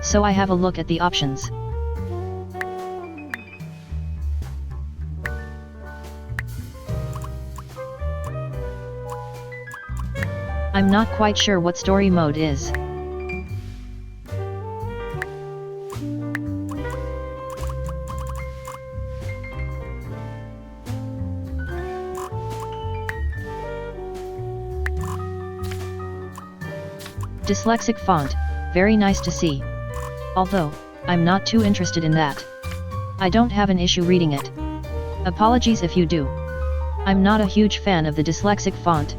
so I have a look at the options. I'm not quite sure what story mode is. Dyslexic font, very nice to see. Although, I'm not too interested in that. I don't have an issue reading it. Apologies if you do. I'm not a huge fan of the dyslexic font.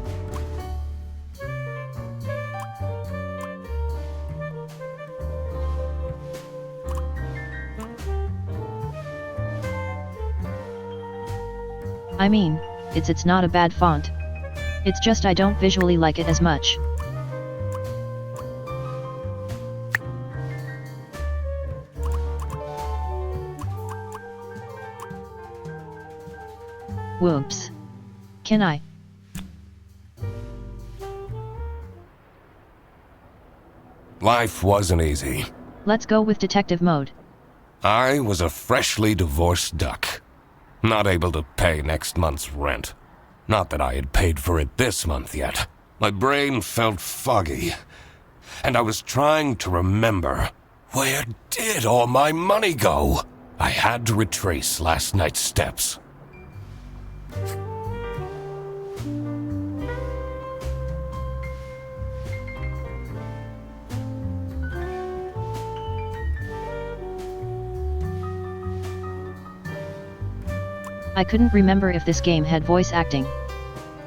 I mean, it's not a bad font. It's just I don't visually like it as much. Whoops. Can I? Life wasn't easy. Let's go with detective mode. I was a freshly divorced duck, not able to pay next month's rent. Not that I had paid for it this month yet. My brain felt foggy, and I was trying to remember, where did all my money go? I had to retrace last night's steps. I couldn't remember if this game had voice acting.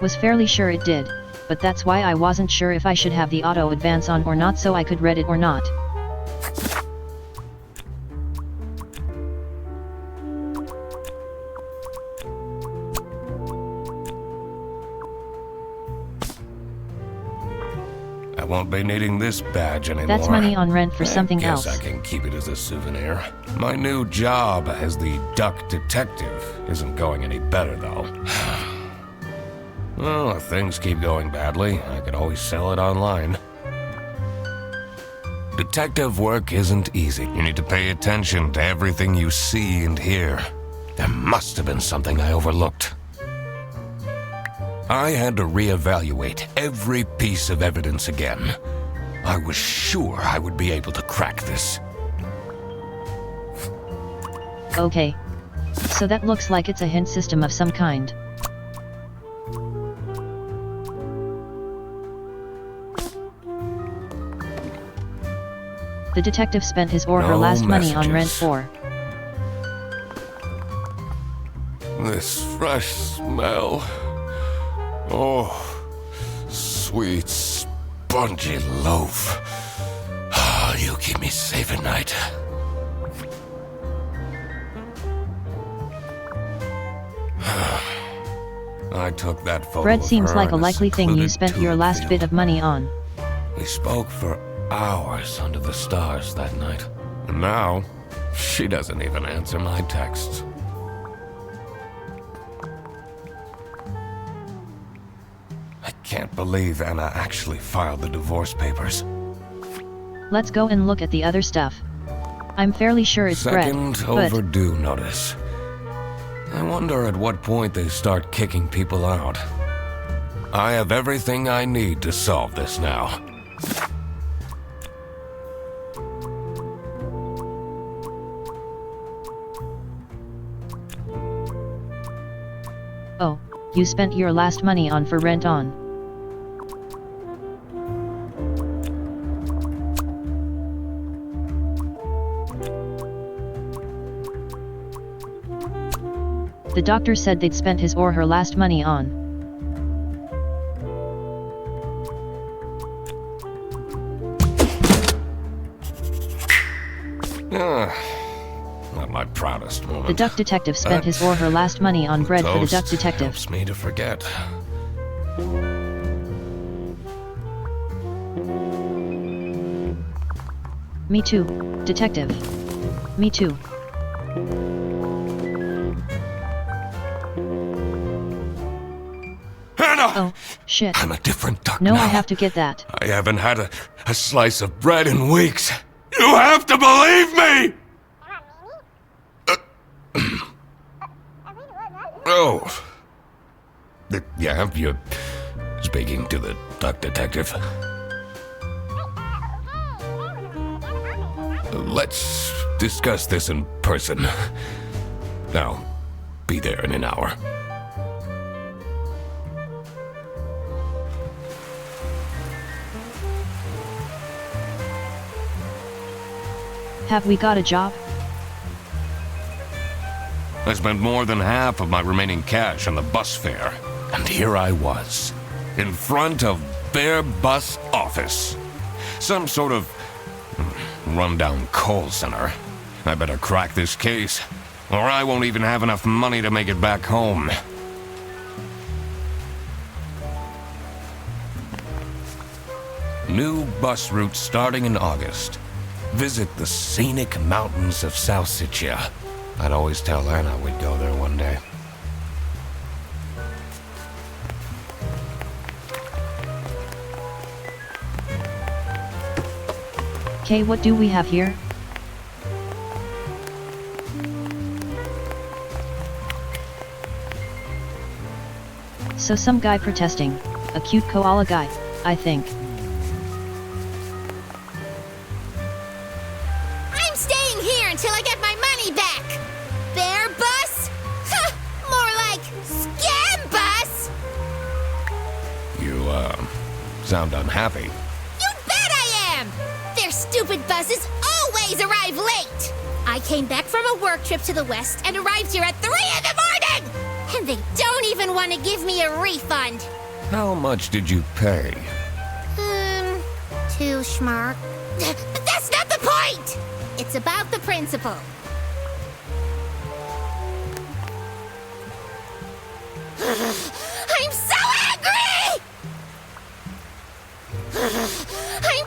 Was fairly sure it did, but that's why I wasn't sure if I should have the auto advance on or not so I could read it or not. I won't be needing this badge anymore. That's money on rent for something else. I can keep it as a souvenir. My new job as the duck detective isn't going any better, though. Well, if things keep going badly, I could always sell it online. Detective work isn't easy. You need to pay attention to everything you see and hear. There must have been something I overlooked. I had to reevaluate every piece of evidence again. I was sure I would be able to crack this. Okay. So that looks like it's a hint system of some kind. The detective spent his or her last money on rent for. This fresh smell. Oh, sweet, spongy loaf. Oh, you keep me safe at night. I took that photo. Bread seems of her like a in likely thing you secluded spent your last field. bit of money on. We spoke for hours under the stars that night. And now, she doesn't even answer my texts. I can't believe Anna actually filed the divorce papers. Let's go and look at the other stuff. I'm fairly sure it's Second bread, but overdue notice. I wonder at what point they start kicking people out. I have everything I need to solve this now. oh, you spent your last money on for rent on. The doctor said they'd spent his or her last money on. Not my proudest moment. The duck detective spent his or her last money on bread for the duck detective. Helps me to forget. Me too, detective. Me too. Anna! Oh, shit. I'm a different duck No, now. I have to get that. I haven't had a slice of bread in weeks. You have to believe me! Oh. Yeah, you're speaking to the duck detective. Let's discuss this in person. I'll be there in an hour. Have we got a job? I spent more than half of my remaining cash on the bus fare. And here I was, in front of their bus office. Some sort of rundown call center. I better crack this case, or I won't even have enough money to make it back home. New bus route starting in August. Visit the scenic mountains of Salsiccia. I'd always tell Anna we'd go there one day. Okay, what do we have here? So some guy protesting. A cute koala guy, I think. I'm staying here until I get my money back! Bear bus? Ha! More like scam bus! You, sound unhappy. You bet I am! Their stupid buses always arrive late! I came back from a work trip to the west and arrived here at 3 in the morning! And they don't even want to give me a refund. How much did you pay? 2 schmark. But that's not the point! It's about the principle. I'm so angry! I'm...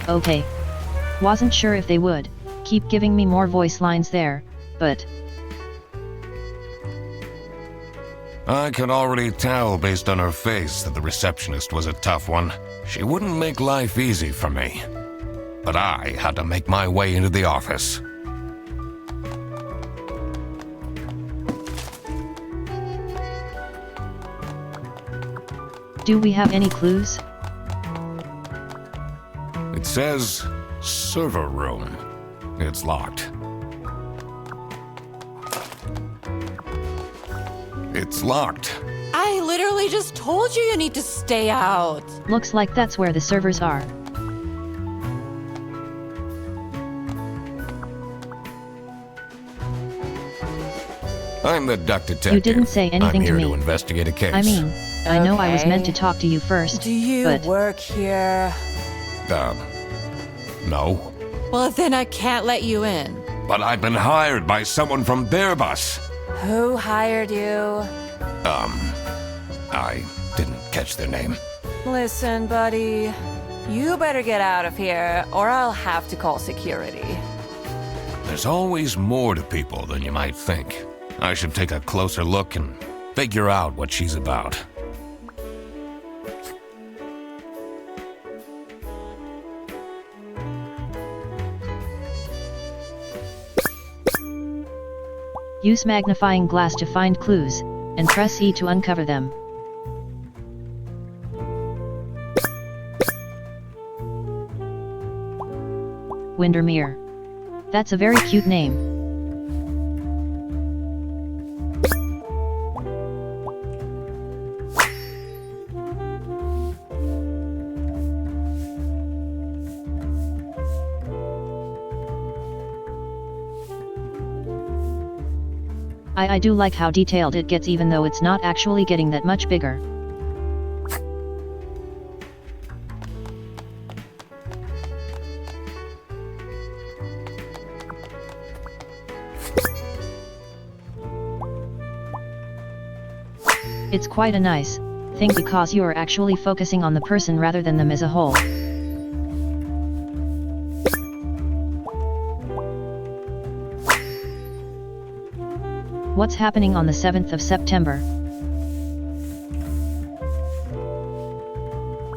Okay. Wasn't sure if they would keep giving me more voice lines there, but... I could already tell based on her face that the receptionist was a tough one. She wouldn't make life easy for me. But I had to make my way into the office. Do we have any clues? It says server room. It's locked. It's locked. I literally just told you you need to stay out. Looks like that's where the servers are. I'm the duck detective. You didn't say anything I'm to here me. to investigate a case. I mean, I know I was meant to Okay. talk to you first, Do you but... work here? No. Well, then I can't let you in. But I've been hired by someone from their bus. Who hired you? I didn't catch their name. Listen, buddy. You better get out of here, or I'll have to call security. There's always more to people than you might think. I should take a closer look and figure out what she's about. Use magnifying glass to find clues, and press E to uncover them. Windermere. That's a very cute name. I do like how detailed it gets even though it's not actually getting that much bigger. It's quite a nice thing because you are actually focusing on the person rather than them as a whole. What's happening on the 7th of September?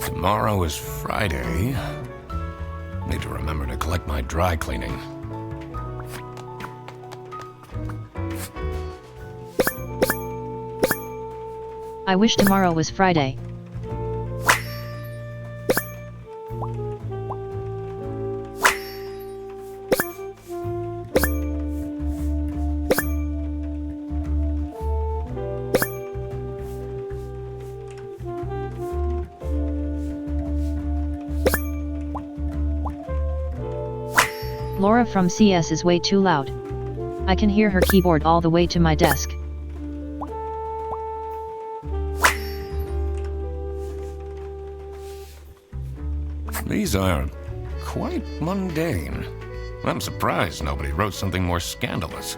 Tomorrow is Friday. Need to remember to collect my dry cleaning. I wish tomorrow was Friday. Laura from CS is way too loud. I can hear her keyboard all the way to my desk. These are quite mundane. I'm surprised nobody wrote something more scandalous.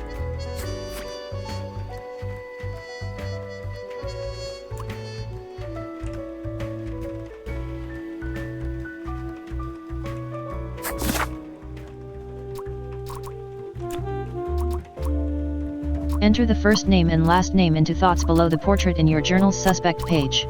Enter the first name and last name into thoughts below the portrait in your journal's suspect page.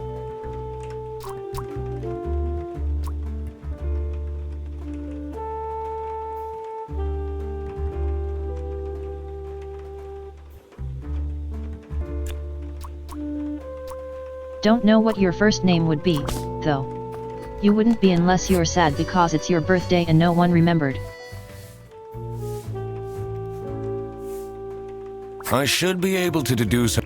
Don't know what your first name would be, though. You wouldn't be unless you're sad because it's your birthday and no one remembered. I should be able to deduce.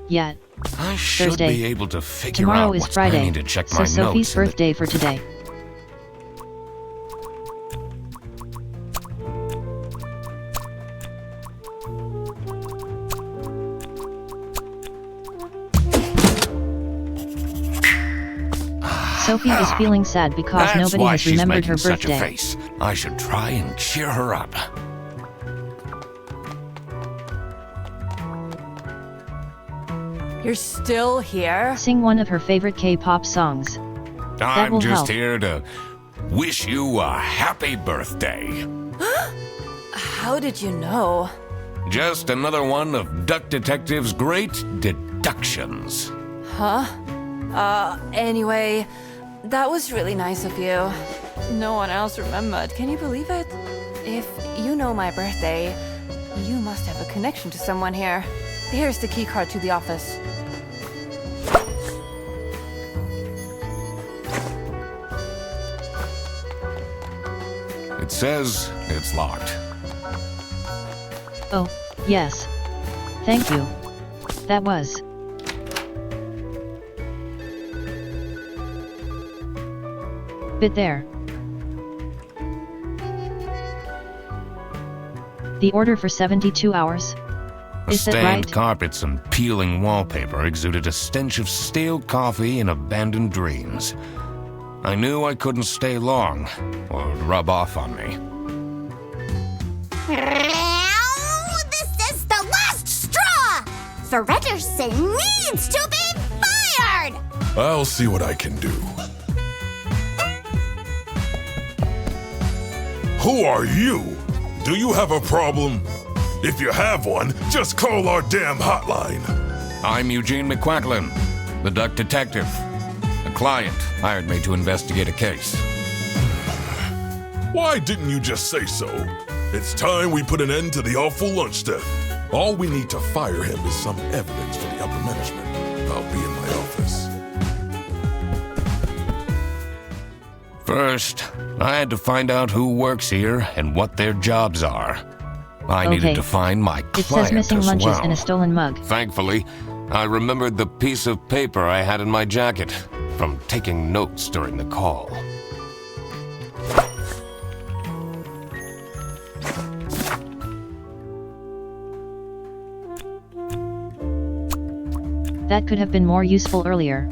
Yet. I should Thursday. be able to figure Tomorrow out is what's Friday, I need to check so my Sophie's notes in the- birthday for today. Sophie is feeling sad because That's nobody why has she's remembered making her such a birthday. face. I should try and cheer her up. You're still here? Sing one of her favorite K-pop songs. I'm will just help. here to wish you a happy birthday. How did you know? Just another one of Duck Detective's great deductions. Anyway, that was really nice of you. No one else remembered, can you believe it? If you know my birthday, you must have a connection to someone here. Here's the key card to the office. It says it's locked. Oh, yes. Thank you. That was. Bit there. The order for 72 hours? The Is that stained right? carpets and peeling wallpaper exuded a stench of stale coffee and abandoned dreams. I knew I couldn't stay long, or it would rub off on me. Now, this is the last straw! Fredderson needs to be fired! I'll see what I can do. Who are you? Do you have a problem? If you have one, just call our damn hotline. I'm Eugene McQuacklin, the Duck Detective. A client hired me to investigate a case. Why didn't you just say so? It's time we put an end to the awful lunch death. All we need to fire him is some evidence for the upper management. I'll be in my office. First, I had to find out who works here and what their jobs are. I Okay. needed to find my It client says missing as lunches well. and a stolen mug. Thankfully, I remembered the piece of paper I had in my jacket from taking notes during the call. That could have been more useful earlier.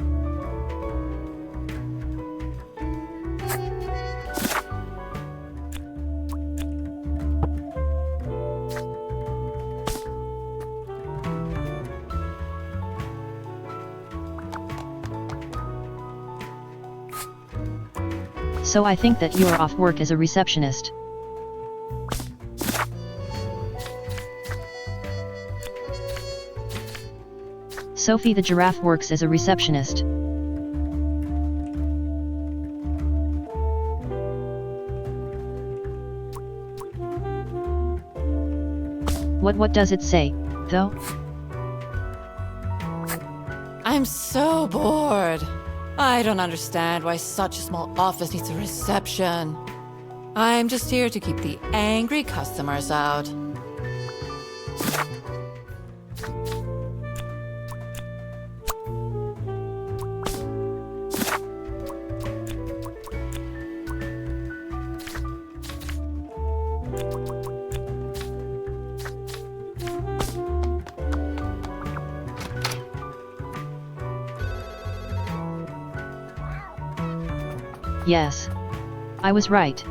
So I think that you are off work as a receptionist. Sophie the giraffe works as a receptionist. What does it say, though? I'm so bored. I don't understand why such a small office needs a reception. I'm just here to keep the angry customers out. Yes. I was right.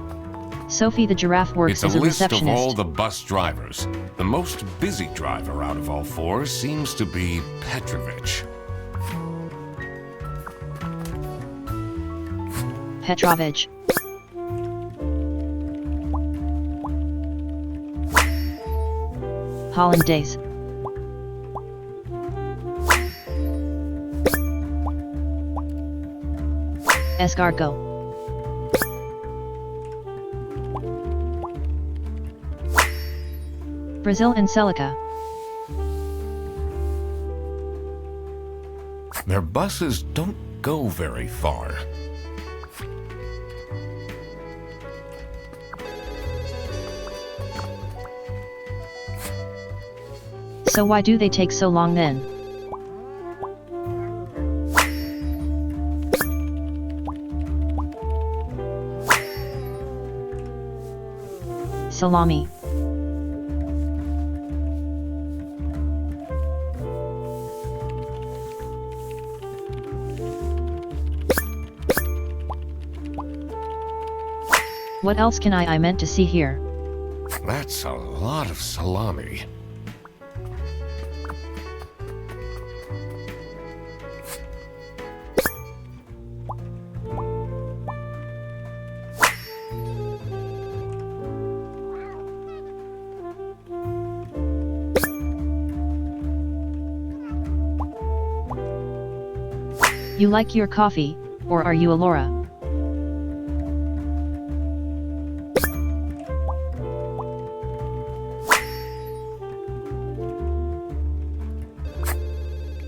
Sophie the giraffe works It's as a a list of receptionist. all the bus drivers. The most busy driver out of all four seems to be Petrovich. Petrovich. Hollandaise. Escargot. Brazil and Celica. Their buses don't go very far. So why do they take so long then? Salami. What else can I meant to see here? That's a lot of salami. You like your coffee, or are you a Laura?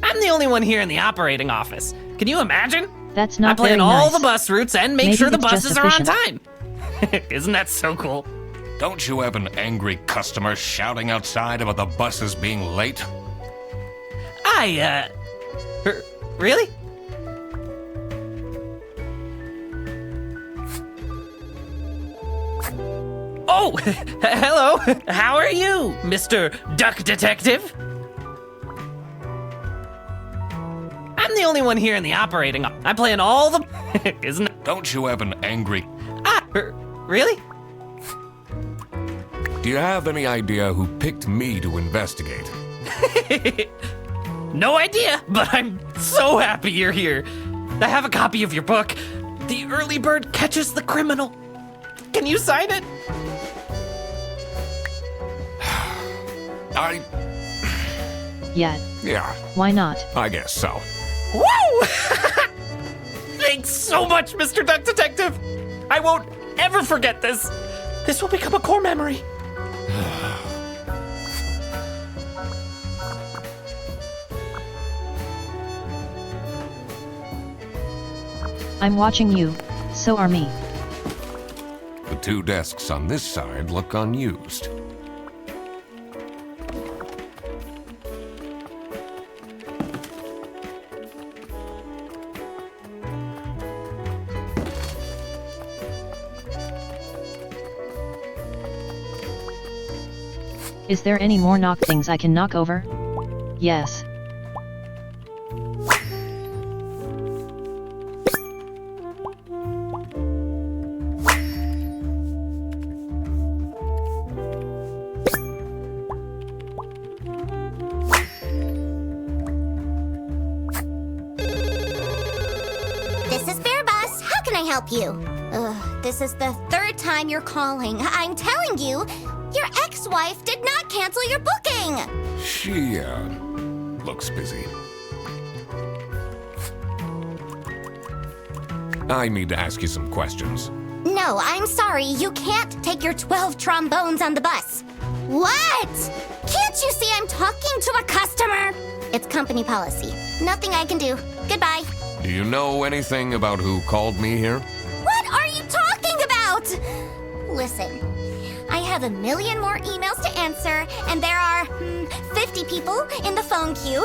I'm the only one here in the operating office. Can you imagine? That's not I plan very all nice. the bus routes and make Maybe sure the it's just buses are on efficient. time. Isn't that so cool? Don't you have an angry customer shouting outside about the buses being late? Really? Oh, hello. How are you, Mr. Duck Detective? I'm the only one here in the operating. I plan all the. Isn't it? Don't you have an angry... Really? Do you have any idea who picked me to investigate? No idea, but I'm so happy you're here. I have a copy of your book. The early bird catches the criminal. Can you sign it? Yeah, Why not? I guess so. Woo! Thanks so much, Mr. Duck Detective. I won't ever forget this. This will become a core memory. I'm watching you, so are me. The two desks on this side look unused. Is there any more knock things I can knock over? Yes. This is Fair Bus. How can I help you? Ugh. This is the third time you're calling. I'm telling you, your ex-wife did not cancel your booking! She, looks busy. I need to ask you some questions. No, I'm sorry. You can't take your 12 trombones on the bus. What? Can't you see I'm talking to a customer? It's company policy. Nothing I can do. Goodbye. Do you know anything about who called me here? What are you talking about? Listen, I have a million more emails to answer, and there are 50 people in the phone queue.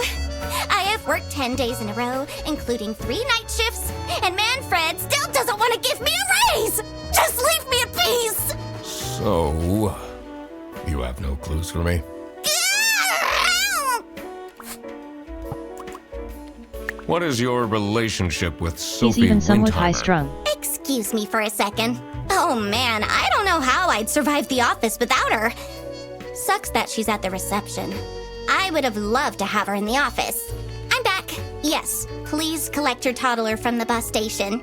I have worked 10 days in a row, including 3 night shifts, and Manfred still doesn't want to give me a raise! Just leave me in peace! So, you have no clues for me? What is your relationship with Sophie He's even somewhat Windheimer? high-strung. Excuse me for a second. Oh man, I don't know how I'd survive the office without her. Sucks that she's at the reception. I would have loved to have her in the office. I'm back. Yes, please collect your toddler from the bus station.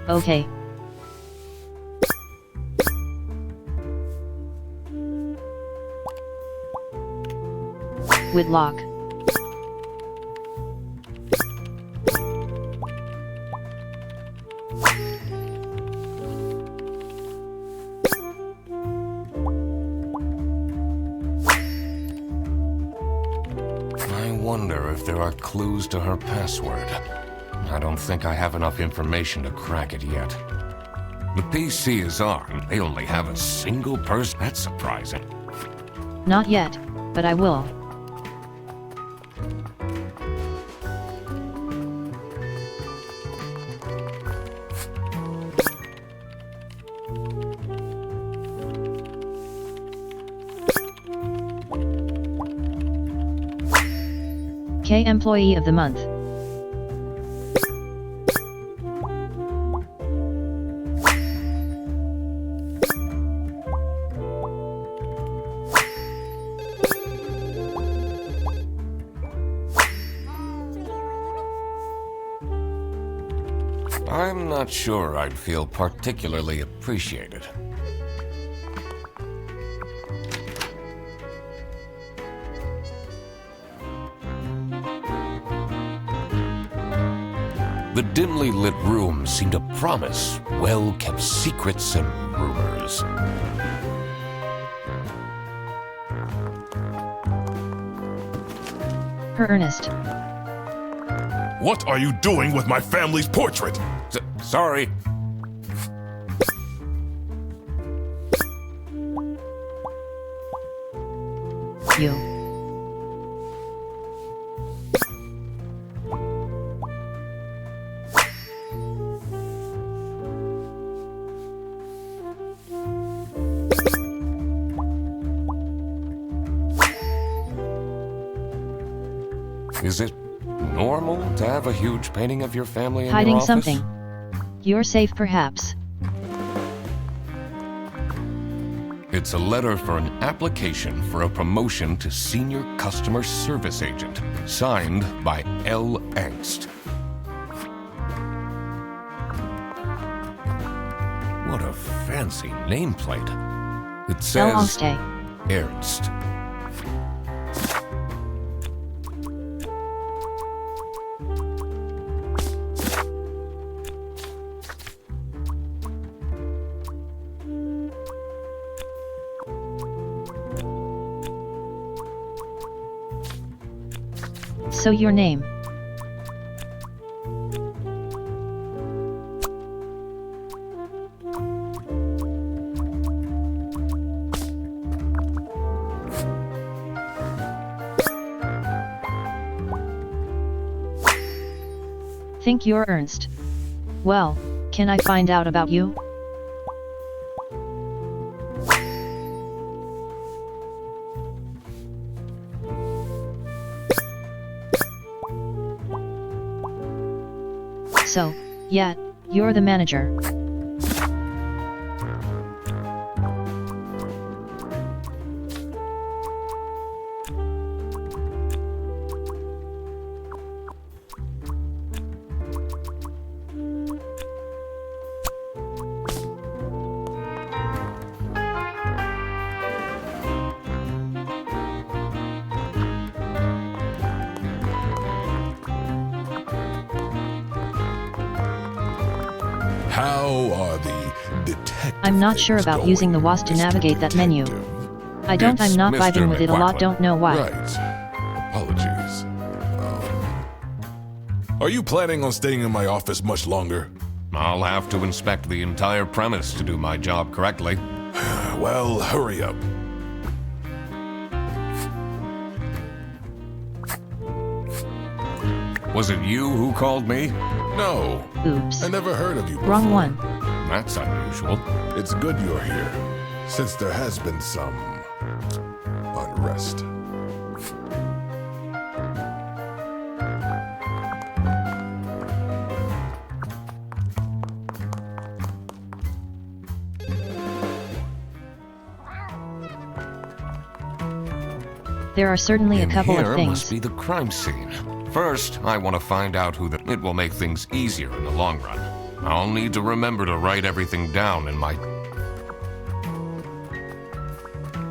Okay. Whitlock. I wonder if there are clues to her password. I don't think I have enough information to crack it yet. The PC is on. They only have a single person. That's surprising. Not yet, but I will. K Employee of the Month. I'm not sure I'd feel particularly appreciated. The dimly lit room seemed to promise well-kept secrets and rumors. Her Ernest. What are you doing with my family's portrait? Sorry. You. Is it normal to have a huge painting of your family in Hiding your office? something. You're safe perhaps. It's a letter for an application for a promotion to Senior Customer Service Agent, signed by L. Angst. What a fancy nameplate. It says Angste. Ernst. So your name. Think you're Ernst. Well, can I find out about you? So, Yeah, you're the manager. How are the detective I'm not sure things about going, using the WASD to Mr. navigate that menu. Detective? I'm not It's vibing Mr. with it a lot, McQuacklin. don't know why. Right. Apologies. Are you planning on staying in my office much longer? I'll have to inspect the entire premise to do my job correctly. Well, hurry up. Was it you who called me? No, Oops. I never heard of you before. Wrong one. That's unusual. It's good you're here, since there has been some unrest. There are certainly a couple here of things. must be the crime scene. First, I want to find out who the... It will make things easier in the long run. I'll need to remember to write everything down in my...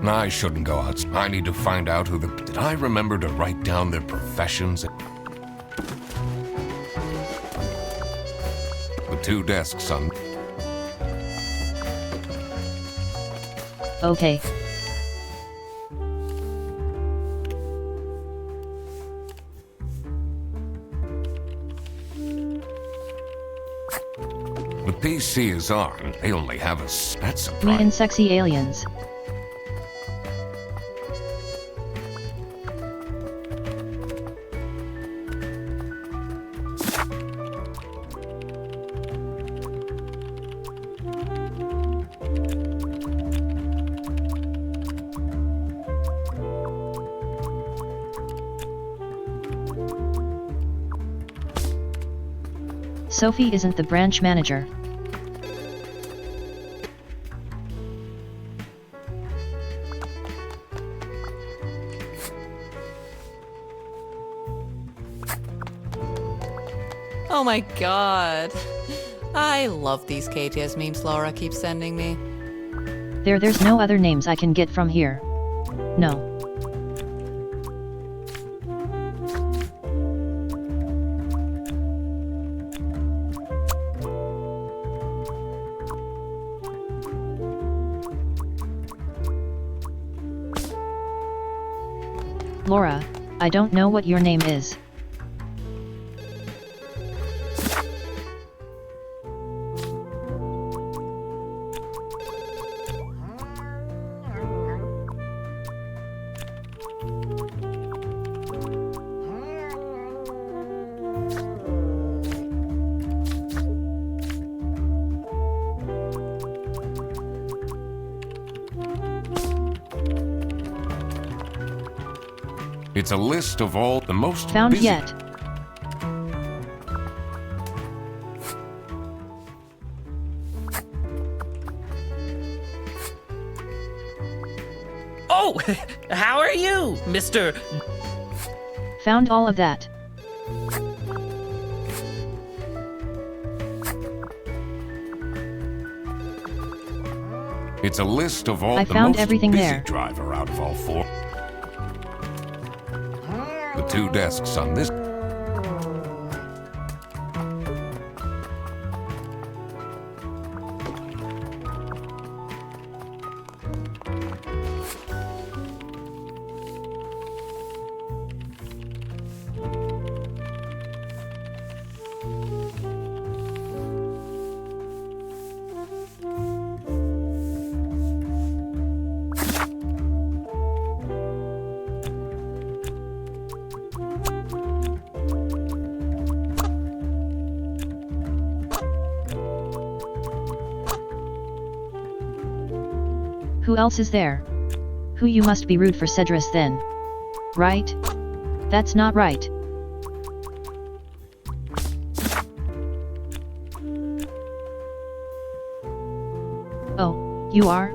I shouldn't go out. I need to find out who the... Did I remember to write down their professions? The 2 desks on... Okay. The PC is on. They only have us. That's a Me surprise. and sexy aliens. Sophie isn't the branch manager. Oh my god. I love these KTS memes Laura keeps sending me. There's no other names I can get from here. No. Laura, I don't know what your name is. It's a list of all the most Found busy... yet. Oh, how are you, Mr. Found all of that. It's a list of all I the found most everything busy there. driver out of all 4. The 2 desks on this... Who else is there? Who you must be rude for Cedrus then. Right? That's not right. Oh, you are?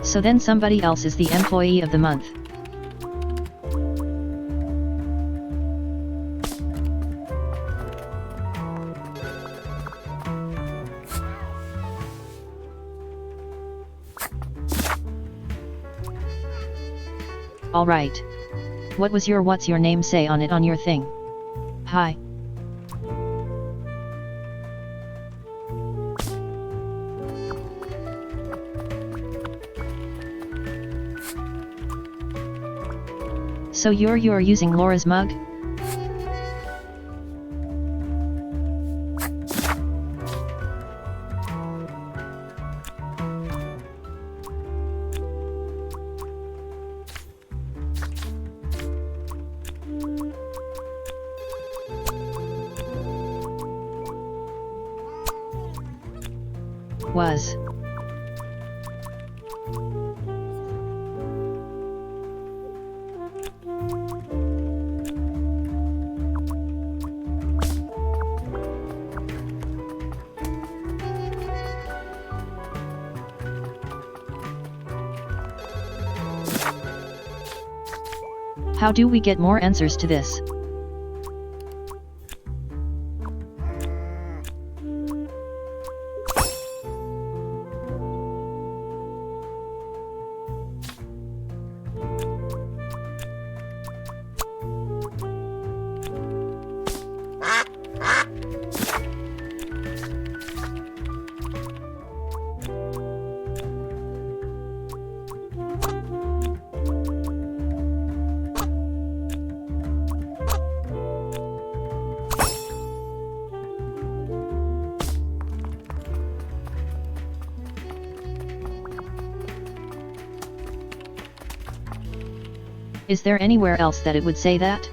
So then somebody else is the employee of the month. Alright. What was your what's your name say on it on your thing? Hi. So you're using Laura's mug? Was. How do we get more answers to this? Is there anywhere else that it would say that?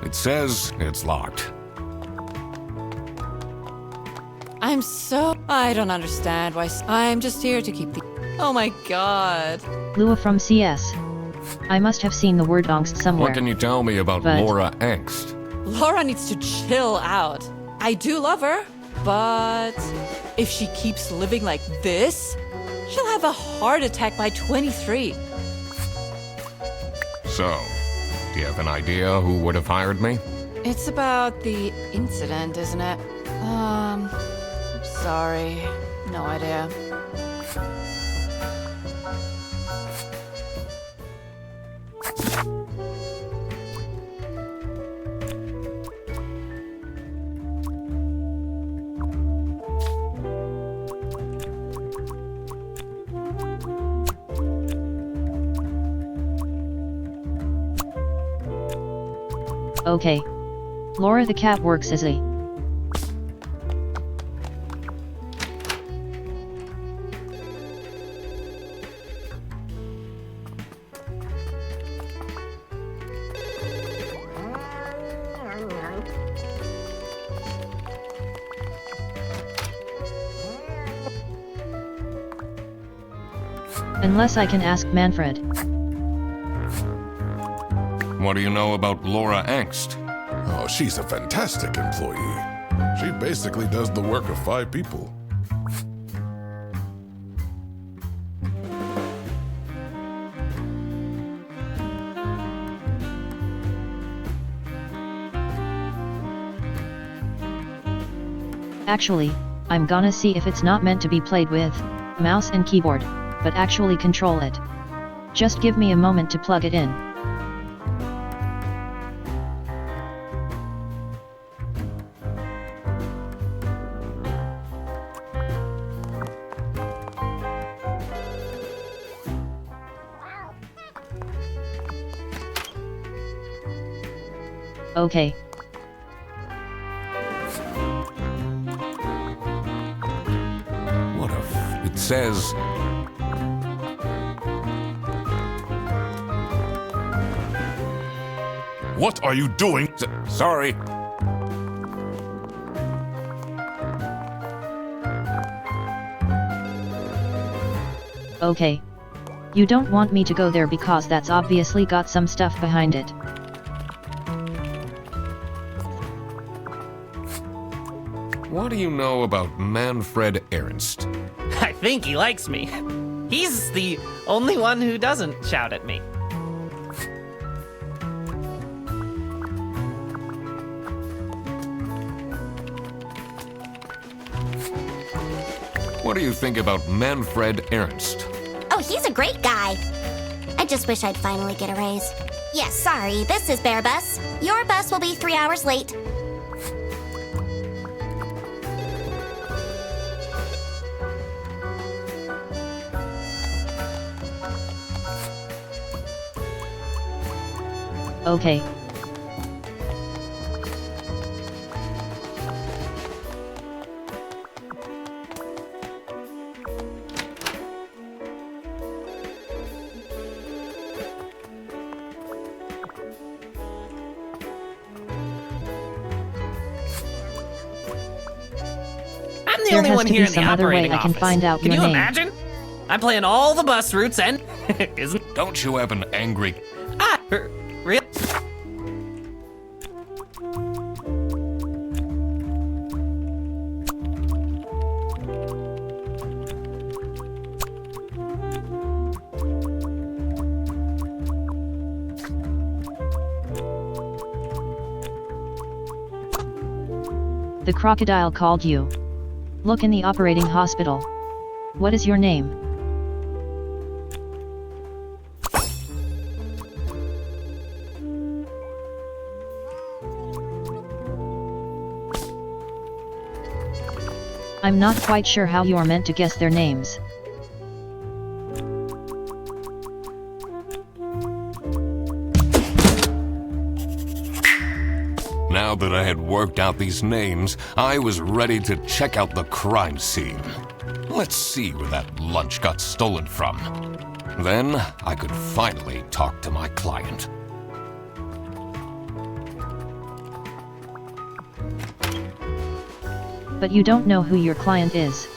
It says it's locked. I don't understand why. I'm just here to keep the. Oh my god. Lua from CS. I must have seen the word angst somewhere. What can you tell me about But- Laura Angst? Laura needs to chill out. I do love her, but if she keeps living like this, she'll have a heart attack by 23. So, do you have an idea who would have hired me? It's about the incident, isn't it? Sorry. No idea. Okay. Laura the cat works as a. Unless I can ask Manfred. What do you know about Laura Angst? Oh, she's a fantastic employee. She basically does the work of 5 people. Actually, I'm gonna see if it's not meant to be played with mouse and keyboard, but actually control it. Just give me a moment to plug it in. Okay. What it says... What are you doing? Sorry. Okay. You don't want me to go there because that's obviously got some stuff behind it. What do you know about Manfred Ernst? I think he likes me. He's the only one who doesn't shout at me. What do you think about Manfred Ernst? Oh, he's a great guy. I just wish I'd finally get a raise. Yes, sorry, this is Bear Bus. Your bus will be 3 hours late. Okay. I'm the There only has one to be here in the some other way operating I can office. find out Can your you name. imagine? I'm playing all the bus routes and isn't Don't you have an angry... real? The crocodile called you. Look in the operating hospital. What is your name? I'm not quite sure how you are meant to guess their names. Now that I had worked out these names, I was ready to check out the crime scene. Let's see where that lunch got stolen from. Then I could finally talk to my client. But you don't know who your client is.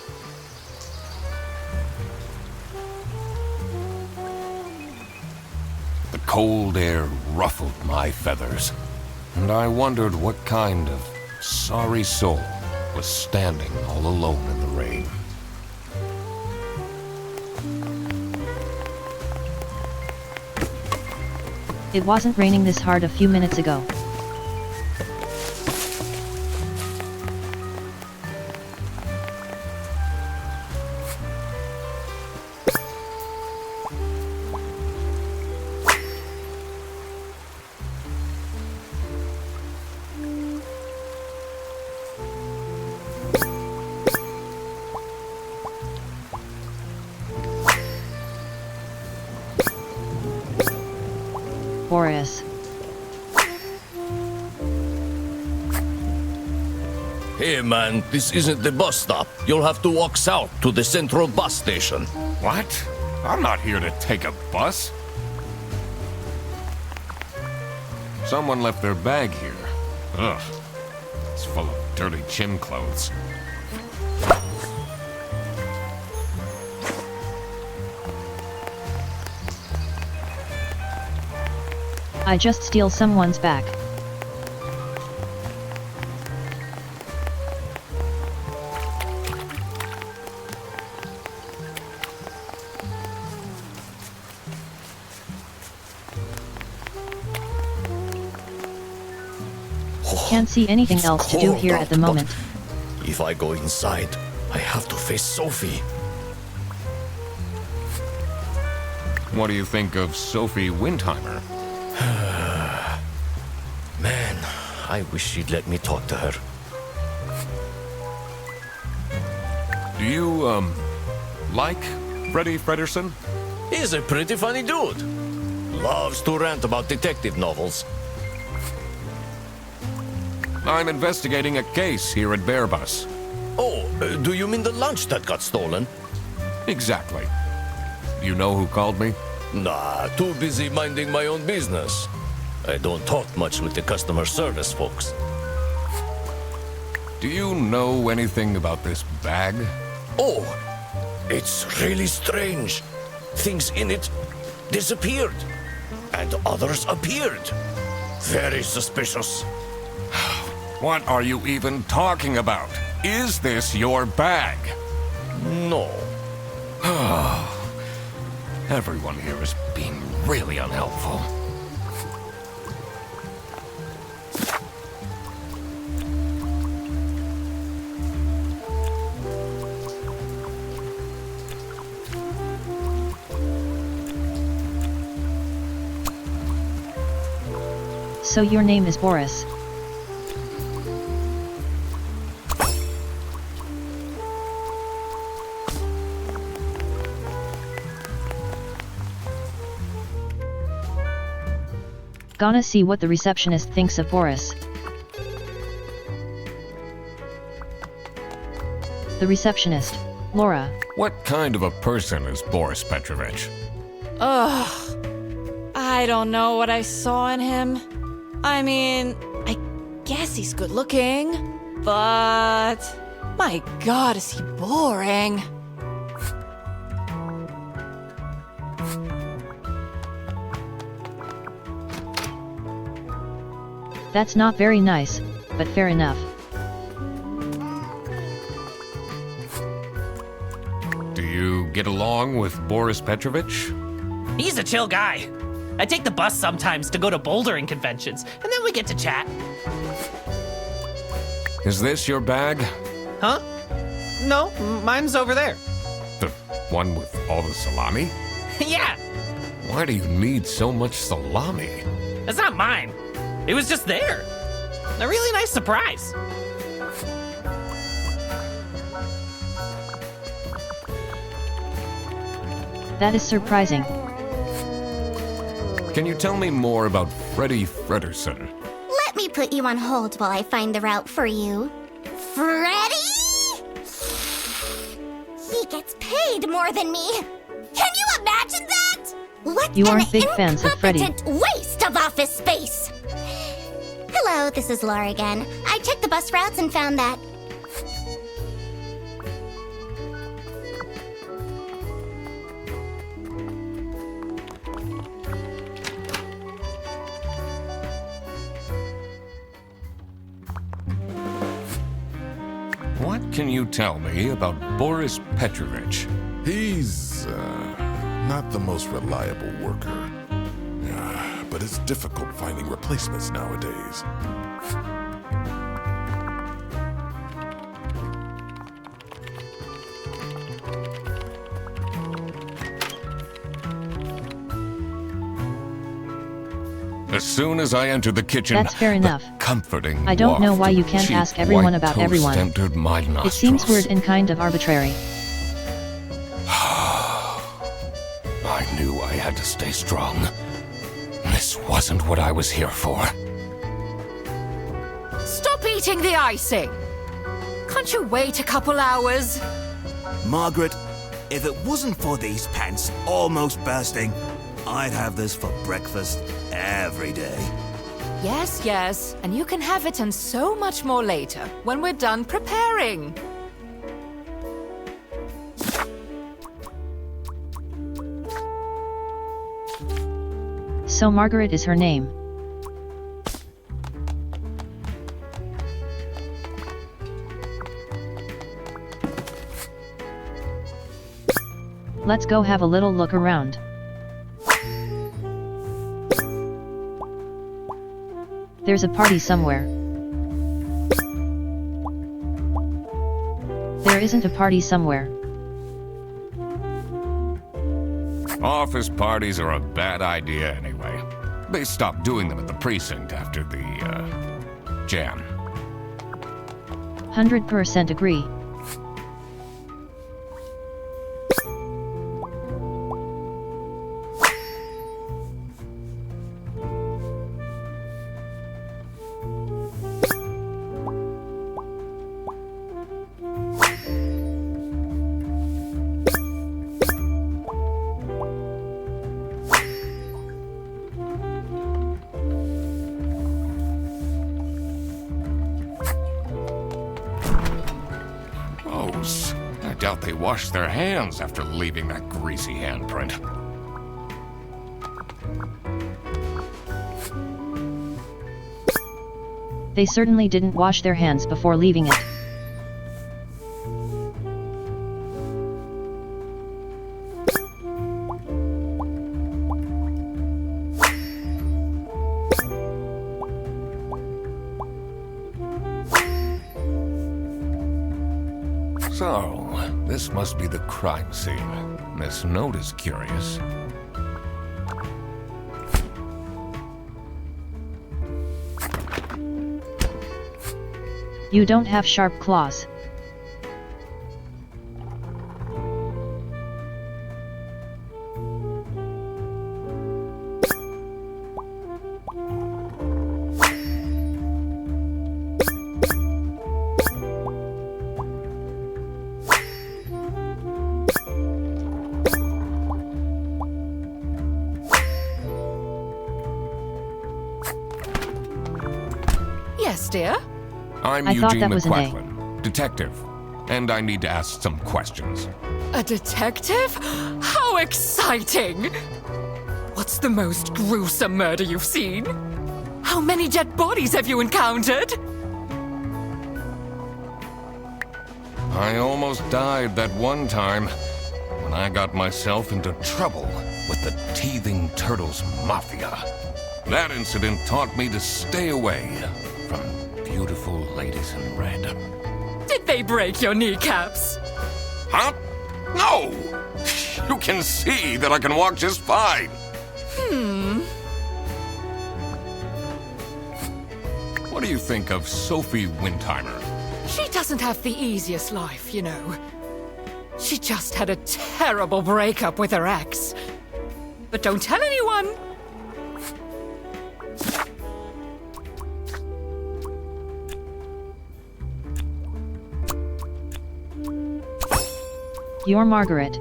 The cold air ruffled my feathers, and I wondered what kind of sorry soul was standing all alone in the rain. It wasn't raining this hard a few minutes ago. Boris. Hey man, this isn't the bus stop. You'll have to walk south to the central bus station. What? I'm not here to take a bus. Someone left their bag here. Ugh. It's full of dirty gym clothes. I just steal someone's bag. Can't see anything It's else to do cold here out, at the moment. but if I go inside, I have to face Sophie. What do you think of Sophie Windheimer? Man, I wish she'd let me talk to her. Do you, like Freddie Fredersen? He's a pretty funny dude. Loves to rant about detective novels. I'm investigating a case here at Bearbus. Oh, do you mean the lunch that got stolen? Exactly. You know who called me? Nah, too busy minding my own business. I don't talk much with the customer service folks. Do you know anything about this bag? Oh, it's really strange. Things in it disappeared, and others appeared. Very suspicious. What are you even talking about? Is this your bag? No. Everyone here is being really unhelpful. So your name is Boris. Gonna see what the receptionist thinks of Boris. The receptionist, Laura. What kind of a person is Boris Petrovich? Ugh. I don't know what I saw in him. I mean, I guess he's good looking, but my god, is he boring. That's not very nice, but fair enough. Do you get along with Boris Petrovich? He's a chill guy. I take the bus sometimes to go to bouldering conventions, and then we get to chat. Is this your bag? Huh? No, mine's over there. The one with all the salami? Yeah, Why do you need so much salami? it's not mine. It was just there. A really nice surprise. That is surprising. Can you tell me more about Freddie Frederson? Let me put you on hold while I find the route for you. Freddy? He gets paid more than me. Can you imagine that? What You an aren't big fans of Freddy. incompetent waste of office space. Hello, this is Laura again. I checked the bus routes and found that. What can you tell me about Boris Petrovich? He's not the most reliable worker. But it's difficult finding replacements nowadays. As soon as I entered the kitchen, That's fair the enough. comforting I don't know waft why you of can't cheap ask everyone white about toast everyone. entered my nostrils. It seems weird and kind of arbitrary. I knew I had to stay strong. This wasn't what I was here for. Stop eating the icing! Can't you wait a couple hours? Margaret, if it wasn't for these pants almost bursting, I'd have this for breakfast every day. Yes, yes, and you can have it and so much more later, when we're done preparing. So Margaret is her name. Let's go have a little look around. There's a party somewhere. There isn't a party somewhere. Office parties are a bad idea anyway. They stopped doing them at the precinct after the, jam. 100% agree. doubt they washed their hands after leaving that greasy handprint. They certainly didn't wash their hands before leaving it. So, this must be the crime scene. This note is curious. You don't have sharp claws. Yes, dear? I'm I thought Eugene that was an A. McQuacklin, detective, and I need to ask some questions. A detective? How exciting! What's the most gruesome murder you've seen? How many dead bodies have you encountered? I almost died that one time when I got myself into trouble with the Teething Turtles Mafia. That incident taught me to stay away from beautiful ladies in red. Did they break your kneecaps? Huh? No! You can see that I can walk just fine. What do you think of Sophie Windheimer? She doesn't have the easiest life, you know. She just had a terrible breakup with her ex. But don't tell anyone. You're Margaret.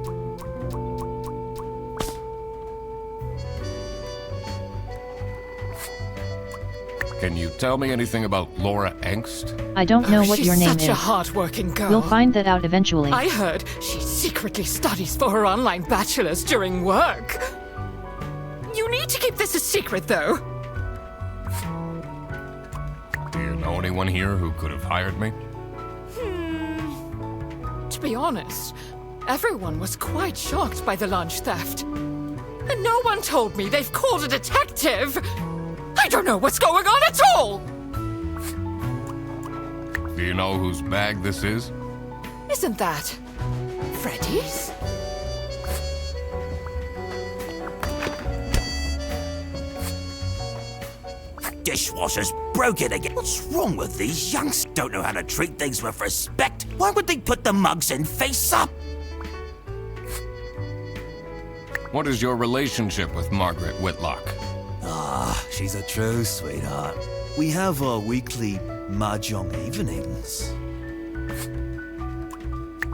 Can you tell me anything about Laura Angst? I don't know what She's your name such is. a hard-working girl. We'll find that out eventually. I heard she secretly studies for her online bachelor's during work. You need to keep this a secret, though. Do you know anyone here who could have hired me? To be honest, everyone was quite shocked by the lunch theft. And no one told me they've called a detective! I don't know what's going on at all! Do you know whose bag this is? Isn't that Freddy's? Dishwasher's broken again. What's wrong with these youngsters? Don't know how to treat things with respect. Why would they put the mugs in face up? What is your relationship with Margaret Whitlock? She's a true sweetheart. We have our weekly mahjong evenings.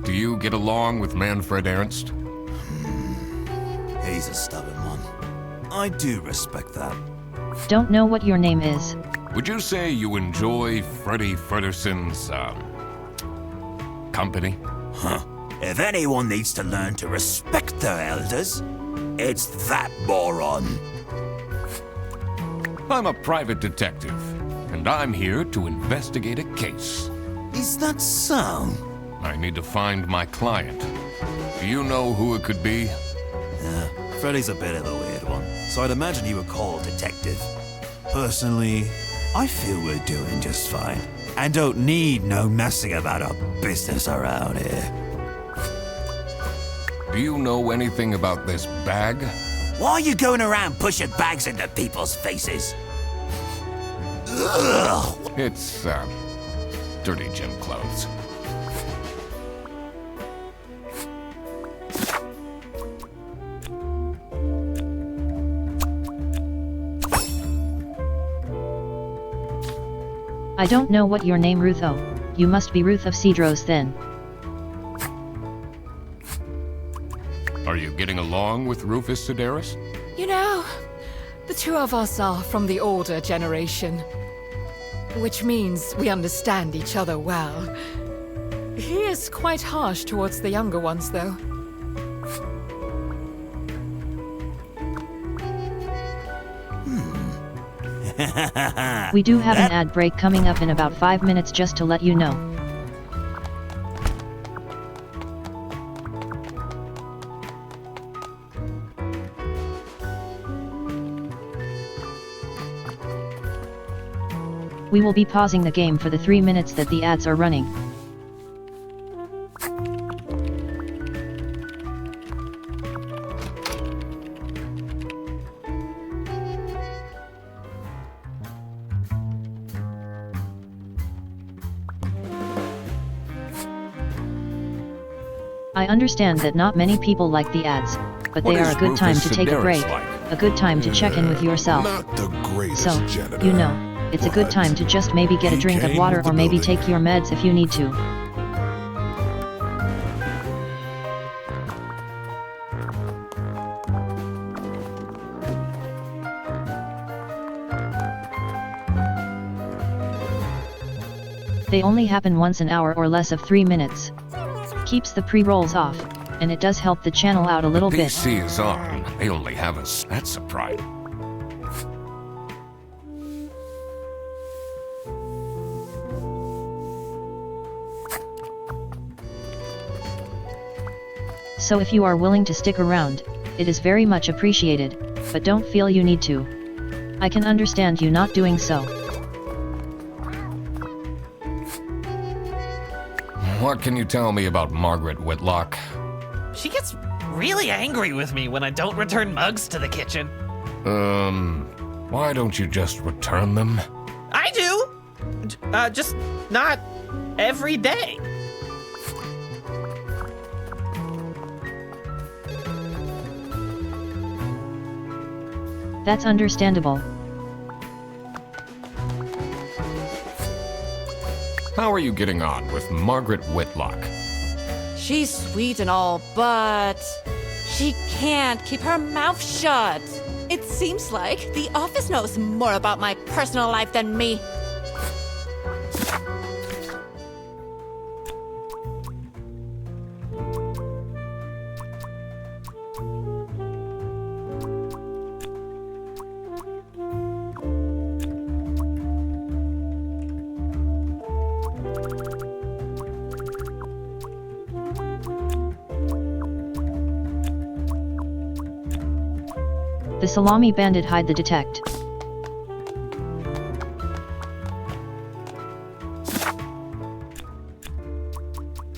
Do you get along with Manfred Ernst? He's a stubborn one. I do respect that. Don't know what your name is. Would you say you enjoy Freddie Ferguson's, company? Huh. If anyone needs to learn to respect their elders, it's that moron. I'm a private detective, and I'm here to investigate a case. Is that so? I need to find my client. Do you know who it could be? Freddy's a bit of a weird one, so I'd imagine he would call a detective. Personally, I feel we're doing just fine, and don't need no messing about our business around here. Do you know anything about this bag? Why are you going around pushing bags into people's faces? Ugh. It's, dirty gym clothes. I don't know what your name Ruth. Oh, you must be Ruth of Cedros then. Are you getting along with Rufus Sedaris? You know, the two of us are from the older generation. Which means we understand each other well. He is quite harsh towards the younger ones, though. We do have an ad break coming up in about 5 minutes, just to let you know. We will be pausing the game for the 3 minutes that the ads are running. I understand that not many people like the ads, but they What are is a good time Rufus to take a Sedaris break, like? a good time to check in with yourself. Not the greatest So, janitor. you know, it's a good but time to just maybe get a he drink of came water with the or maybe building. take your meds if you need to. They only happen once an hour or less of 3 minutes. Keeps the pre-rolls off, and it does help the channel out a little bit. PC is on. They only have us. That's a pride. So if you are willing to stick around, it is very much appreciated, but don't feel you need to. I can understand you not doing so. What can you tell me about Margaret Whitlock? She gets really angry with me when I don't return mugs to the kitchen. Why don't you just return them? I do! Just not every day. That's understandable. How are you getting on with Margaret Whitlock? She's sweet and all, but she can't keep her mouth shut. It seems like the office knows more about my personal life than me. The Salami Bandit hide the detect.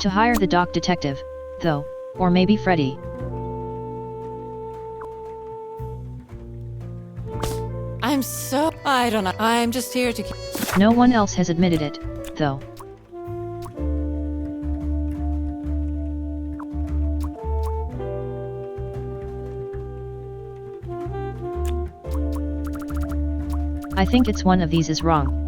To hire the doc detective, though, or maybe Freddy. I don't know. I'm just here to keep. No one else has admitted it, though. I think it's one of these is wrong.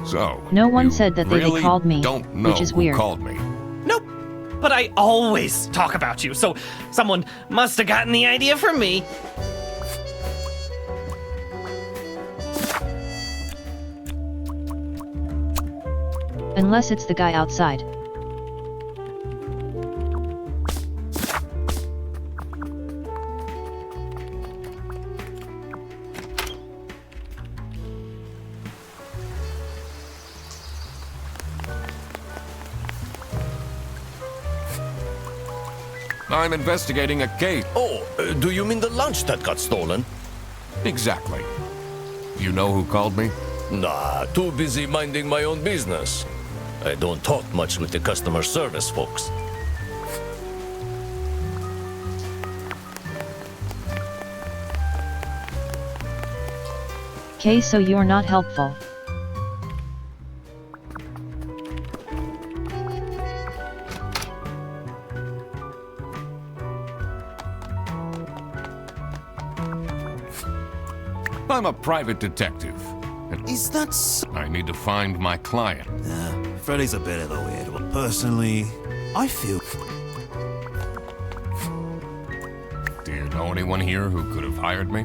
So, No one you said that they really called me, don't know which is who weird. called me. Nope. But I always talk about you, so someone must have gotten the idea from me. Unless it's the guy outside. I'm investigating a case. Oh, do you mean the lunch that got stolen? Exactly. You know who called me? Nah, too busy minding my own business. I don't talk much with the customer service folks. Okay, so you're not helpful. I'm a private detective. And Is that I need to find my client. Freddy's a bit of a weird one. Personally, I feel. Do you know anyone here who could have hired me?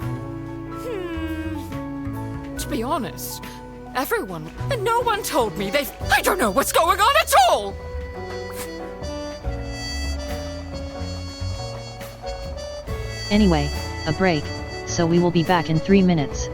To be honest, everyone and no one told me they've. I don't know what's going on at all! Anyway, a break, so we will be back in 3 minutes.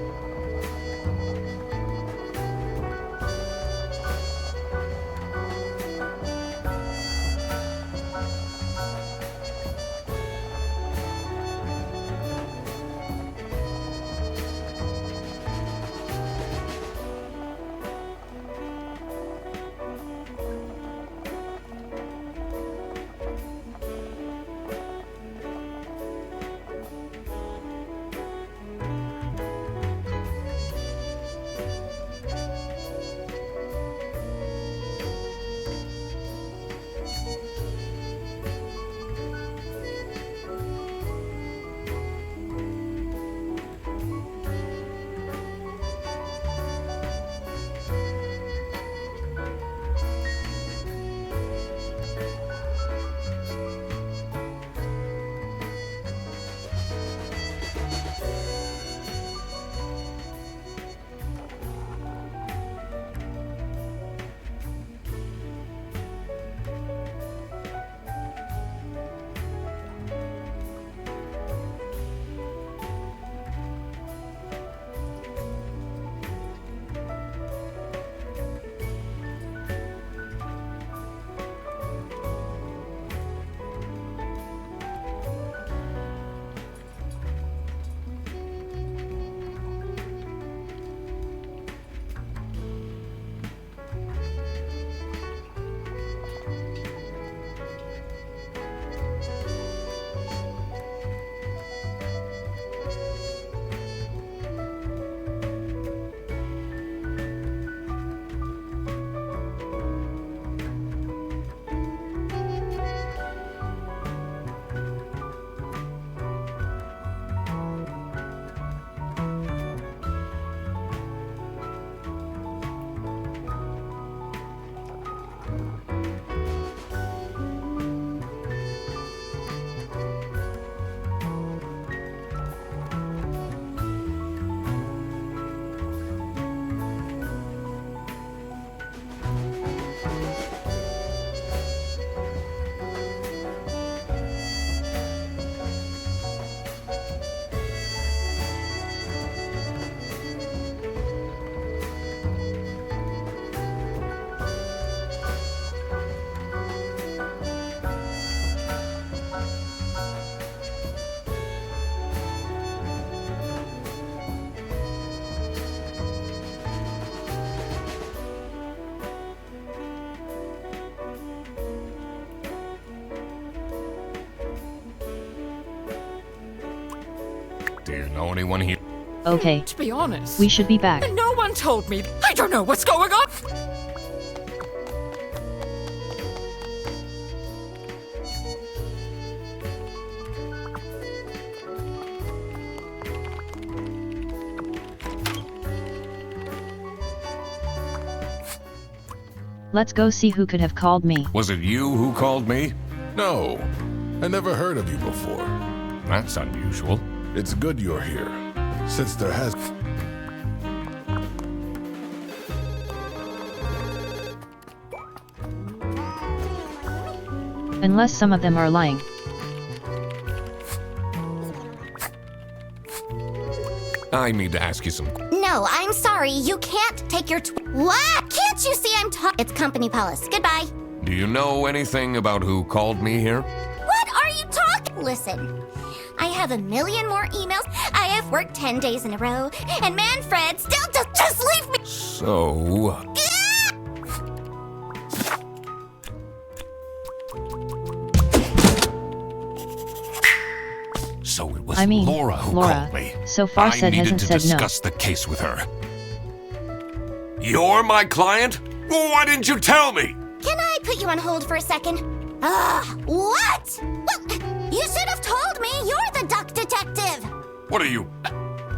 Do you know anyone here? Okay, To be honest, we should be back. and no one told me. I don't know what's going on! Let's go see who could have called me. Was it you who called me? No, I never heard of you before. That's unusual. It's good you're here, since there has. Unless some of them are lying. I need to ask you some. No, I'm sorry. You can't take your. What? Can't you see I'm talking? It's company policy. Goodbye. Do you know anything about who called me here? What are you talking? Listen, I have a million more emails. I have worked 10 days in a row, and Manfred still just leave me. So, it was Laura who called me. So far said hasn't said no. I needed to discuss the case with her. You're my client? Why didn't you tell me? Can I put you on hold for a second? What? Well, you should have told me. You're the duck detective. What are you?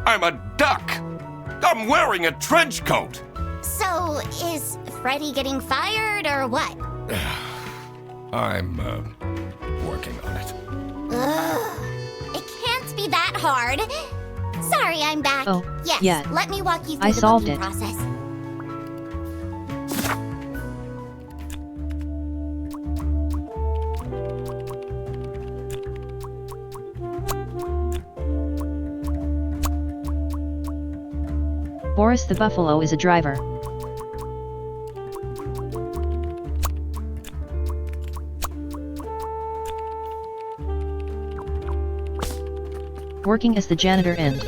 I'm a duck. I'm wearing a trench coat. So, is Freddy getting fired or what? I'm, working on it. Ugh. It can't be that hard. Sorry, I'm back. Oh, yes. yeah. Let me walk you through I the solved booking it. process. Boris the Buffalo is a driver. Working as the janitor and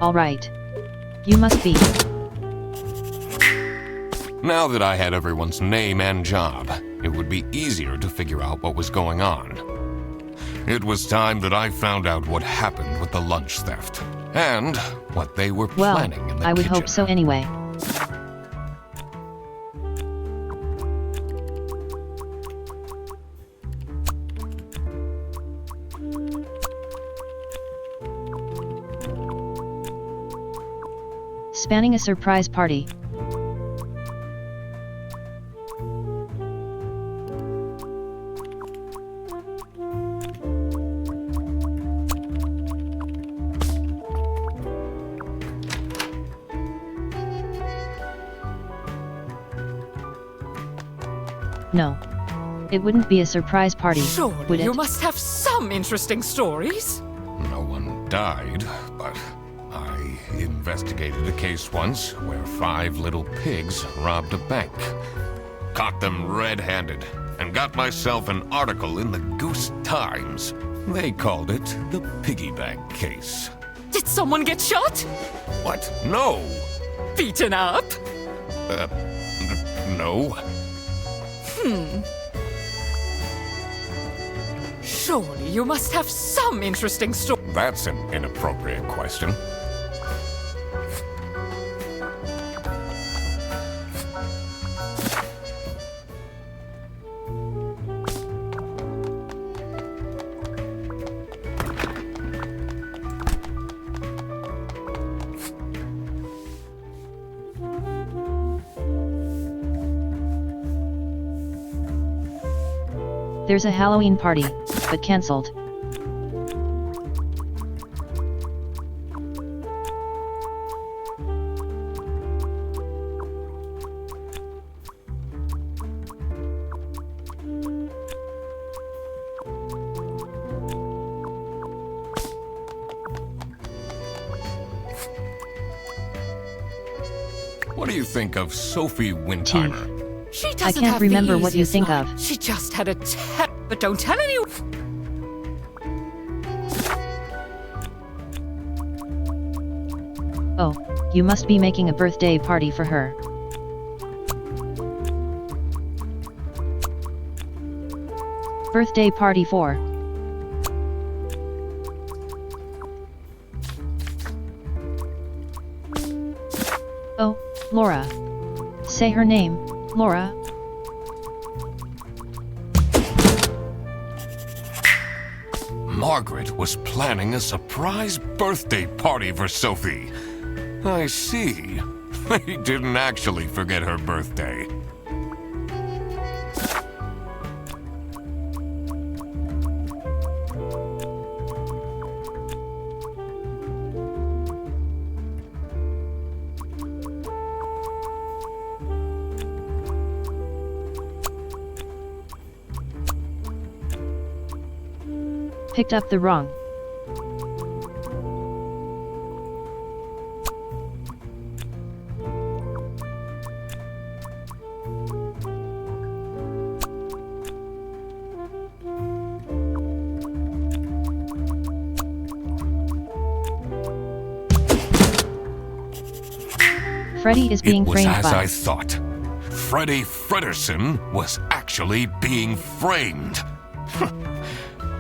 all right. You must be. Now that I had everyone's name and job, it would be easier to figure out what was going on. It was time that I found out what happened with the lunch theft, and what they were Well, planning in the I would kitchen. hope so anyway. Spanning a surprise party. No. It wouldn't be a surprise party, Surely would it? you must have some interesting stories. No one died, but I investigated a case once where 5 little pigs robbed a bank. Caught them red-handed, and got myself an article in the Goose Times. They called it the piggy bank case. Did someone get shot? What? No! Beaten up? No. Surely you must have some interesting stories. That's an inappropriate question. There's a Halloween party, but cancelled. What do you think of Sophie Wintimer? She doesn't can't have remember the what you easiest think life. of. She just had a but don't tell anyone. Oh, you must be making a birthday party for her. Birthday party for. Oh, Laura. Say her name, Laura. Margaret was planning a surprise birthday party for Sophie. I see. They didn't actually forget her birthday. Picked up the wrong. Freddy is being It was framed as by. I thought. Freddy Fredersen was actually being framed.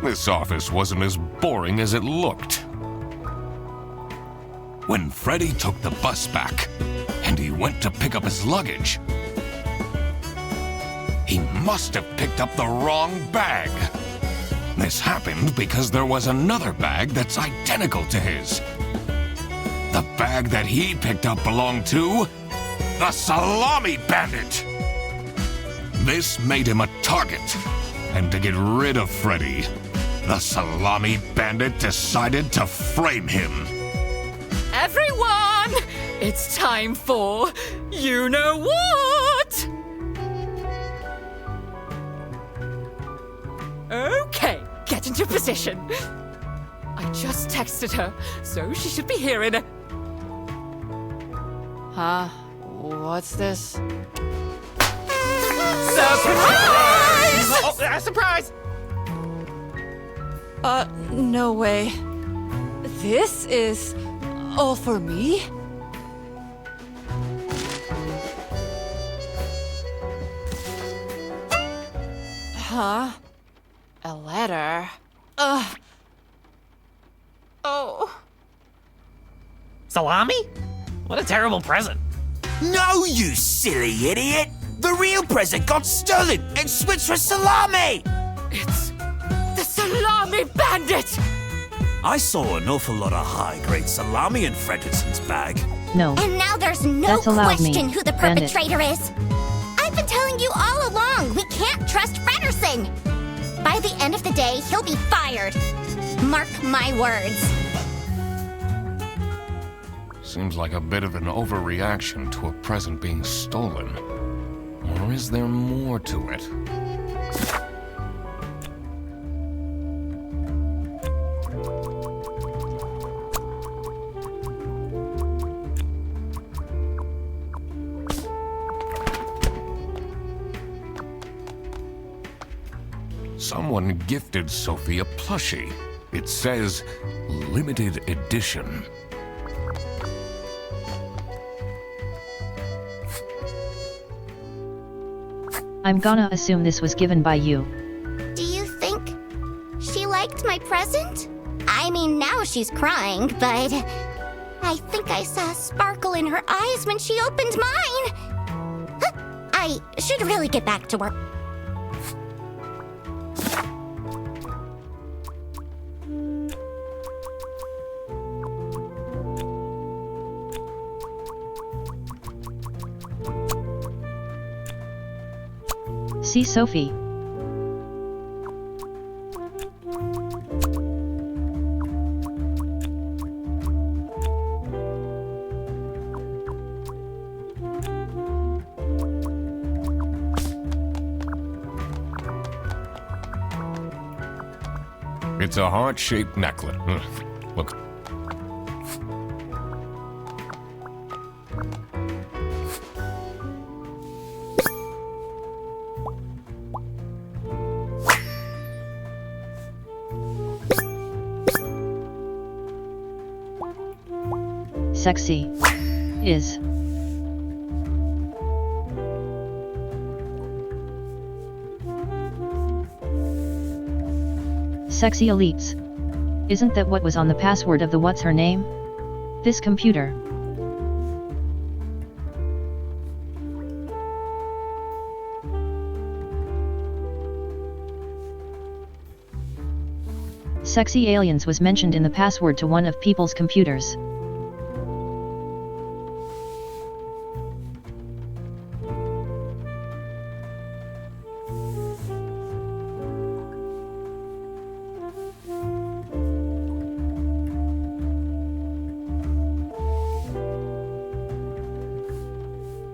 This office wasn't as boring as it looked. When Freddy took the bus back, and he went to pick up his luggage, he must have picked up the wrong bag. This happened because there was another bag that's identical to his. The bag that he picked up belonged to the Salami Bandit. This made him a target, and to get rid of Freddy, the Salami Bandit decided to frame him. Everyone, it's time for you know what? Okay, get into position. I just texted her, so she should be here in a... Huh? What's this? Surprise! Surprise! No way. This is all for me? Huh? A letter? Ugh. Oh. Salami? What a terrible present. No, you silly idiot! The real present got stolen and switched for salami! It's the Salami Bandit! I saw an awful lot of high-grade salami in Fredrickson's bag. No. And now there's no That's allowed question me, who the Bandit. perpetrator is. I've been telling you all along, we can't trust Frederson. By the end of the day, he'll be fired. Mark my words. Seems like a bit of an overreaction to a present being stolen. Or is there more to it? Someone gifted Sophie a plushie. It says, limited edition. I'm gonna assume this was given by you. Do you think she liked my present? I mean, now she's crying, but I think I saw a sparkle in her eyes when she opened mine. Huh, I should really get back to work. See Sophie. It's a heart-shaped necklace. Look. Sexy. Is. Sexy elites. Isn't that what was on the password of the what's her name? This computer. Sexy aliens was mentioned in the password to one of people's computers.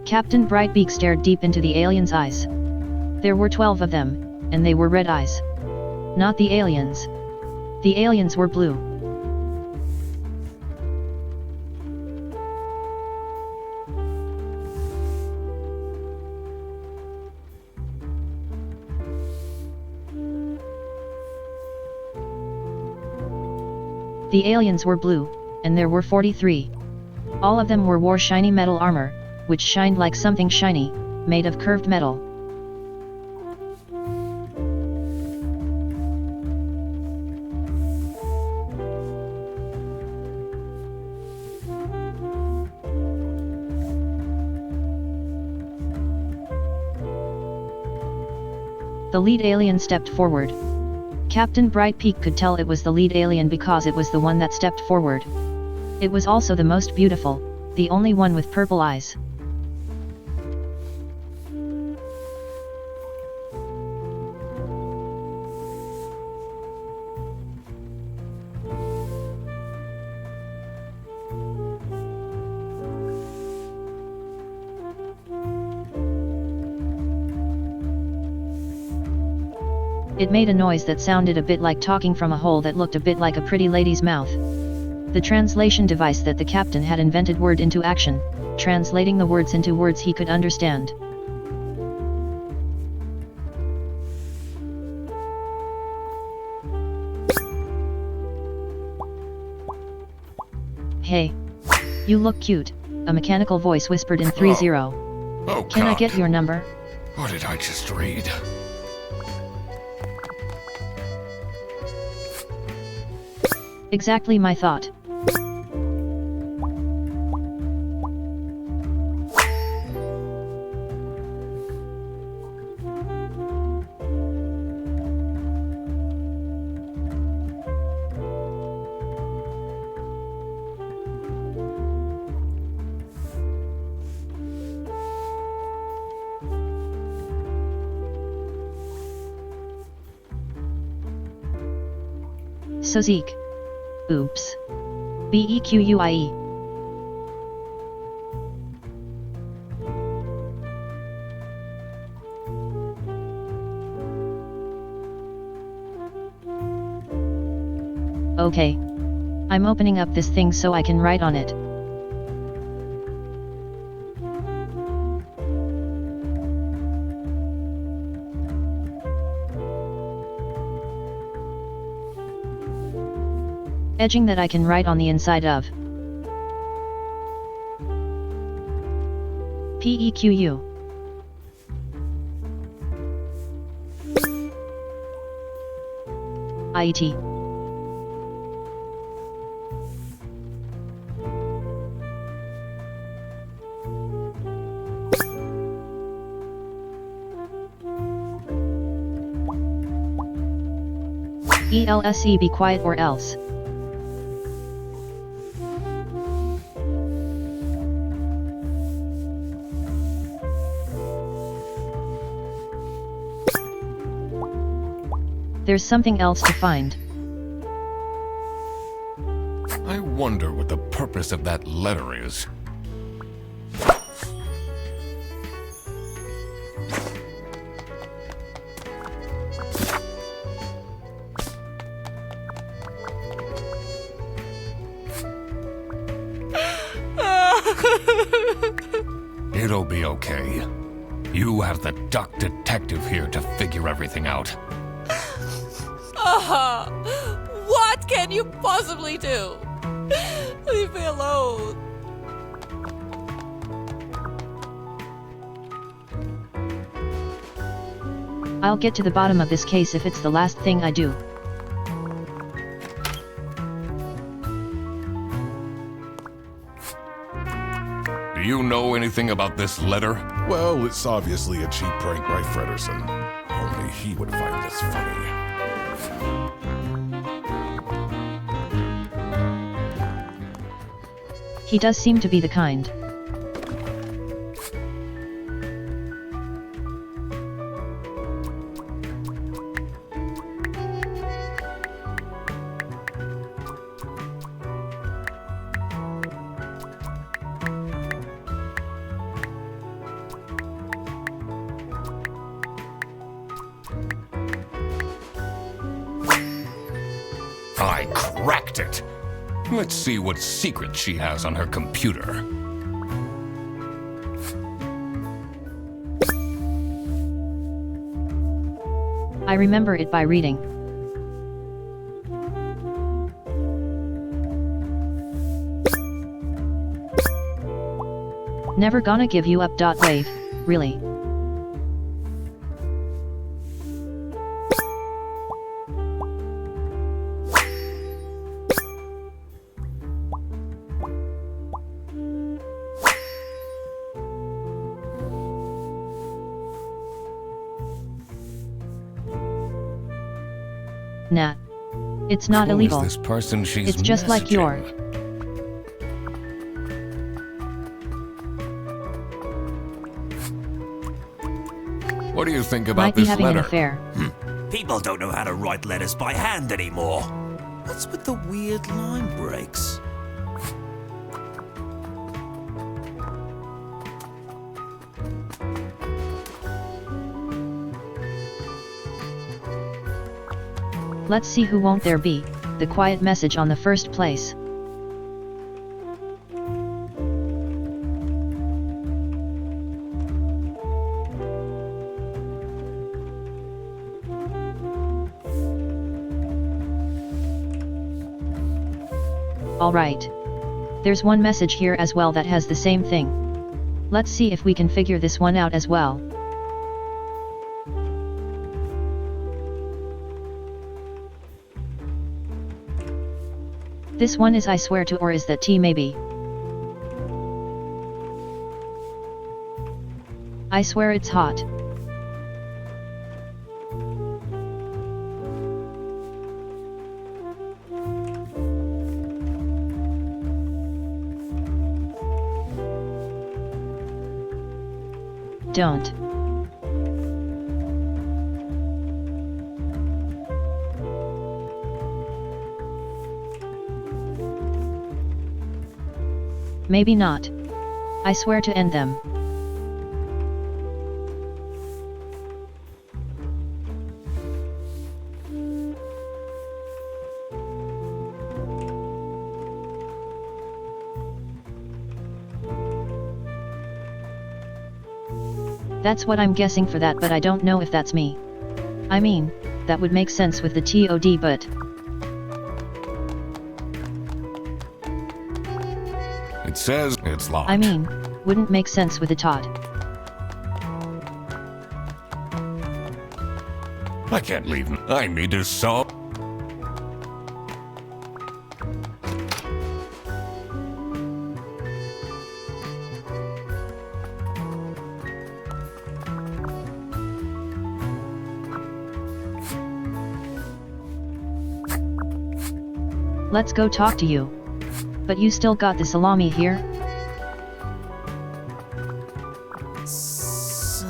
Captain Brightbeak stared deep into the alien's eyes. There were 12 of them, and they were red eyes. Not the aliens. The aliens were blue. The aliens were blue, and there were 43. All of them wore shiny metal armor, which shined like something shiny, made of curved metal. The lead alien stepped forward. Captain Brightpeak could tell it was the lead alien because it was the one that stepped forward. It was also the most beautiful, the only one with purple eyes. It made a noise that sounded a bit like talking from a hole that looked a bit like a pretty lady's mouth. The translation device that the captain had invented word into action, translating the words into words he could understand. Hey. You look cute, a mechanical voice whispered in 3-0. Oh, Can I God. get your number? What did I just read? Exactly my thought. So Zeke. Oops. BEQUIE. Okay. I'm opening up this thing so I can write on it. Edging that I can write on the inside of. PEQU. IET. ELSE, be quiet or else. There's something else to find. I wonder what the purpose of that letter is. It'll be okay. You have the duck detective here to figure everything out. What can you possibly do? Leave me alone. I'll get to the bottom of this case if it's the last thing I do. Do you know anything about this letter? Well, it's obviously a cheap prank by Frederson. Only he would find this funny. He does seem to be the kind. I cracked it! Let's see what secret she has on her computer. I remember it by reading. Never gonna give you up. Wave, really. Nah. It's not Who illegal. is this person she's It's just like your... messaging? What do you think about Might be this having an letter? affair. People don't know how to write letters by hand anymore. What's with the weird line breaks? Let's see who won't there be, the quiet message on the first place. Alright. There's one message here as well that has the same thing. Let's see if we can figure this one out as well. This one is I swear to, or is that T maybe? I swear it's hot. Don't. Maybe not. I swear to end them. That's what I'm guessing for that, but I don't know if that's me. I mean, that would make sense with the TOD, but... It says it's locked. I mean, wouldn't make sense with a Todd. I can't leave him. I need to solve. Let's go talk to you. But you still got the salami here? So...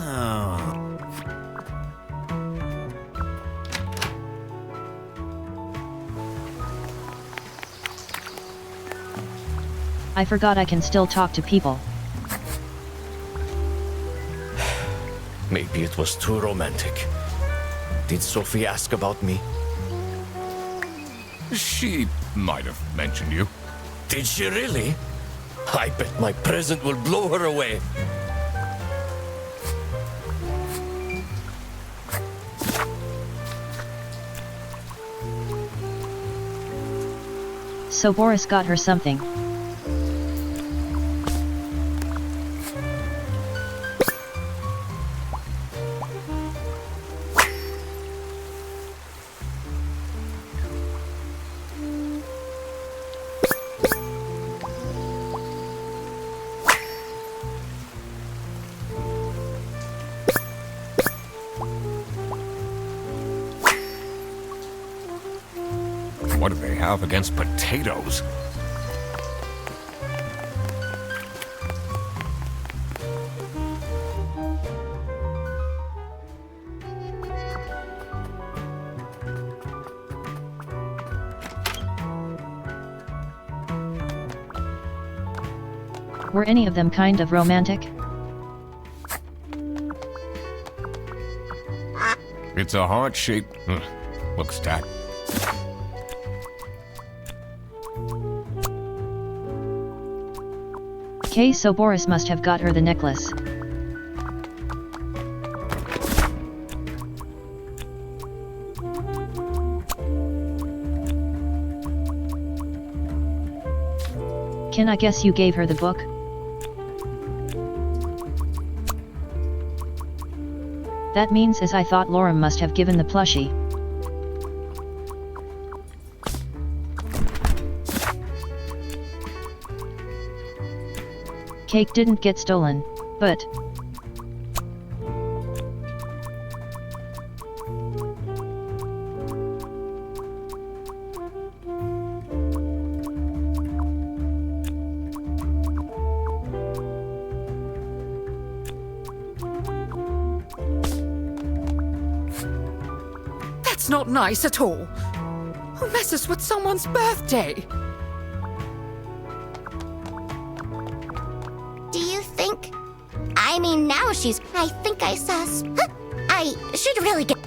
I forgot I can still talk to people. Maybe it was too romantic. Did Sophie ask about me? She might have mentioned you. Did she really? I bet my present will blow her away. So Boris got her something. What do they have against potatoes? Were any of them kind of romantic? It's a heart-shaped... looks tacky. Okay, so Boris must have got her the necklace. Can I guess you gave her the book? That means as I thought Lorem must have given the plushie. Cake didn't get stolen, but... That's not nice at all. Who messes with someone's birthday? Do you think? I mean, now she's. I think I saw. I should really get.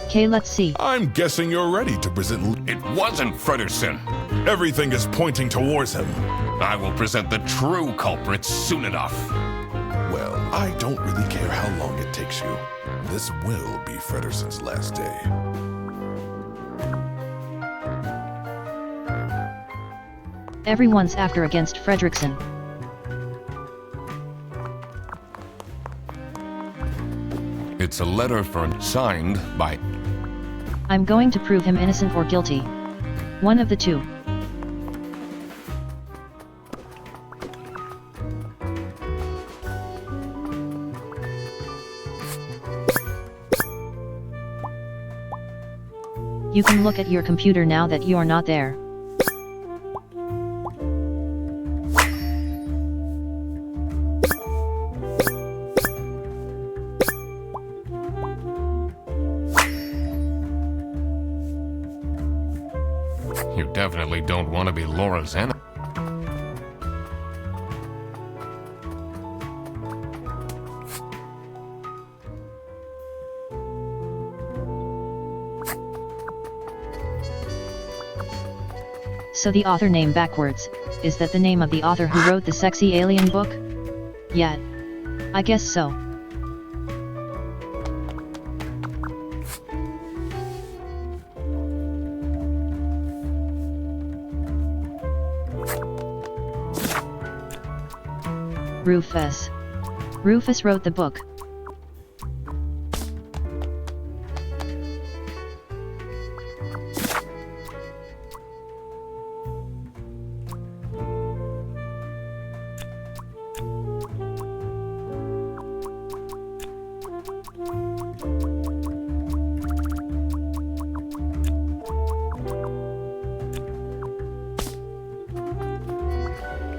Okay, let's see. I'm guessing you're ready to present. It wasn't Fredersen. Everything is pointing towards him. I will present the true culprit soon enough. Well, I don't really care how long it takes you. This will be Fredersen's last day. Everyone's after against Fredrickson. It's a letter signed by. I'm going to prove him innocent or guilty. One of the two. You can look at your computer now that you're not there. You definitely don't want to be Laura's enemy. So the author name backwards, is that the name of the author who wrote the sexy alien book? Yeah. I guess so. Rufus. Rufus wrote the book.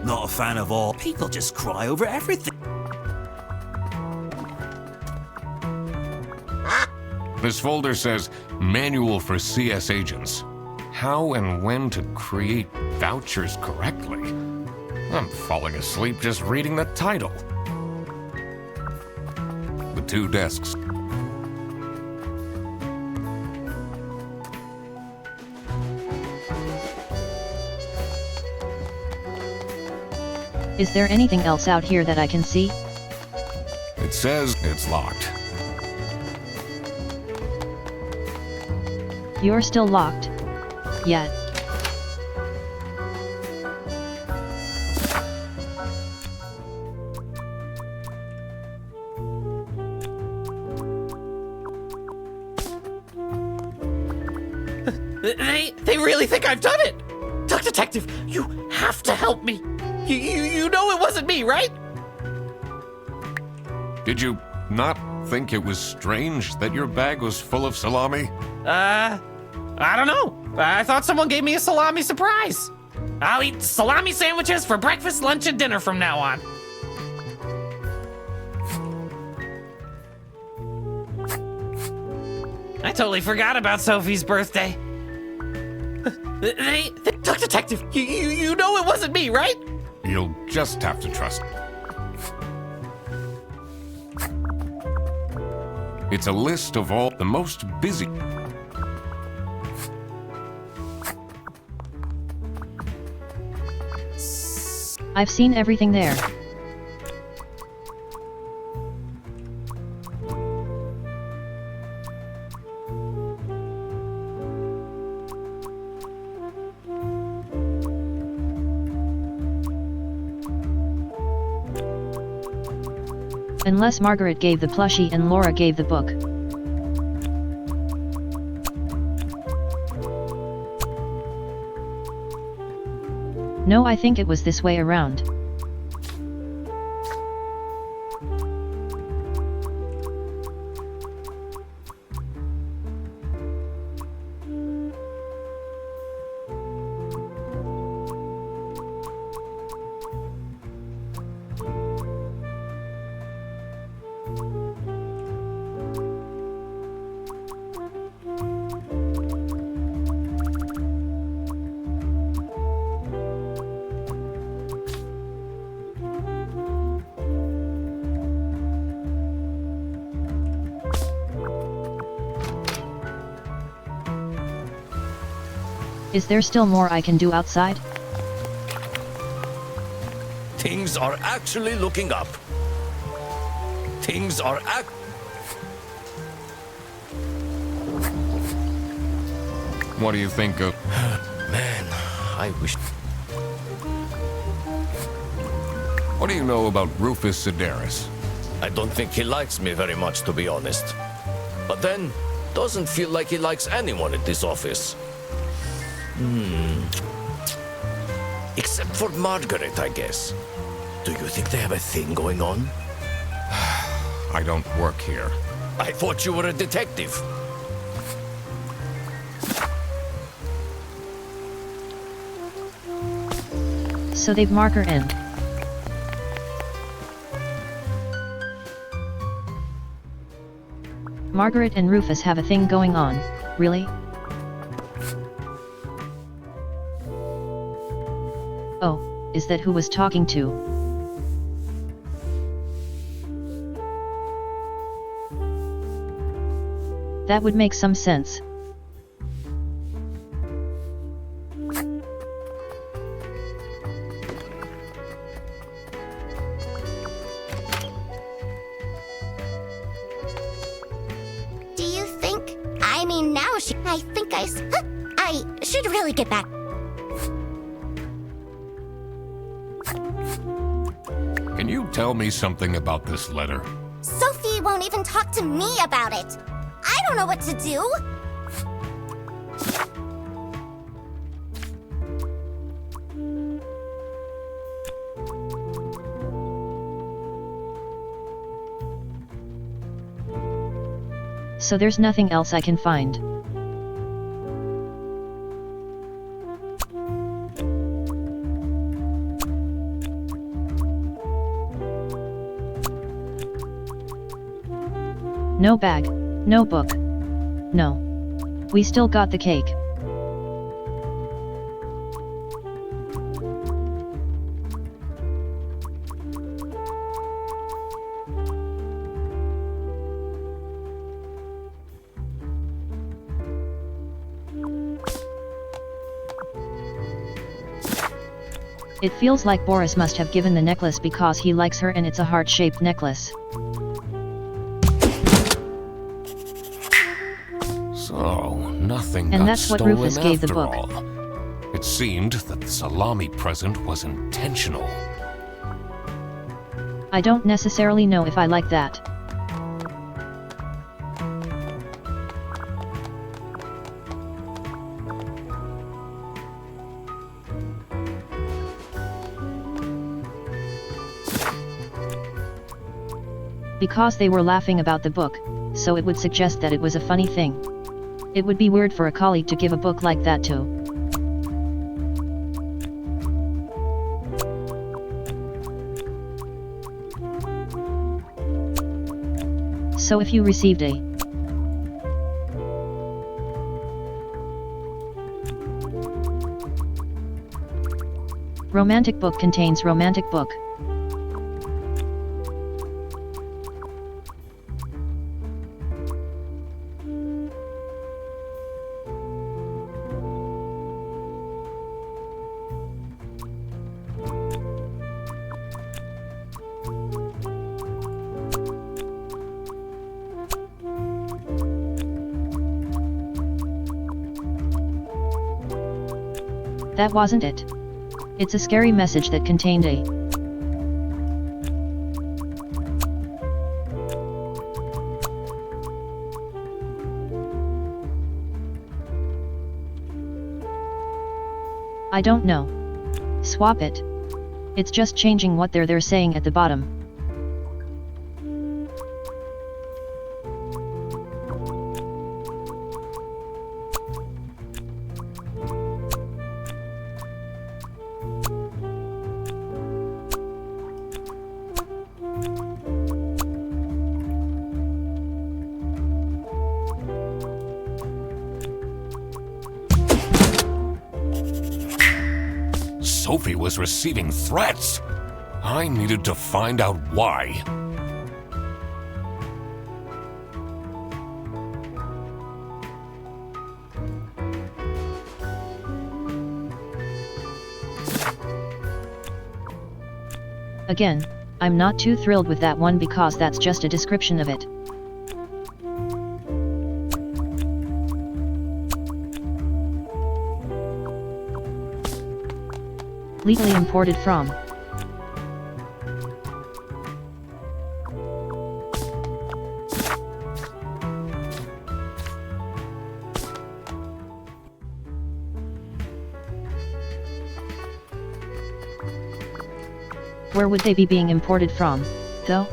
Not a fan of all. People just cry over everything. This folder says Manual for CS Agents. How and when to create vouchers correctly. I'm falling asleep just reading the title. The two desks. Is there anything else out here that I can see? It says it's locked. You're still locked. Yet. They really think I've done it! Duck Detective, you have to help me! You know it wasn't me, right? Did you not think it was strange that your bag was full of salami? I don't know. I thought someone gave me a salami surprise. I'll eat salami sandwiches for breakfast, lunch, and dinner from now on. I totally forgot about Sophie's birthday. Duck Detective, you know it wasn't me, right? You'll just have to trust me. It's a list of all the most busy. I've seen everything there. Unless Margaret gave the plushie and Laura gave the book. No, I think it was this way around. Is there still more I can do outside? Things are actually looking up. Things are What do you think of... Man, I wish... What do you know about Rufus Sedaris? I don't think he likes me very much, to be honest. But then, doesn't feel like he likes anyone at this office. Except for Margaret, I guess. Do you think they have a thing going on? I don't work here. I thought you were a detective. So they've marked her in. Margaret and Rufus have a thing going on, really? Oh, is that who was talking to? That would make some sense. Do you think? I mean, now I should really get back. Can you tell me something about this letter? Sophie won't even talk to me about it. I don't know what to do. So there's nothing else I can find. No bag, no book. No. We still got the cake. It feels like Boris must have given the necklace because he likes her and it's a heart-shaped necklace. So, nothing And got that's what stolen Rufus gave the after book. all. It seemed that the salami present was intentional. I don't necessarily know if I like that. Because they were laughing about the book, so it would suggest that it was a funny thing. It would be weird for a colleague to give a book like that to. So if you received a romantic book contains romantic book. That wasn't it. It's a scary message that contained a I don't know. Swap it. It's just changing what they're saying at the bottom. Sophie was receiving threats. I needed to find out why. Again, I'm not too thrilled with that one because that's just a description of it. Legally imported from. Where would they be being imported from, though?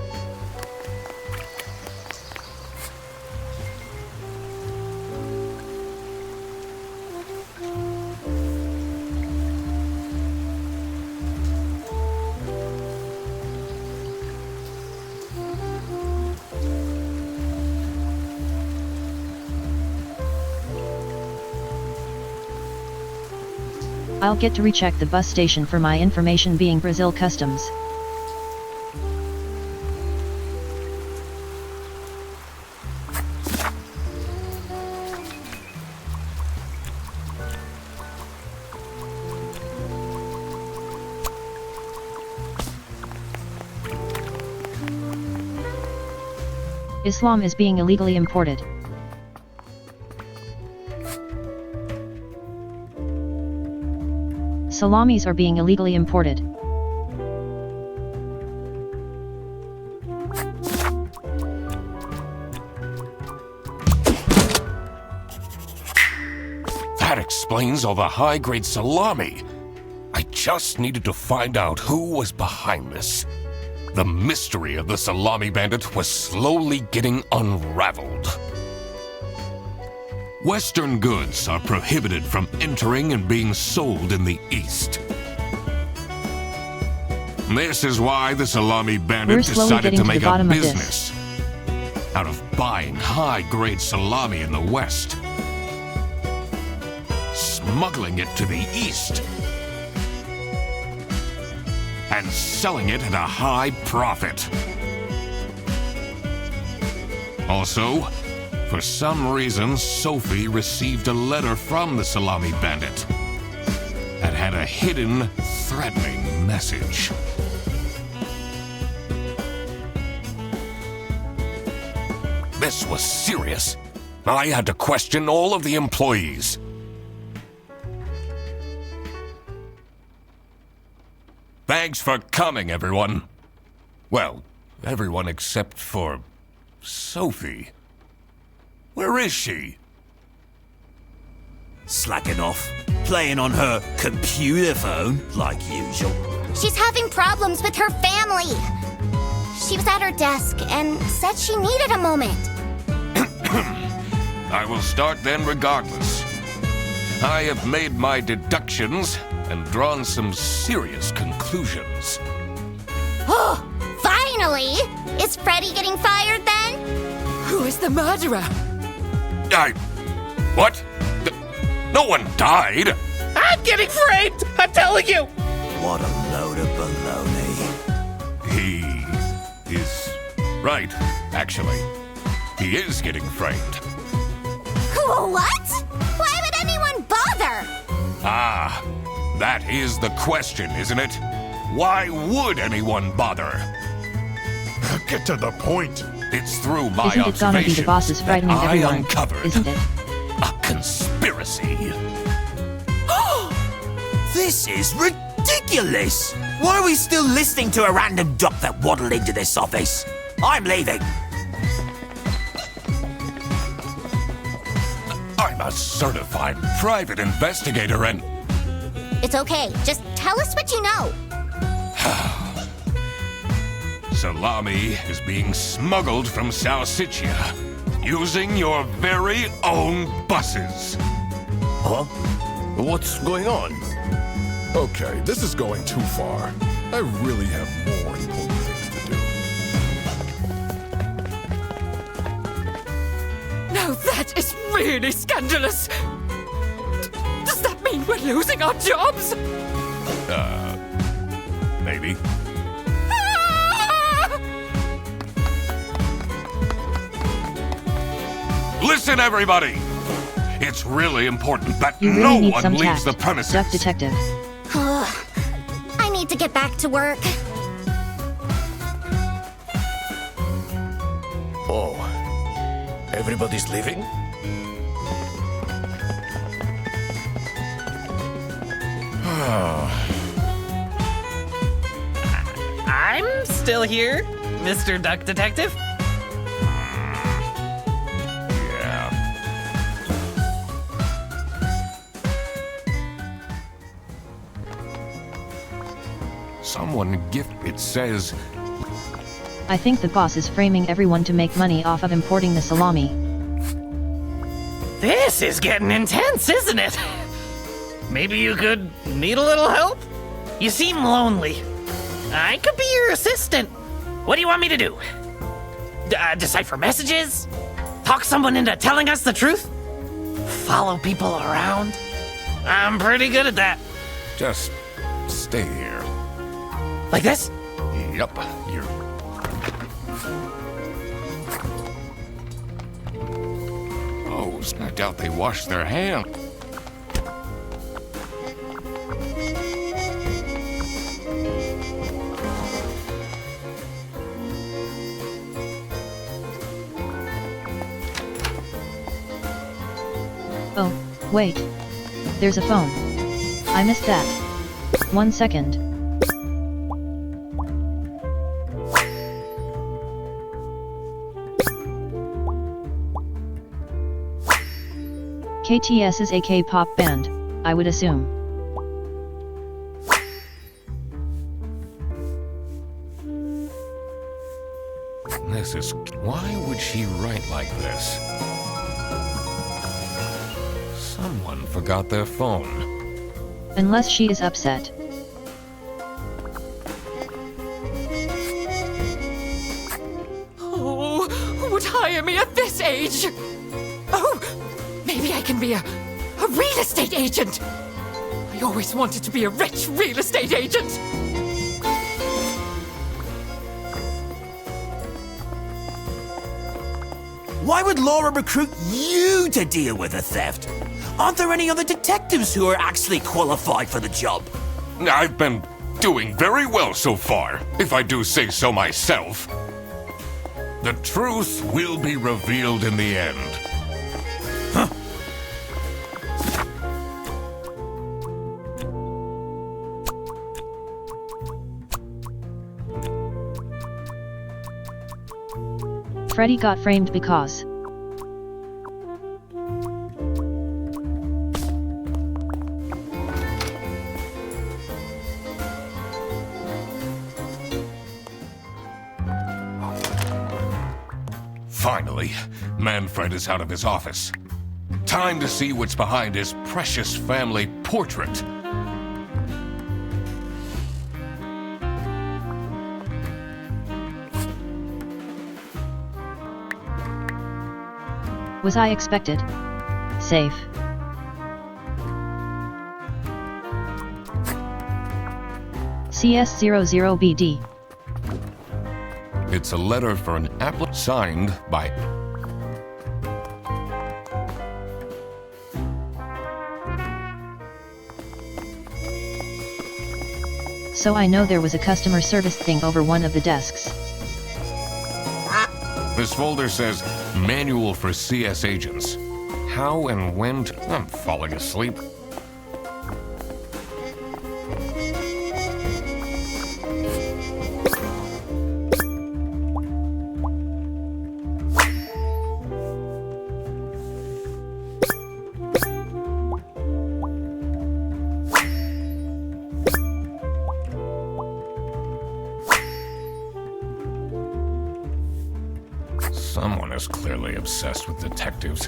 I'll get to recheck the bus station for my information being Brazil Customs. Islam is being illegally imported. Salamis are being illegally imported. That explains all the high-grade salami. I just needed to find out who was behind this. The mystery of the salami bandit was slowly getting unraveled. Western goods are prohibited from entering and being sold in the East. This is why the salami bandit decided to make a business out of buying high-grade salami in the West, smuggling it to the East, and selling it at a high profit. Also, for some reason, Sophie received a letter from the salami bandit that had a hidden, threatening message. This was serious. I had to question all of the employees. Thanks for coming, everyone. Well, everyone except for Sophie. Where is she? Slacking off, playing on her computer phone, like usual. She's having problems with her family. She was at her desk and said she needed a moment. I will start then regardless. I have made my deductions and drawn some serious conclusions. Oh, finally! Is Freddy getting fired then? Who is the murderer? What? No one died! I'm getting framed! I'm telling you! What a load of baloney. He is right, actually. He is getting framed. What? Why would anyone bother? Ah, that is the question, isn't it? Why would anyone bother? Get to the point. It's through my Isn't it gonna be the bosses frightening I everyone, uncovered isn't it? a conspiracy. This is ridiculous! Why are we still listening to a random doc that waddled into this office? I'm leaving. I'm a certified private investigator and... It's okay. Just tell us what you know. Salami is being smuggled from Salsiccia using your very own buses. Huh? What's going on? Okay, this is going too far. I really have more important things to do. Now that is really scandalous. Does that mean we're losing our jobs? Maybe. Ah! Listen, everybody! It's really important that You really no need one some leaves tact, the premises. Duck Detective. I need to get back to work. Oh, everybody's leaving? I'm still here, Mr. Duck Detective. Yeah. Someone it says, I think the boss is framing everyone to make money off of importing the salami. This is getting intense, isn't it? Maybe you could need a little help? You seem lonely. I could be your assistant. What do you want me to do? Decipher messages? Talk someone into telling us the truth? Follow people around? I'm pretty good at that. just stay here. Like this? Yup, you're... Oh, I doubt they washed their hands. Oh, wait. There's a phone. I missed that. 1 second. KTS is a K-pop band, I would assume. This is... Why would she write like this? Someone forgot their phone. Unless she is upset. Oh, who would hire me at this age? Oh, maybe I can be a real estate agent. I always wanted to be a rich real estate agent. Why would Laura recruit you to deal with a theft? Aren't there any other detectives who are actually qualified for the job? I've been doing very well so far, if I do say so myself. The truth will be revealed in the end. Huh? Freddy got framed because... Finally, Manfred is out of his office. Time to see what's behind his precious family portrait. Was I expected? Safe. CS00BD. It's a letter for an applicant signed by... So I know there was a customer service thing over one of the desks. This folder says, Manual for CS Agents. How and when to... I'm falling asleep. Someone is clearly obsessed with detectives.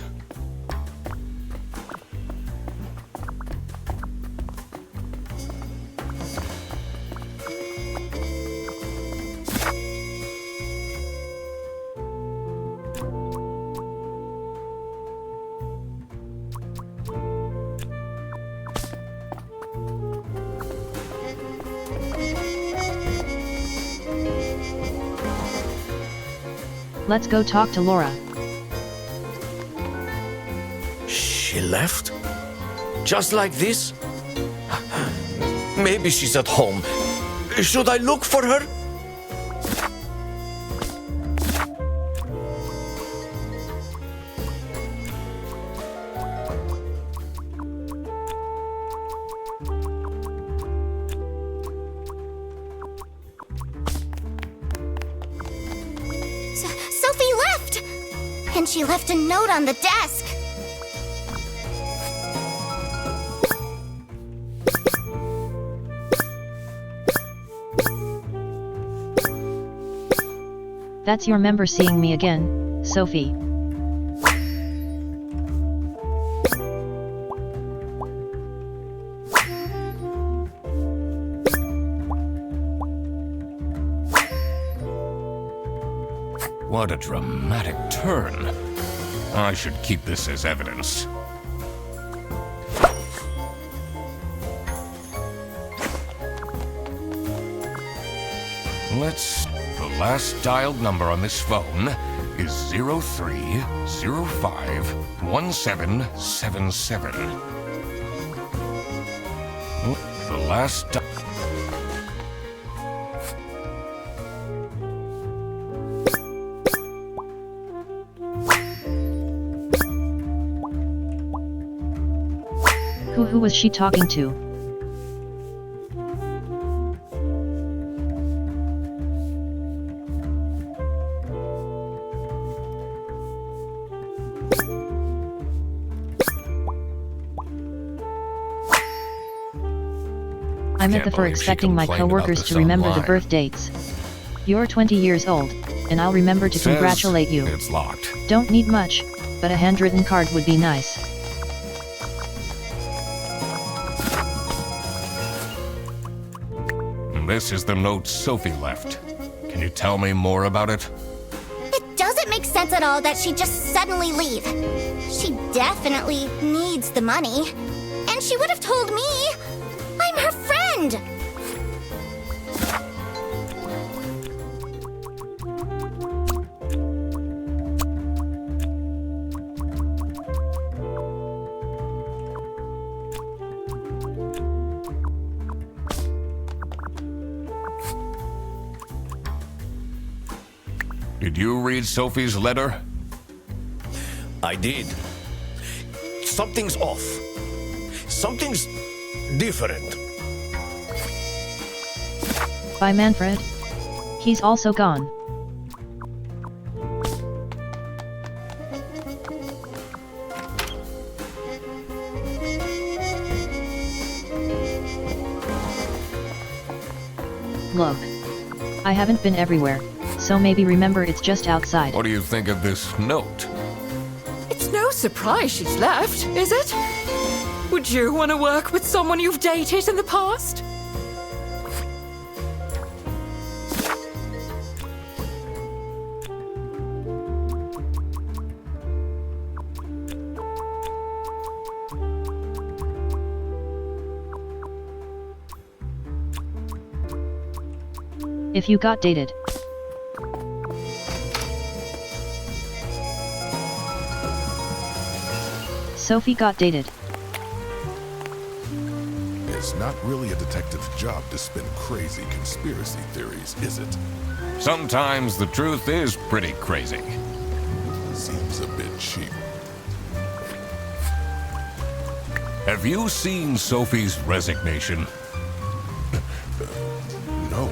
Let's go talk to Laura. She left? Just like this? Maybe she's at home. Should I look for her? And she left a note on the desk. That's your member seeing me again, Sophie. What a dramatic turn. I should keep this as evidence. The last dialed number on this phone is 03051777. The last Who was she talking to? I'm at the for expecting my coworkers to remember the birth dates. You're 20 years old, and I'll remember to congratulate you. It's locked. Don't need much, but a handwritten card would be nice. This is the note Sophie left. Can you tell me more about it? It doesn't make sense at all that she'd just suddenly leave. She definitely needs the money. And she would have told me. I'm her friend. Did you read Sophie's letter? I did. Something's off. Something's different. By Manfred? He's also gone. Look. I haven't been everywhere, so maybe remember it's just outside. What do you think of this note? It's no surprise she's left, is it? Would you want to work with someone you've dated in the past? If you got dated. Sophie got dated. It's not really a detective's job to spin crazy conspiracy theories, is it? Sometimes the truth is pretty crazy. Seems a bit cheap. Have you seen Sophie's resignation? No.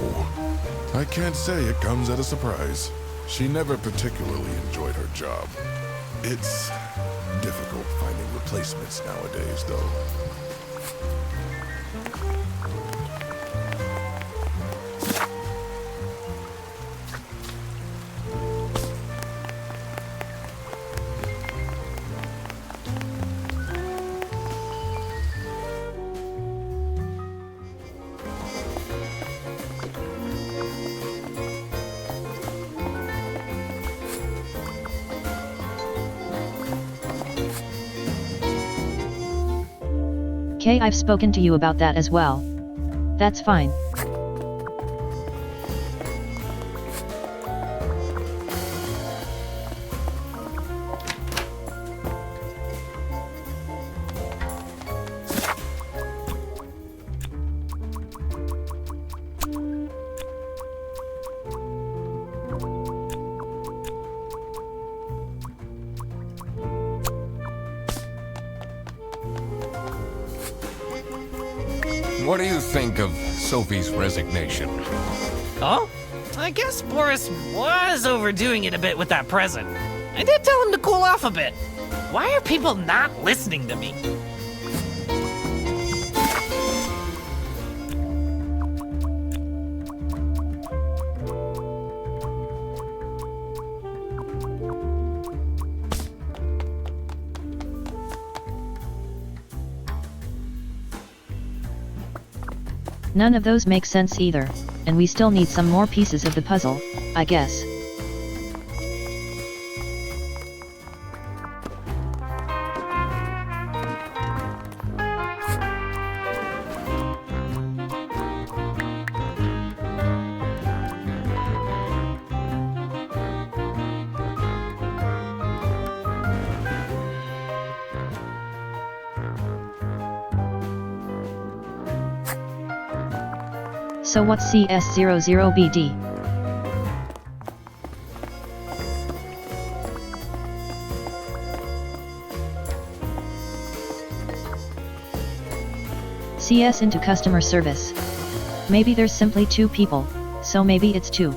I can't say it comes at a surprise. She never particularly enjoyed her job. It's difficult finding replacements nowadays, though. Okay, I've spoken to you about that as well. That's fine. What do you think of Sophie's resignation? Oh? I guess Boris was overdoing it a bit with that present. I did tell him to cool off a bit. Why are people not listening to me? None of those make sense either, and we still need some more pieces of the puzzle, I guess. So what's CS00BD? CS into customer service. Maybe there's simply 2 people, so maybe it's 2.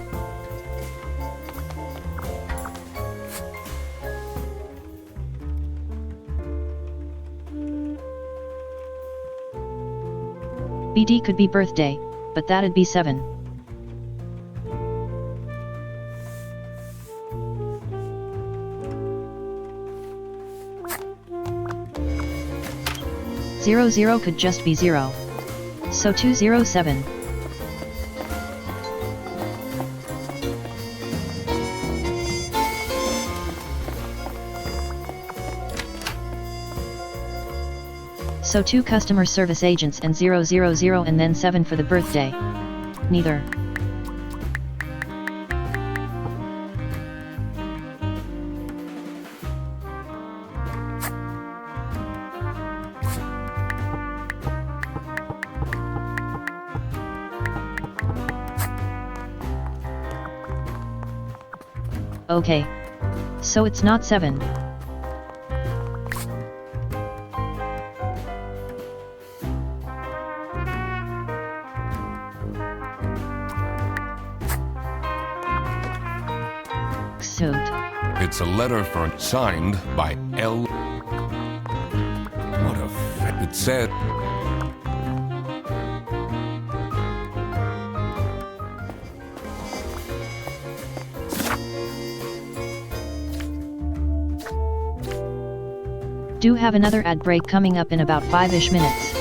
BD could be birthday, but that'd be 7. Zero zero could just be 0. So 207. So 2 customer service agents and 000 and then 7 for the birthday. Neither. Okay. So it's not 7. It's a letter signed by L. What a it said. Do have another ad break coming up in about 5-ish minutes.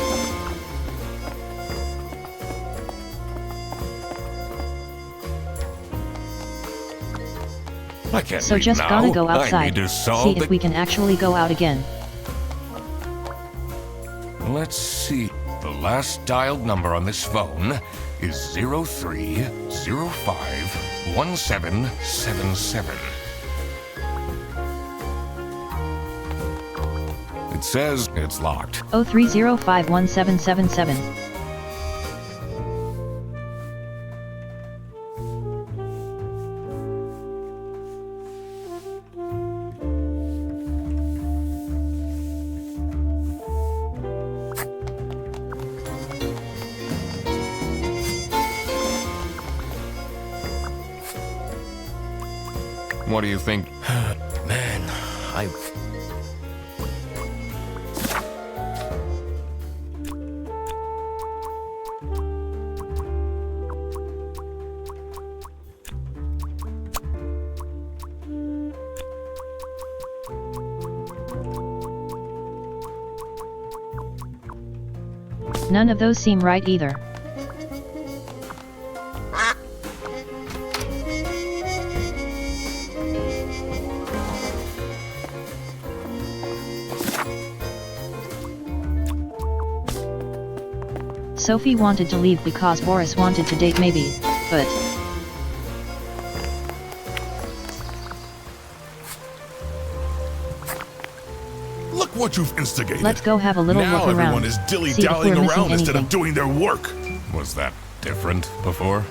I can't So leave just now. gonna go I outside, need to solve see the... if we can actually go out again. Let's see. The last dialed number on this phone is 03051777. It says it's locked. 03051777. What do you think? Man, I... None of those seem right either. Sophie wanted to leave because Boris wanted to date maybe, but... Look what you've instigated. Let's go have a little now look around. Everyone is See if dilly-dallying we're missing around instead of anything. doing their work. Was that different before?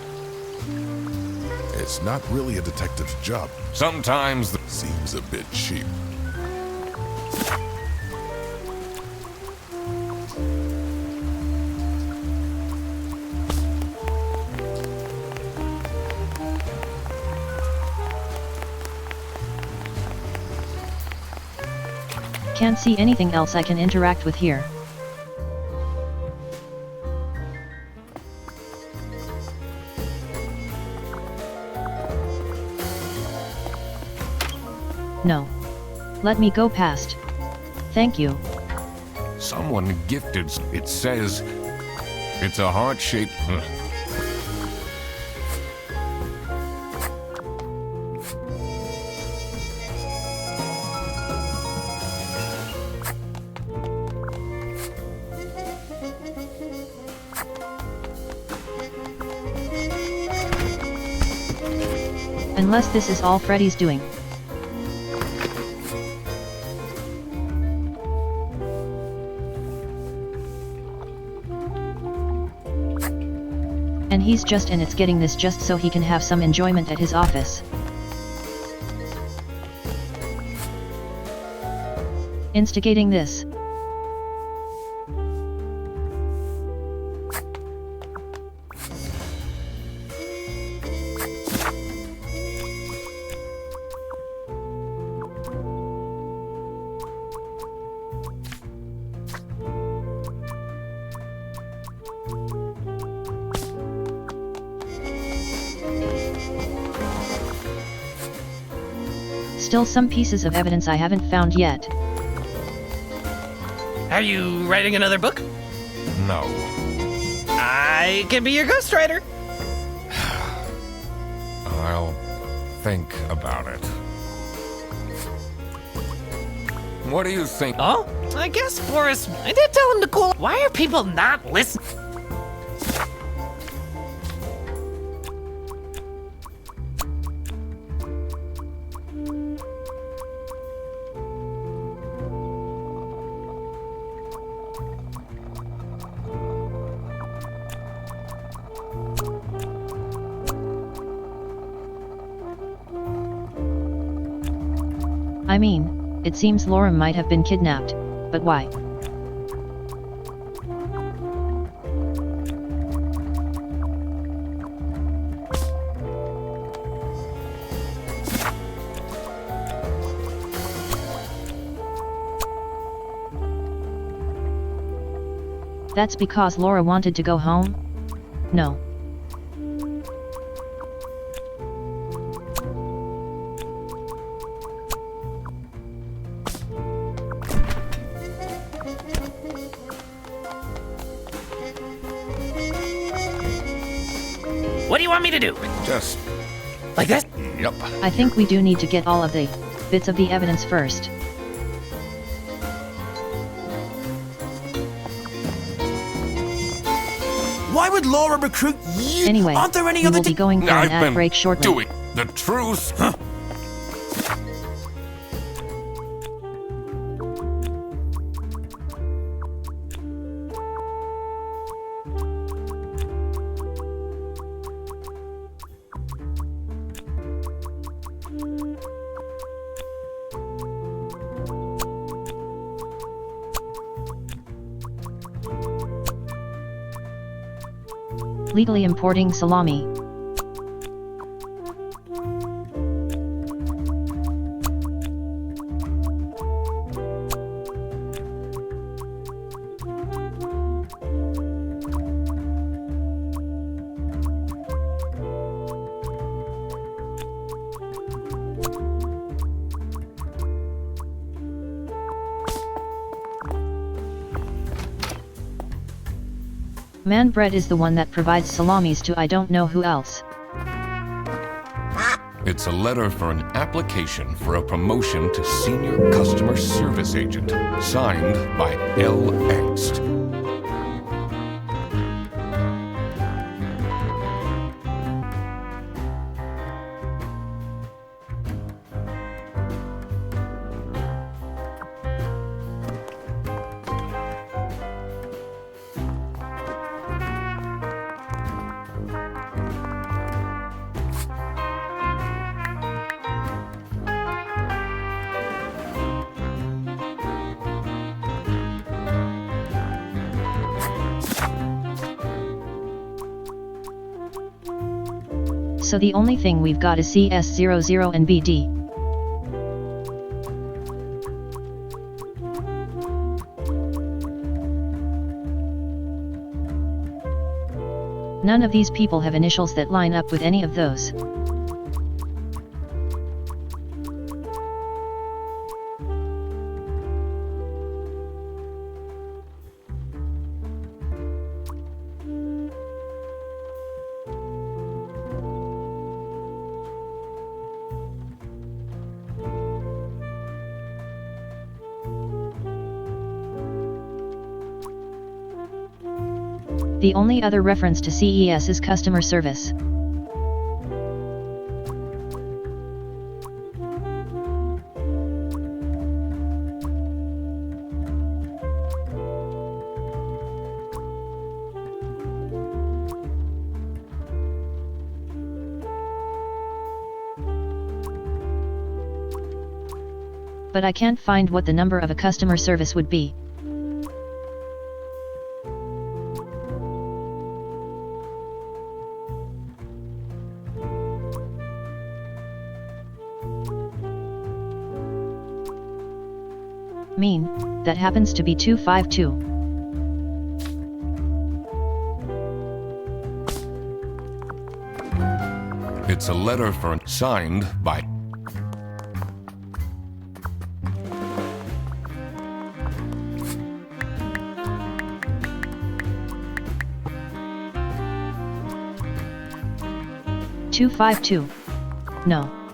It's not really a detective's job. Sometimes the... Seems a bit cheap. Can't see anything else I can interact with here. No. Let me go past. Thank you. Someone gifted. It says it's a heart-shaped. Unless this is all Freddy's doing. And he's just and it's getting this just so he can have some enjoyment at his office. Instigating this. Still some pieces of evidence I haven't found yet. Are you writing another book? No. I can be your ghostwriter. I'll think about it. What do you think? Oh, I guess, Boris, I did tell him to cool. Why are people not listening? I mean, it seems Laura might have been kidnapped, but why? That's because Laura wanted to go home? No. What do you want me to do? Just Like this? yep. I think we do need to get all of the bits of the evidence first. Why would Laura recruit you? Anyway, Aren't there any we other will be going for an I've ad been break shortly. doing the truth. Legally importing salami. Man Bread is the one that provides salamis to I don't know who else. It's a letter for an application for a promotion to senior customer service agent, signed by L. Angst. So the only thing we've got is CS00 and BD. None of these people have initials that line up with any of those. The only other reference to CES is customer service. But I can't find what the number of a customer service would be. Mean, that happens to be 252. It's a letter signed by... Two 252. No.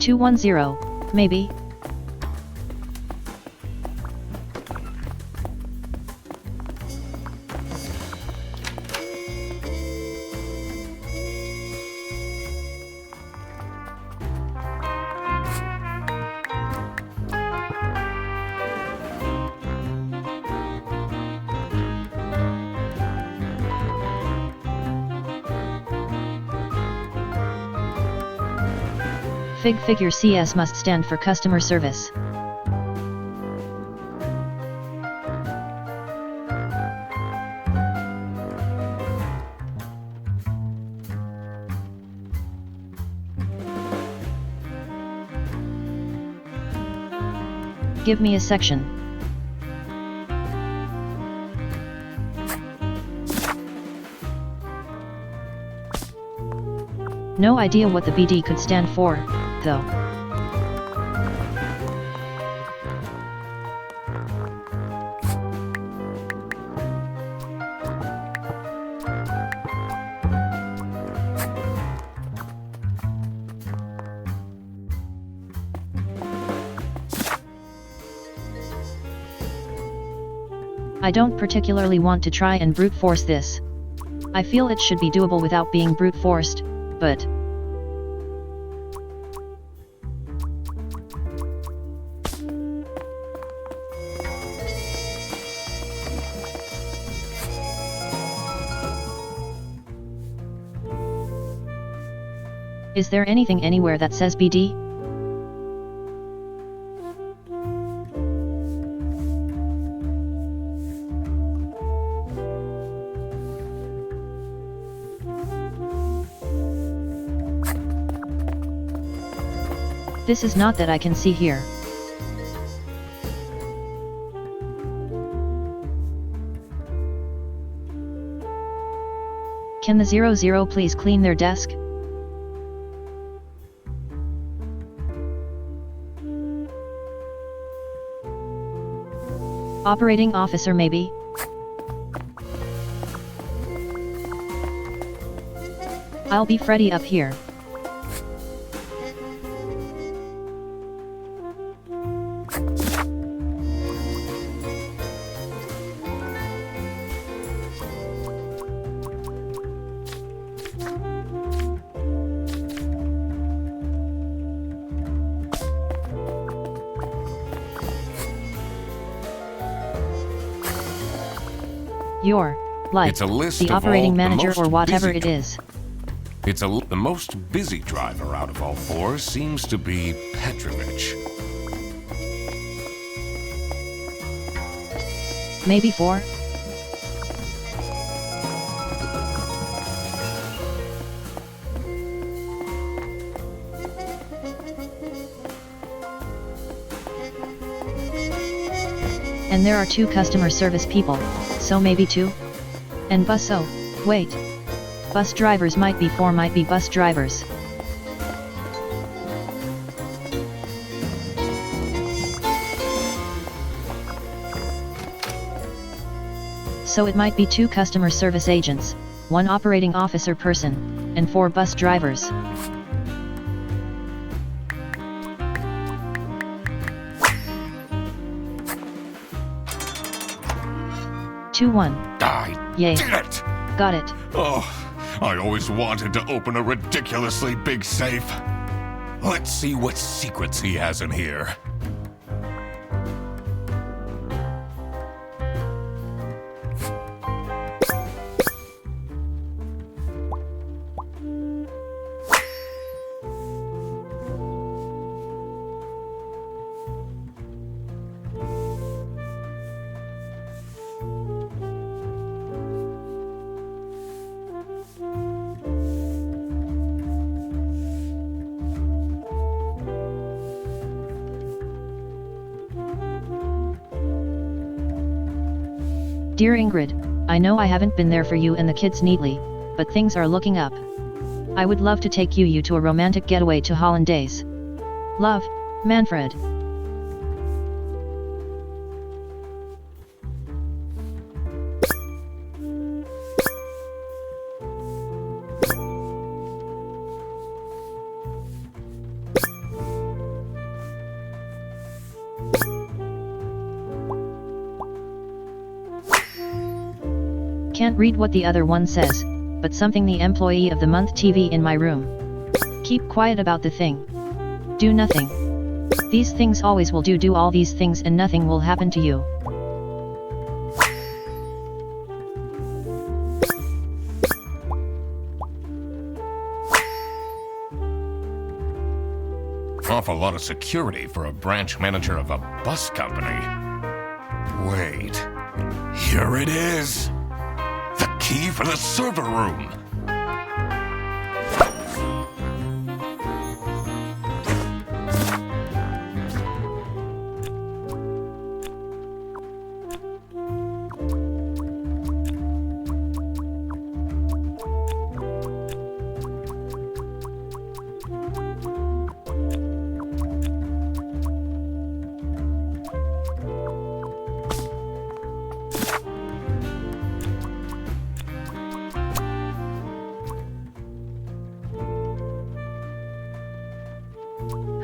Two 210, maybe? Figure CS must stand for customer service. Give me a section. No idea what the BD could stand for, though. I don't particularly want to try and brute force this. I feel it should be doable without being brute forced, but... Is there anything anywhere that says BD? This is not that I can see here. Can the 00 please clean their desk? Operating officer maybe? I'll be Freddy up here. You're, like, It's a list the of operating all the manager most or whatever busy- it is. The most busy driver out of all four seems to be Petrovich. Maybe 4? And there are 2 customer service people, so maybe 2? And wait. Bus drivers might be 4, might be bus drivers. So it might be 2 customer service agents, 1 operating officer person, and 4 bus drivers. Two, 1. Yay. Did it! Got it. Oh, I always wanted to open a ridiculously big safe. Let's see what secrets he has in here. Dear Ingrid, I know I haven't been there for you and the kids neatly, but things are looking up. I would love to take you to a romantic getaway to Hollandaise. Love, Manfred. Can't read what the other one says, but something the employee of the month TV in my room. Keep quiet about the thing. Do nothing. These things always will do all these things and nothing will happen to you. Awful lot of security for a branch manager of a bus company. Wait, here it is. The key for the server room.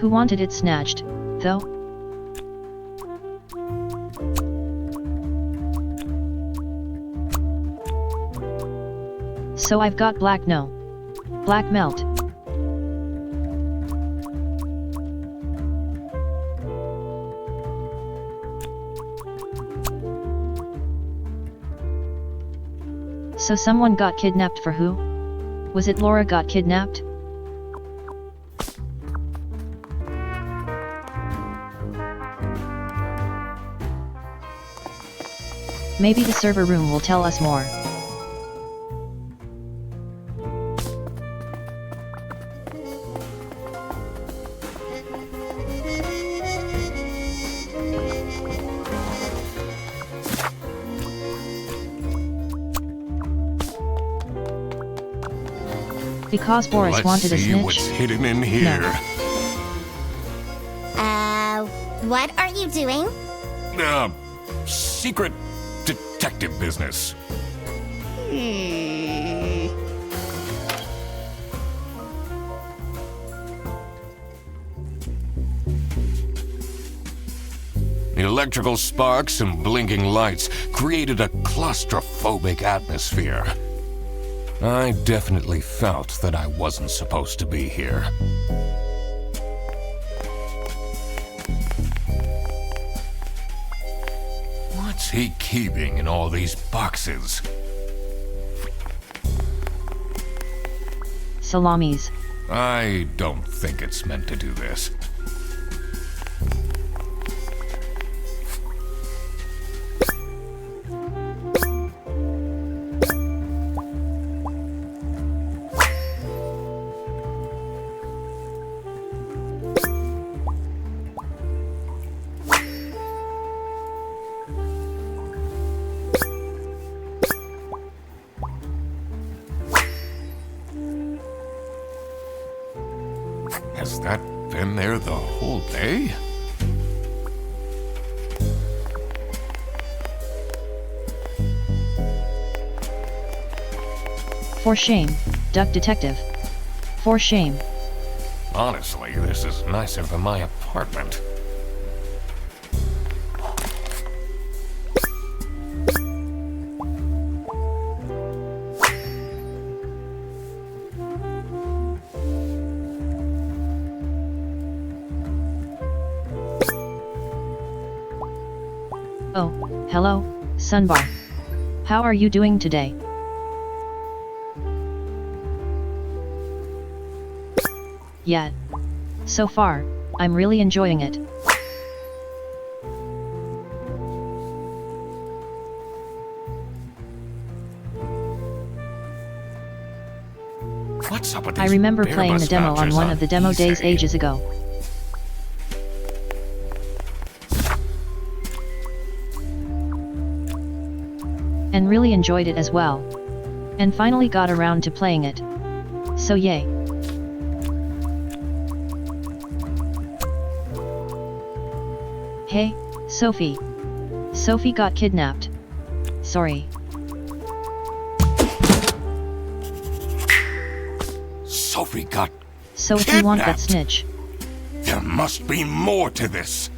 Who wanted it snatched, though? So I've got black melt. So someone got kidnapped for who? Was it Laura got kidnapped? Maybe the server room will tell us more. Because Boris Let's wanted a see snitch? what's hidden in here. What are you doing? Secret detective business. The electrical sparks and blinking lights created a claustrophobic atmosphere. I definitely felt that I wasn't supposed to be here. What he keeping in all these boxes? Salamis. I don't think it's meant to do this. Has that been there the whole day? For shame, Duck Detective. For shame. Honestly, this is nicer than my apartment. Oh, hello, Sunbar. How are you doing today? Yeah. So far, I'm really enjoying it. What's up with I these remember bear playing the bus demo on vouchers one of the demo days eBay? ages ago. And really enjoyed it as well. And finally got around to playing it. So yay. Hey, Sophie. Sophie got kidnapped. Sorry. Sophie got So if you want that kidnapped? snitch, There must be more to this.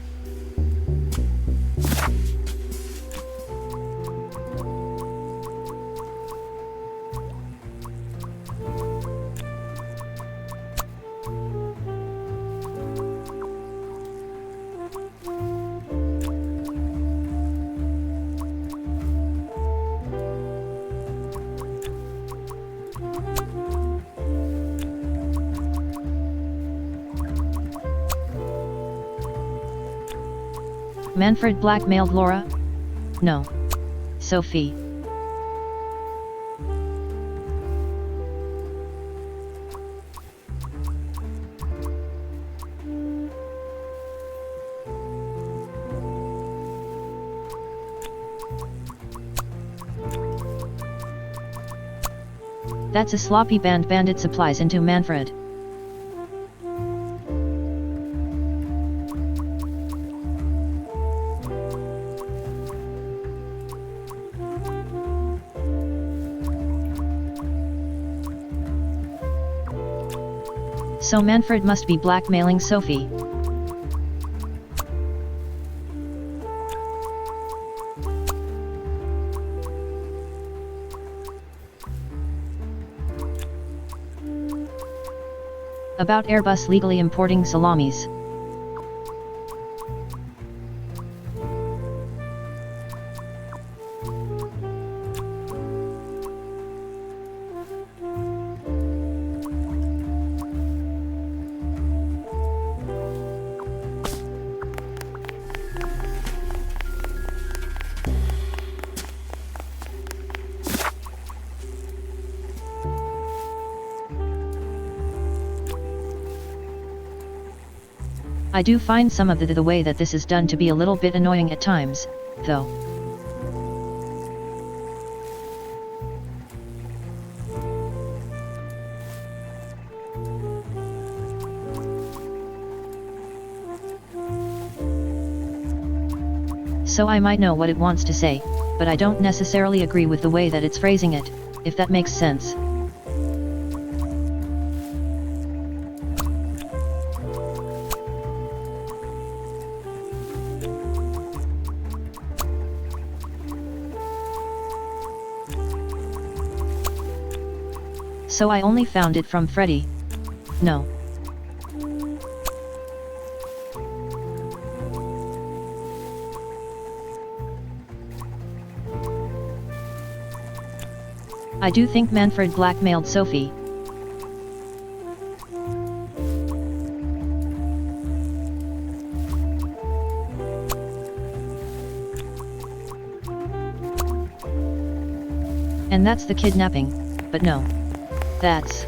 Manfred blackmailed Laura? No. Sophie. That's a sloppy bandit supplies into Manfred. So Manfred must be blackmailing Sophie. About Airbus legally importing salamis. I do find some of the way that this is done to be a little bit annoying at times, though. So I might know what it wants to say, but I don't necessarily agree with the way that it's phrasing it, if that makes sense. So I only found it from Freddy. No. I do think Manfred blackmailed Sophie. And that's the kidnapping, but no. That's...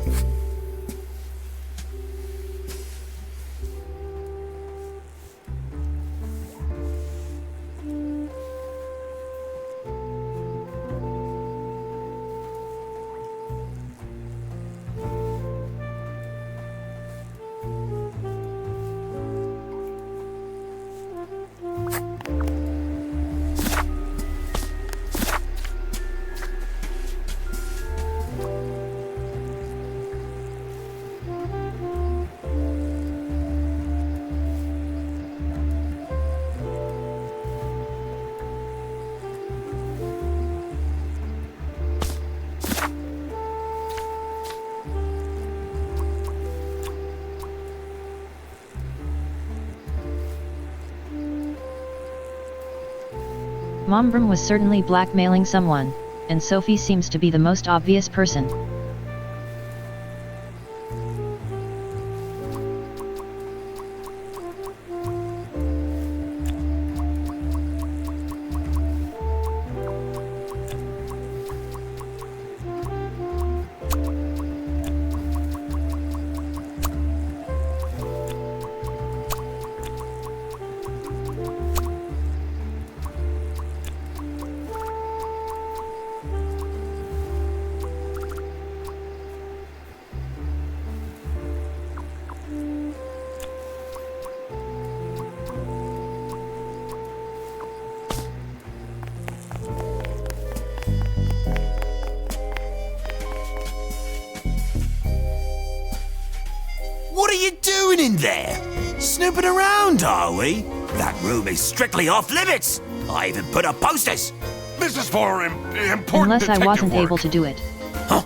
Mombrum was certainly blackmailing someone, and Sophie seems to be the most obvious person. What are you doing in there? Snooping around, are we? That room is strictly off limits. I even put up posters. This is for important Unless I detective wasn't work. able to do it. Huh?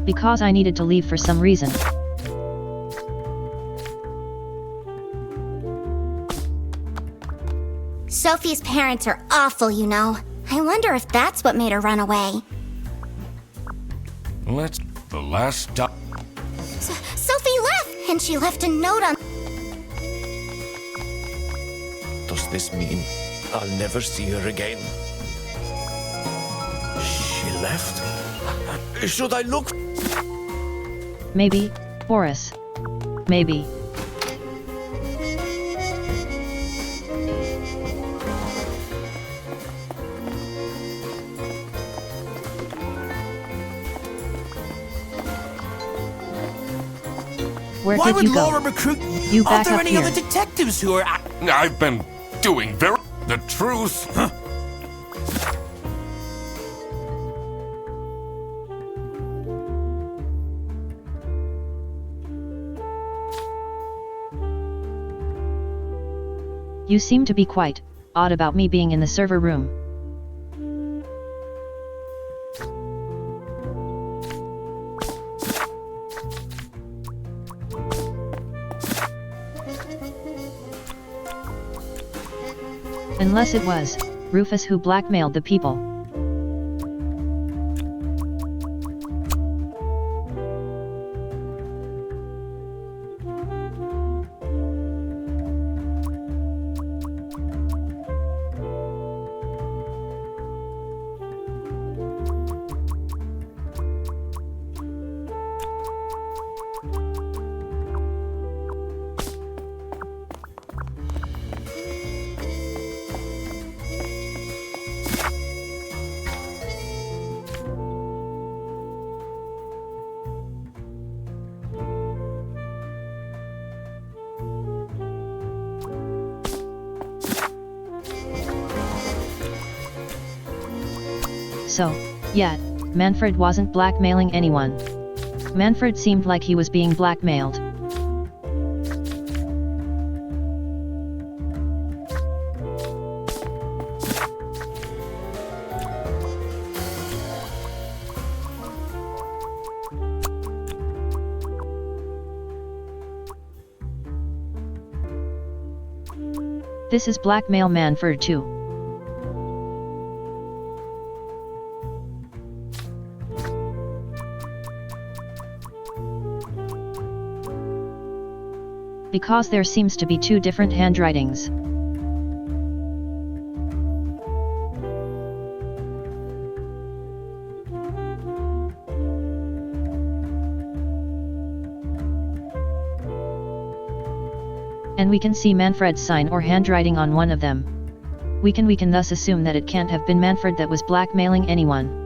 Because I needed to leave for some reason. Sophie's parents are awful, you know. I wonder if that's what made her run away. Let's... The last stop... Sophie left, and she left a note on... Does this mean I'll never see her again? She left? Should I look? Maybe, Boris. Maybe. Where Why did would you Laura go? recruit? You Are back there up any here. other detectives who are? I've been doing very... The truth? Huh? You seem to be quite odd about me being in the server room. Unless it was Rufus who blackmailed the people. So, yeah, Manfred wasn't blackmailing anyone. Manfred seemed like he was being blackmailed. This is blackmail Manfred too. Because there seems to be two different handwritings. And we can see Manfred's sign or handwriting on one of them. We can thus assume that it can't have been Manfred that was blackmailing anyone.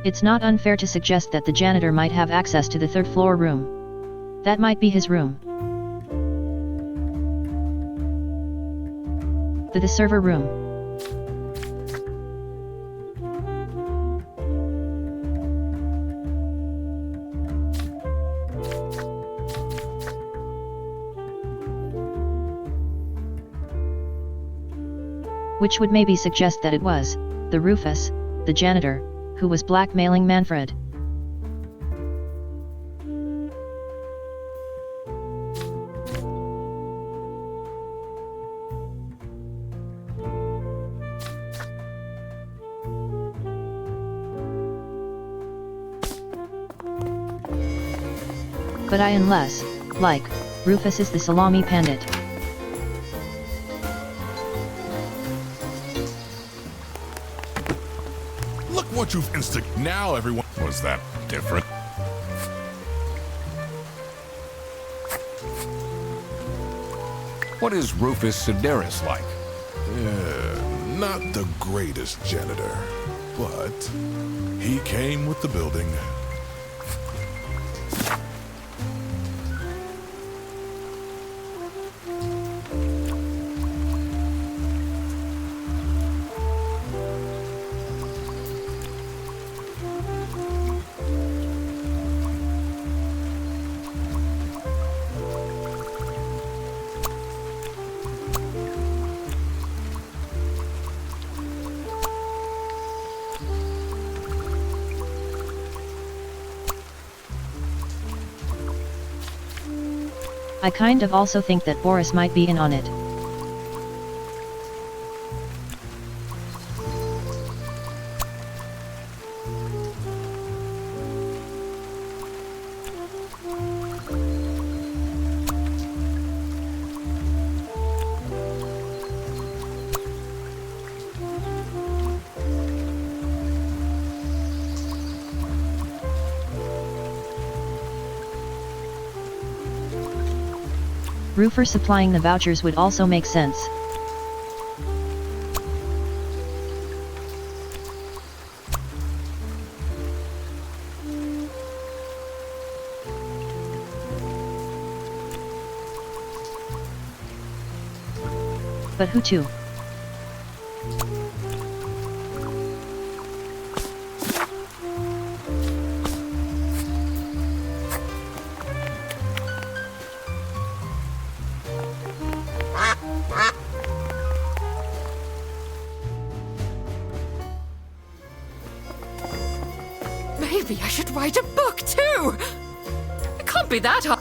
It's not unfair to suggest that the janitor might have access to the third floor room. That might be his room. The server room. Which would maybe suggest that it was the Rufus, the janitor, who was blackmailing Manfred. But unless, like, Rufus is the salami pandit. Look what you've now everyone was that different. What is Rufus Sedaris like? Not the greatest janitor, but he came with the building. I kind of also think that Boris might be in on it. Roofer supplying the vouchers would also make sense. But who to? Maybe I should write a book too! It can't be that hard.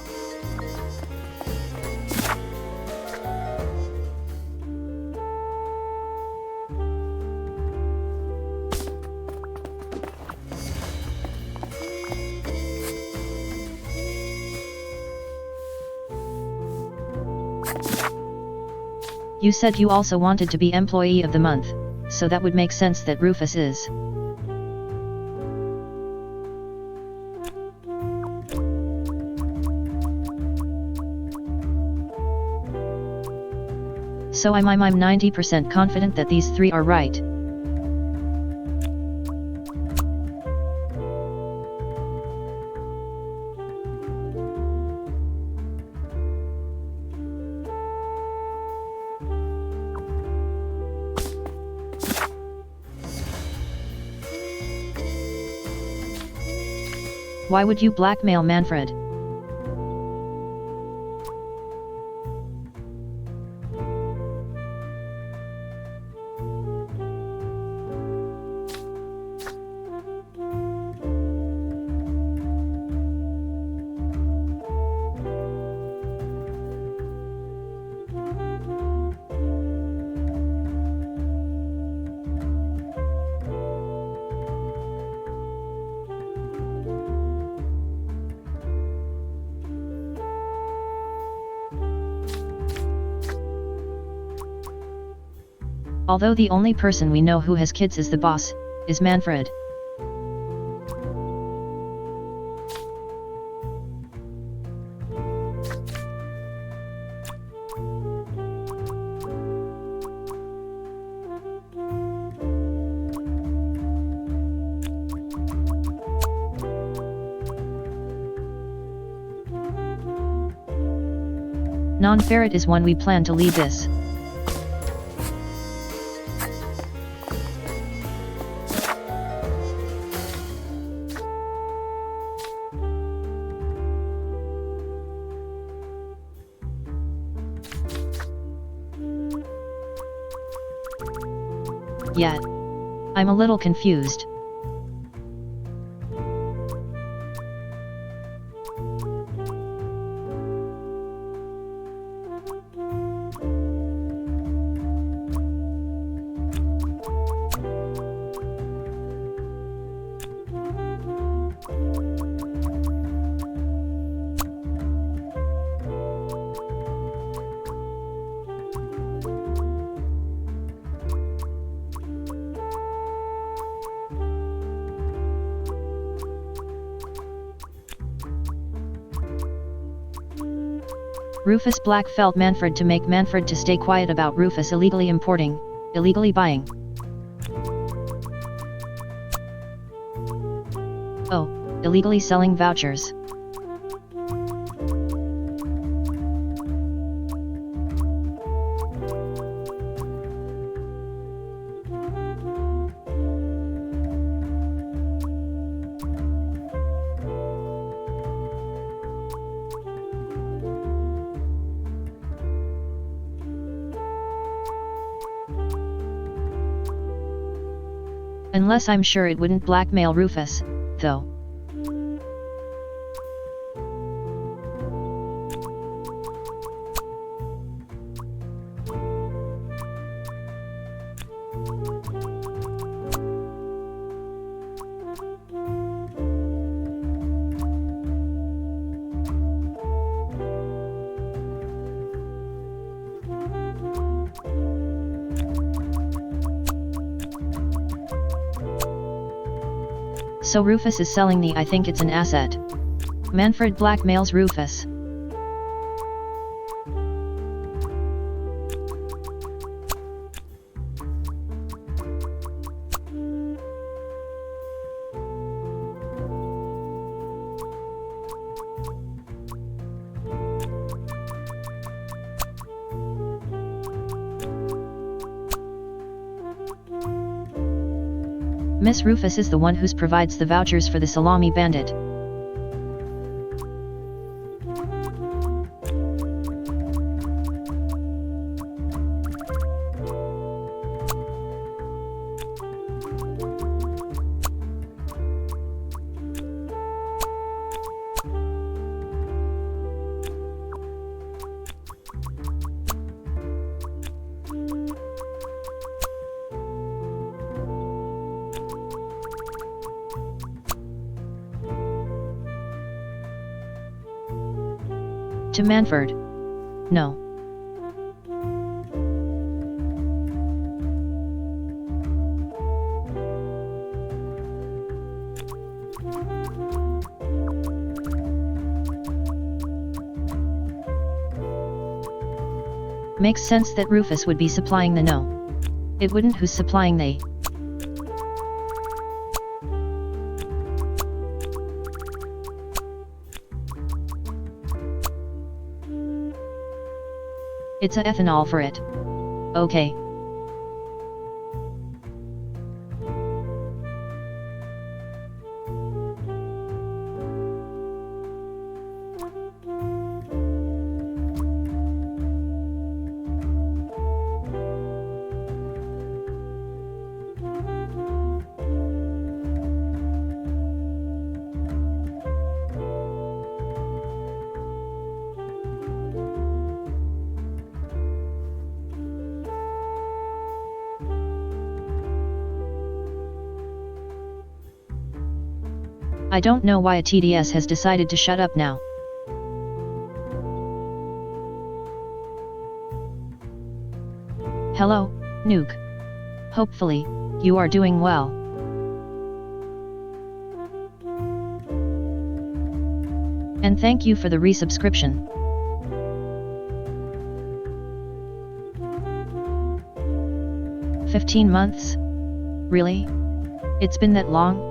You said you also wanted to be Employee of the Month, so that would make sense that Rufus is. So I'm 90% confident that these three are right. Why would you blackmail Manfred? Although the only person we know who has kids is the boss, is Manfred. Non-ferret is one we plan to lead this. Yet, I'm a little confused. Rufus Black felt Manfred to make Manfred to stay quiet about Rufus illegally importing, illegally buying. Oh, illegally selling vouchers. Unless I'm sure it wouldn't blackmail Rufus, though. So Rufus is selling the I think it's an asset. Manfred blackmails Rufus. Miss Rufus is the one who provides the vouchers for the Salami Bandit. To Manfred. No. Makes sense that Rufus would be supplying the no. It wouldn't who's supplying they. It's a ethanol for it. Okay. I don't know why a TDS has decided to shut up now. Hello, Nuke. Hopefully, you are doing well. And thank you for the resubscription. "15 months? Really? It's been that long?"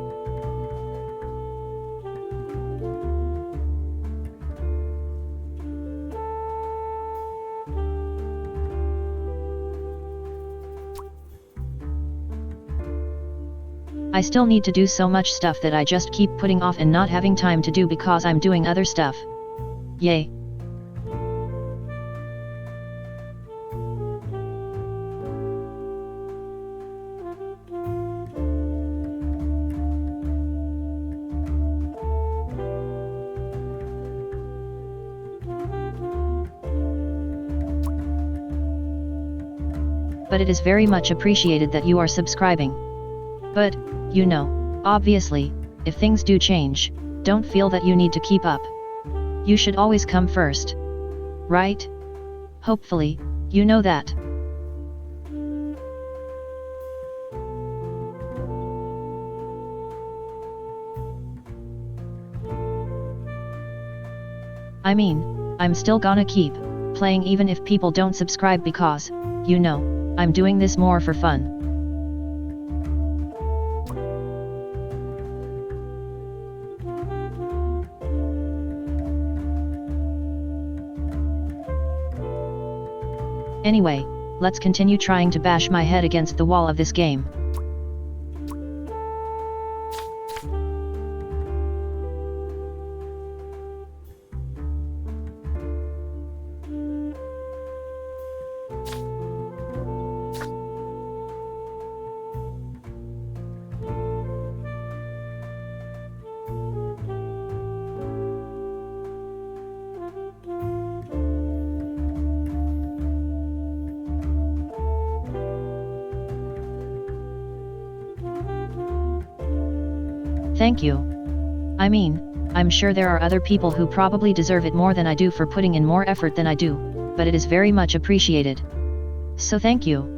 I still need to do so much stuff that I just keep putting off and not having time to do because I'm doing other stuff. Yay. But it is very much appreciated that you are subscribing. But, you know, obviously, if things do change, don't feel that you need to keep up. You should always come first. Right? Hopefully, you know that. I mean, I'm still gonna keep playing even if people don't subscribe because, you know, I'm doing this more for fun. Anyway, let's continue trying to bash my head against the wall of this game. Thank you. I mean, I'm sure there are other people who probably deserve it more than I do for putting in more effort than I do, but it is very much appreciated. So thank you.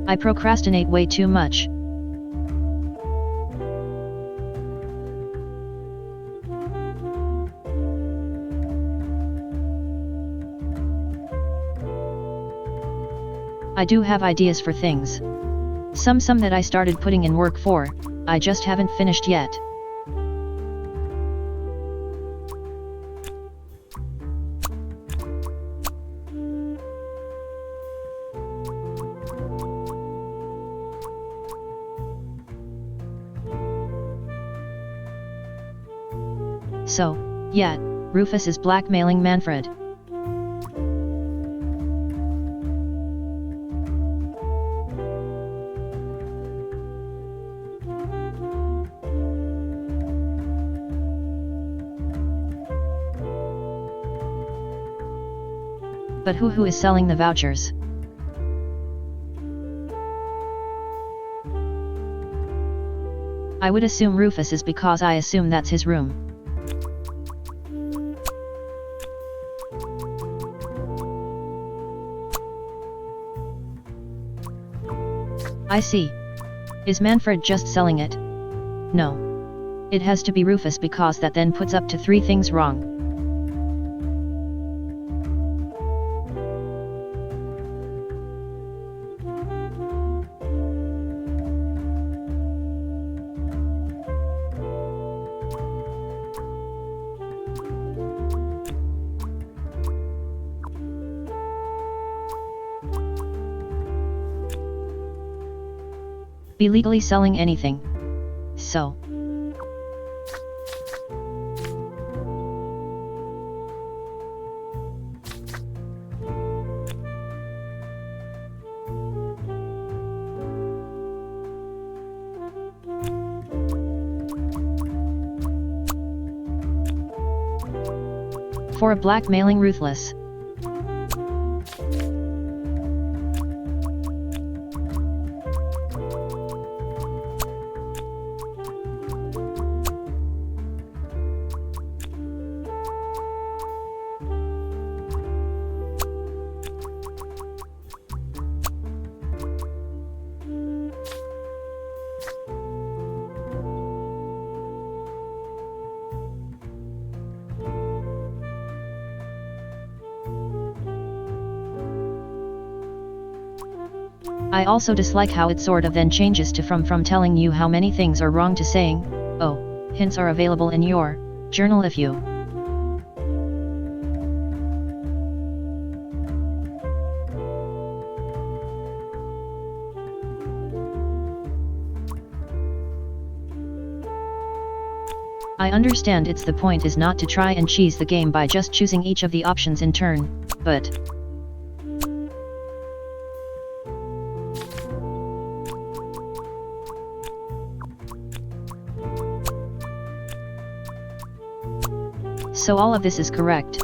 I procrastinate way too much. I do have ideas for things. Some that I started putting in work for, I just haven't finished yet. So, yeah, Rufus is blackmailing Manfred. But who is selling the vouchers? I would assume Rufus is because I assume that's his room. I see. Is Manfred just selling it? No. It has to be Rufus because that then puts up to 3 things wrong. Be legally selling anything. So. For a blackmailing ruthless. I also dislike how it sort of then changes to from telling you how many things are wrong to saying, oh, hints are available in your journal if you. I understand the point is not to try and cheese the game by just choosing each of the options in turn, but so all of this is correct.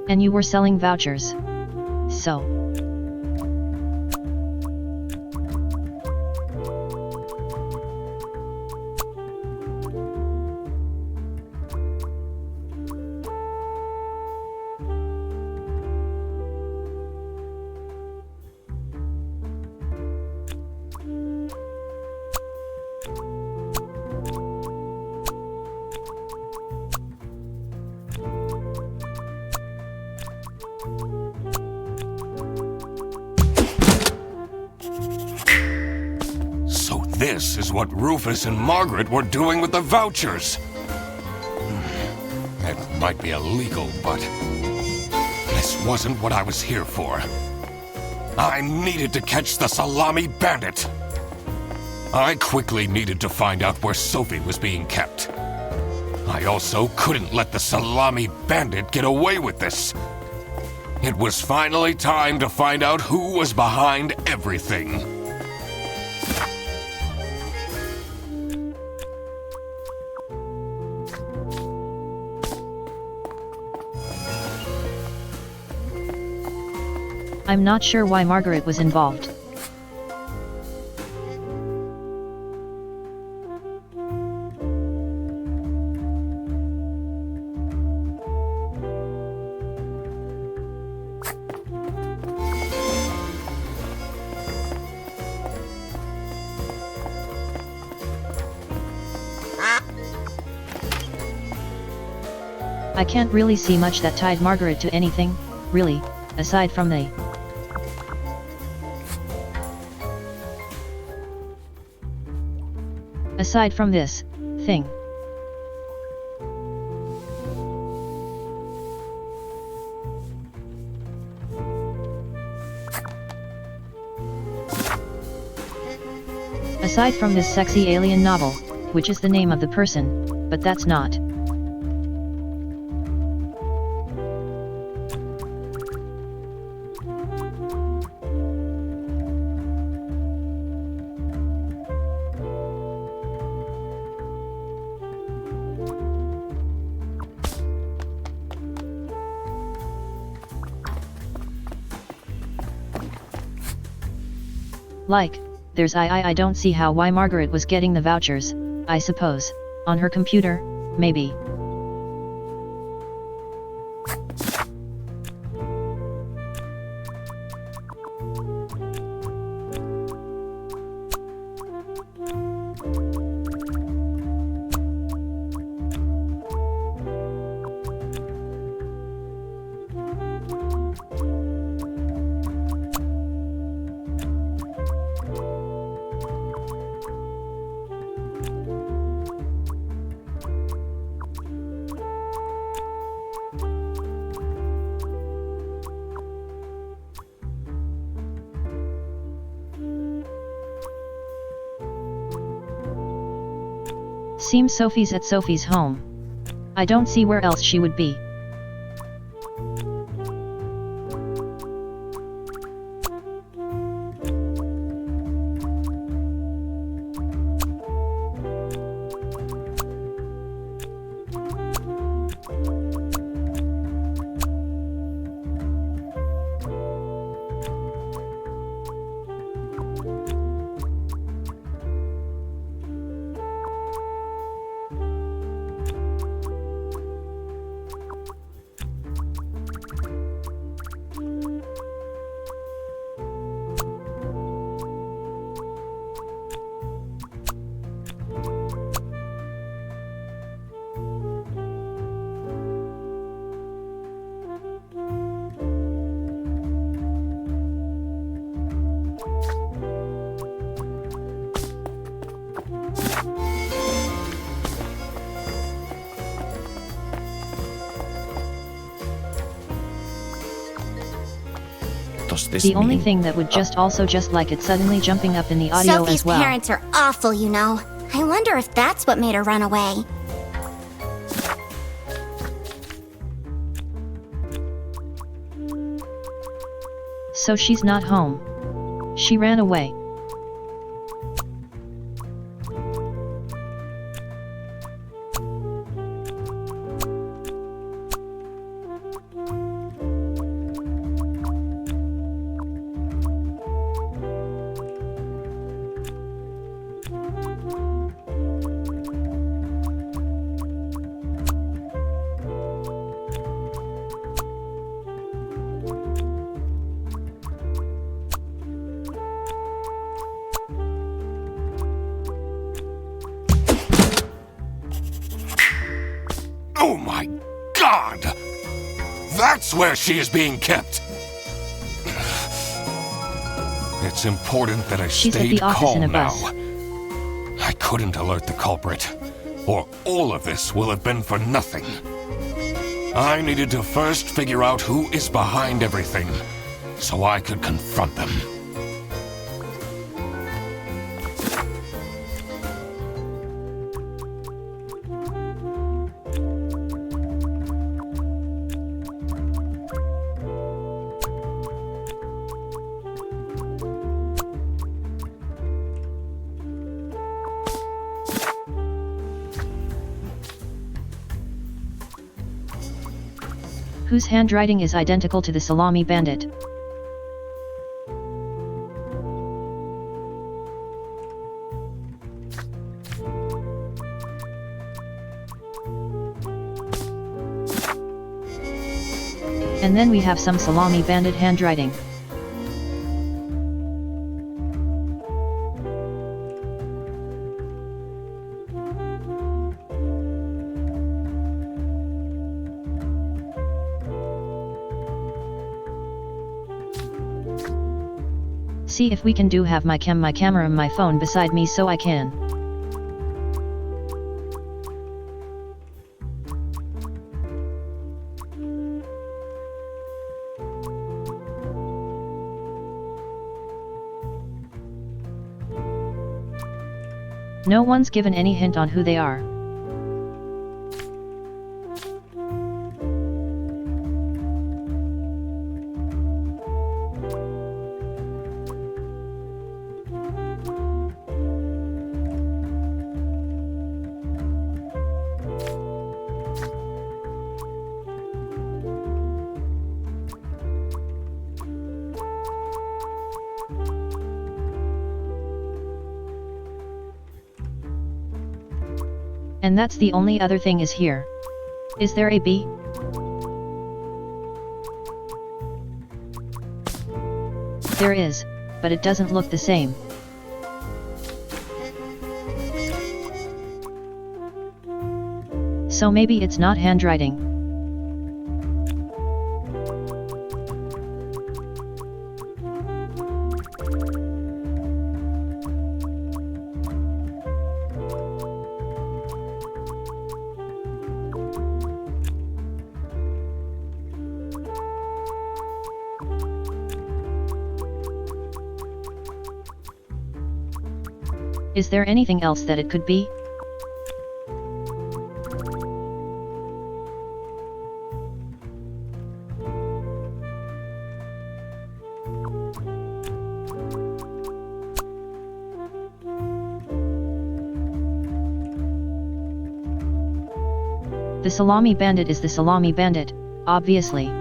And you were selling vouchers. So. This is what Rufus and Margaret were doing with the vouchers. It might be illegal, but this wasn't what I was here for. I needed to catch the Salami Bandit. I quickly needed to find out where Sophie was being kept. I also couldn't let the Salami Bandit get away with this. It was finally time to find out who was behind everything. I'm not sure why Margaret was involved. I can't really see much that tied Margaret to anything, really, aside from the aside from this thing. Aside from this sexy alien novel, which is the name of the person, but that's not. Like, there's I don't see why Margaret was getting the vouchers, I suppose, on her computer, maybe. Seems Sophie's at Sophie's home. I don't see where else she would be. does this The only mean? thing that would just like it suddenly jumping up in the audio Sophie's as well. parents are awful, you know. I wonder if that's what made her run away. So she's not home. She ran away. Oh my God! That's where she is being kept! It's important that I She's at stayed the office in calm a now. bus. I couldn't alert the culprit, or all of this will have been for nothing. I needed to first figure out who is behind everything, so I could confront them. Whose handwriting is identical to the Salami Bandit? And then we have some Salami Bandit handwriting. See if we can have my camera and my phone beside me so I can. No one's given any hint on who they are. And that's the only other thing is here. Is there a B? There is, but it doesn't look the same. So maybe it's not handwriting. Is there anything else that it could be? The Salami Bandit is the Salami Bandit, obviously.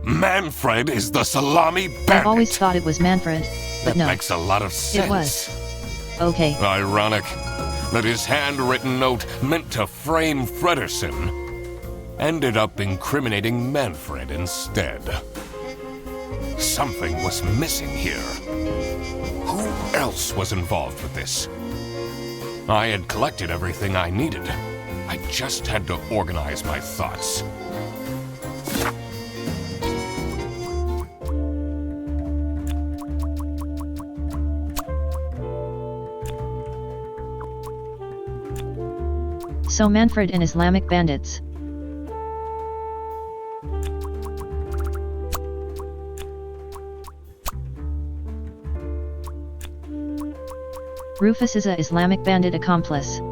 Manfred is the Salami Bandit. I've always thought it was Manfred, but That no. makes a lot of sense. It was. Okay. Ironic that his handwritten note meant to frame Fredersen ended up incriminating Manfred instead. Something was missing here. Who else was involved with this? I had collected everything I needed. I just had to organize my thoughts. So Manfred and Islamic bandits. Rufus is a Islamic bandit accomplice.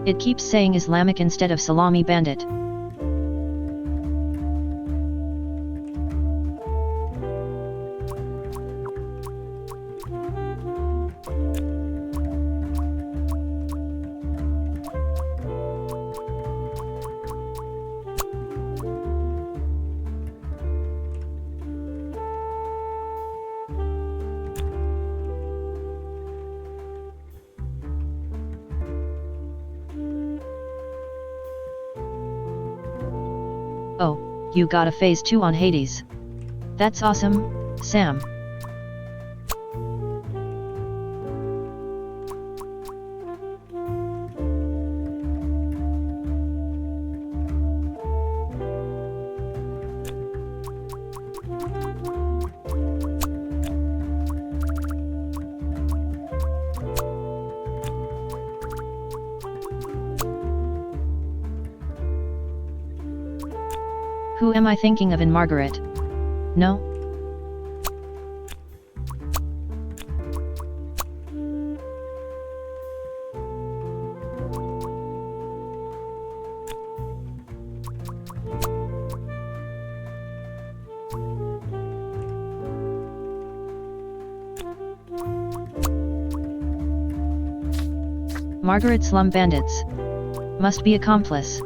It keeps saying Islamic instead of Salami bandit. Oh, you got a phase 2 on Hades. That's awesome, Sam. Who am I thinking of in Margaret? No? Margaret Slum Bandits. Must be accomplice.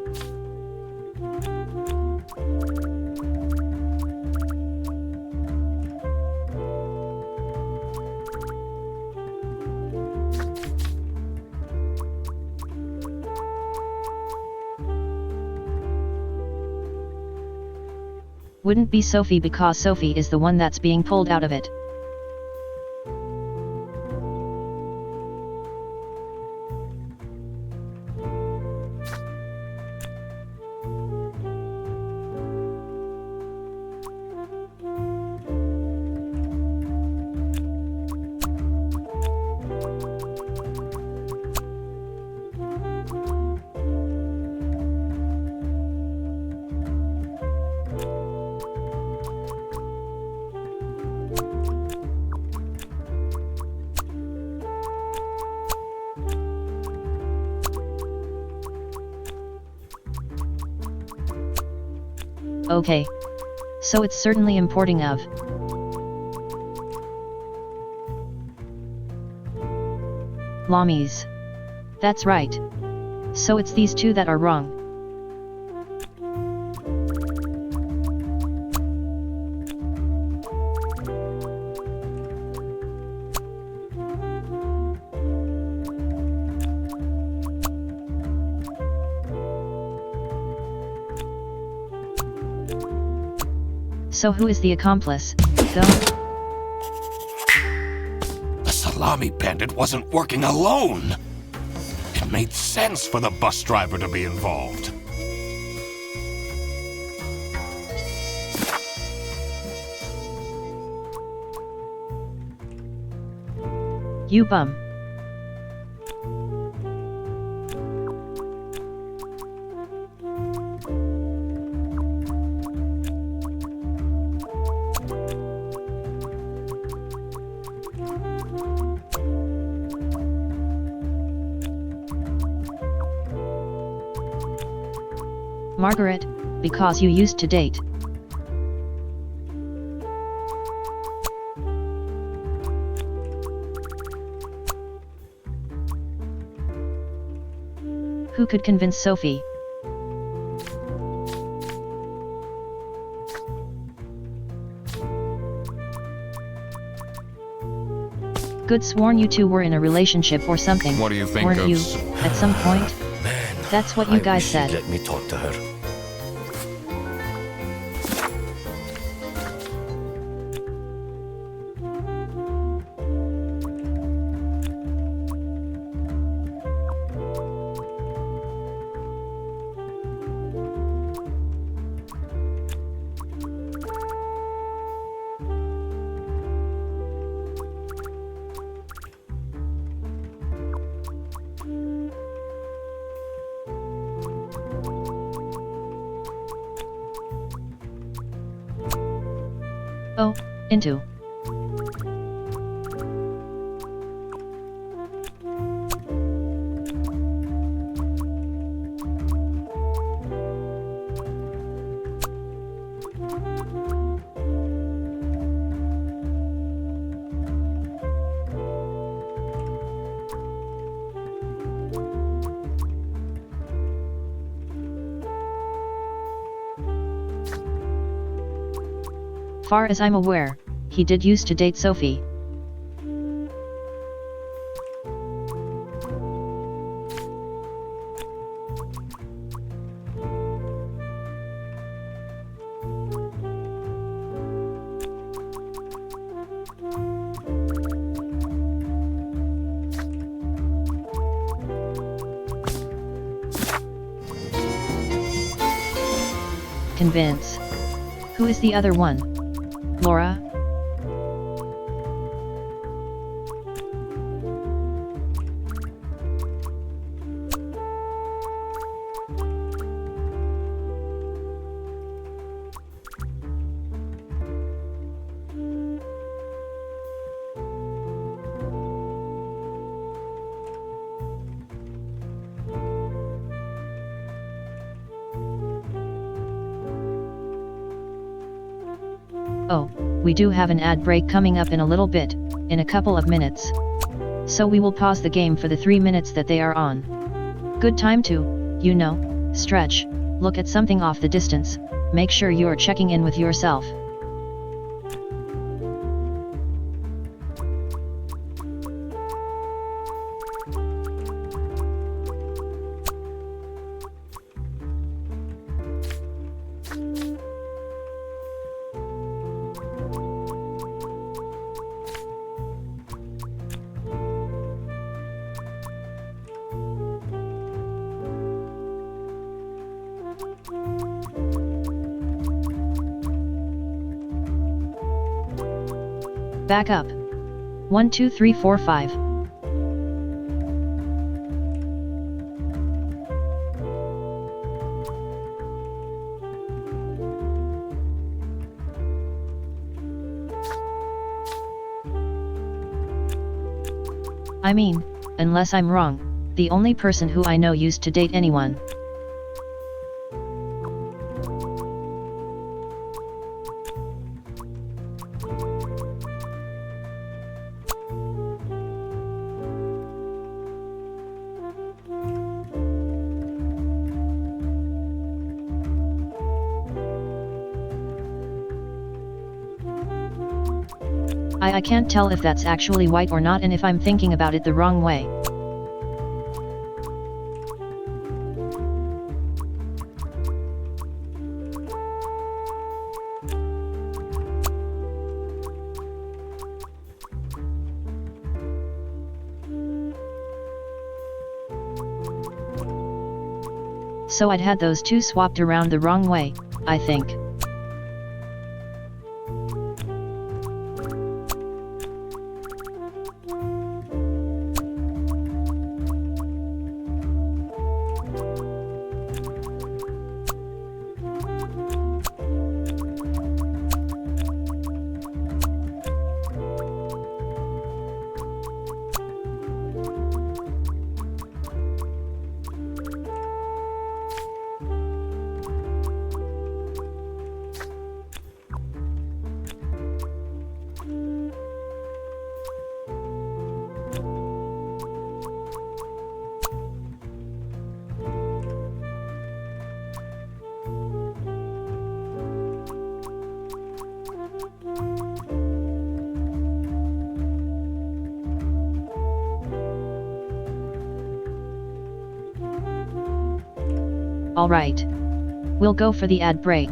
Wouldn't be Sophie because Sophie is the one that's being pulled out of it. Okay. So it's certainly importing of. Lamies. That's right. So it's these two that are wrong. So who is the accomplice, though? The Salami bandit wasn't working alone! It made sense for the bus driver to be involved. You bum. Margaret, because you used to date. Who could convince Sophie? Good sworn you two were in a relationship or something. What do you think Weren't of you, at some point? Man, That's what you I guys wish said. you'd let me talk to her. Oh, into. Far as I'm aware, he did used to date Sophie. Convince. Who is the other one? Laura? Oh, we do have an ad break coming up in a little bit, in a couple of minutes. So we will pause the game for the 3 minutes that they are on. Good time to, you know, stretch, look at something off the distance, make sure you're checking in with yourself. Back up. 1 2 3 4 5. I mean, unless I'm wrong, the only person who I know used to date anyone. I can't tell if that's actually white or not and if I'm thinking about it the wrong way. So I'd had those two swapped around the wrong way, I think. Alright. We'll go for the ad break.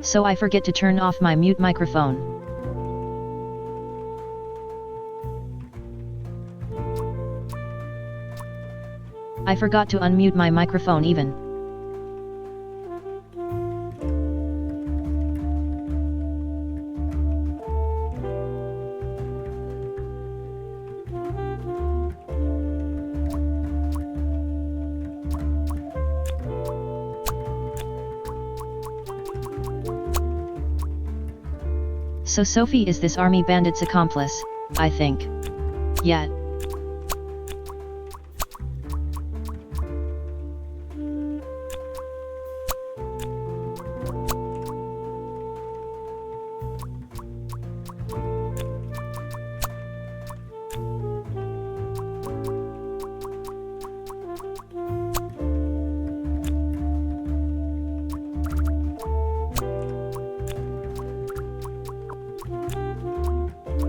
so I forget to turn off my mute microphone. I forgot to unmute my microphone even. So Sophie is this army bandit's accomplice, I think. Yeah.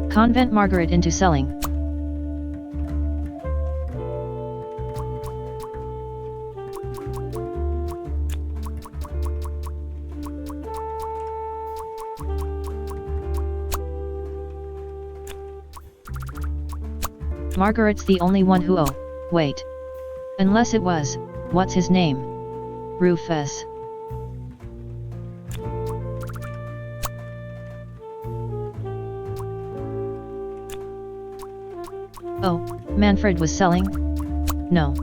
Convent Margaret into selling. Margaret's the only one who wait. Unless it was, what's his name? Rufus. Oh, Manfred was selling? No.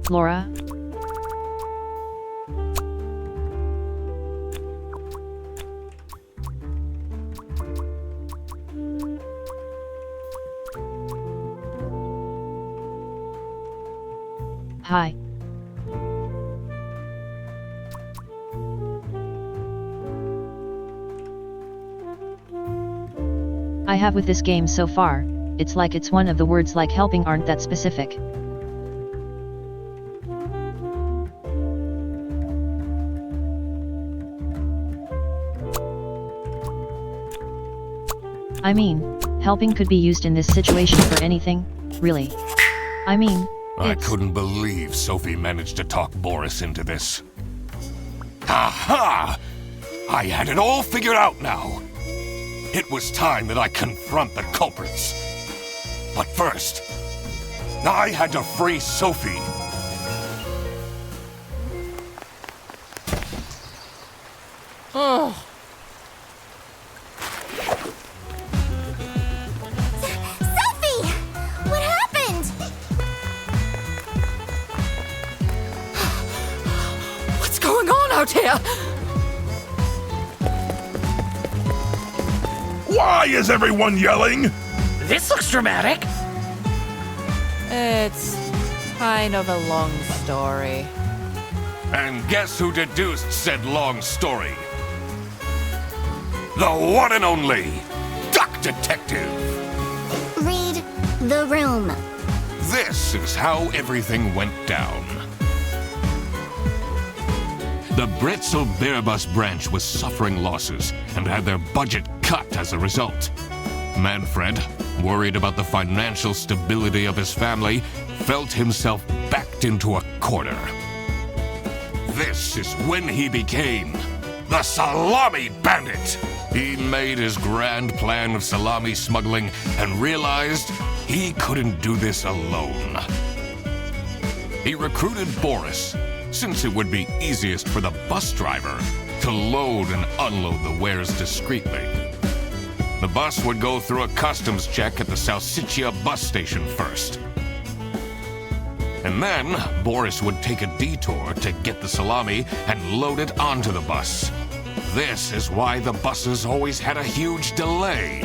Laura? Hi. I have with this game so far, it's like it's one of the words like helping aren't that specific. I mean, helping could be used in this situation for anything, really. I mean, I couldn't believe Sophie managed to talk Boris into this. Aha! I had it all figured out now. It was time that I confront the culprits. But first, I had to free Sophie. Oh. Sophie! What happened? What's going on out here? Why is everyone yelling? This looks dramatic. It's kind of a long story. And guess who deduced said long story? The one and only Duck Detective! Read the room. This is how everything went down. The Bretzel Bearbus branch was suffering losses and had their budget cut as a result. Manfred, worried about the financial stability of his family, felt himself backed into a corner. This is when he became the Salami Bandit. He made his grand plan of salami smuggling and realized he couldn't do this alone. He recruited Boris, since it would be easiest for the bus driver to load and unload the wares discreetly. The bus would go through a customs check at the Salsiccia bus station first. And then, Boris would take a detour to get the salami and load it onto the bus. This is why the buses always had a huge delay.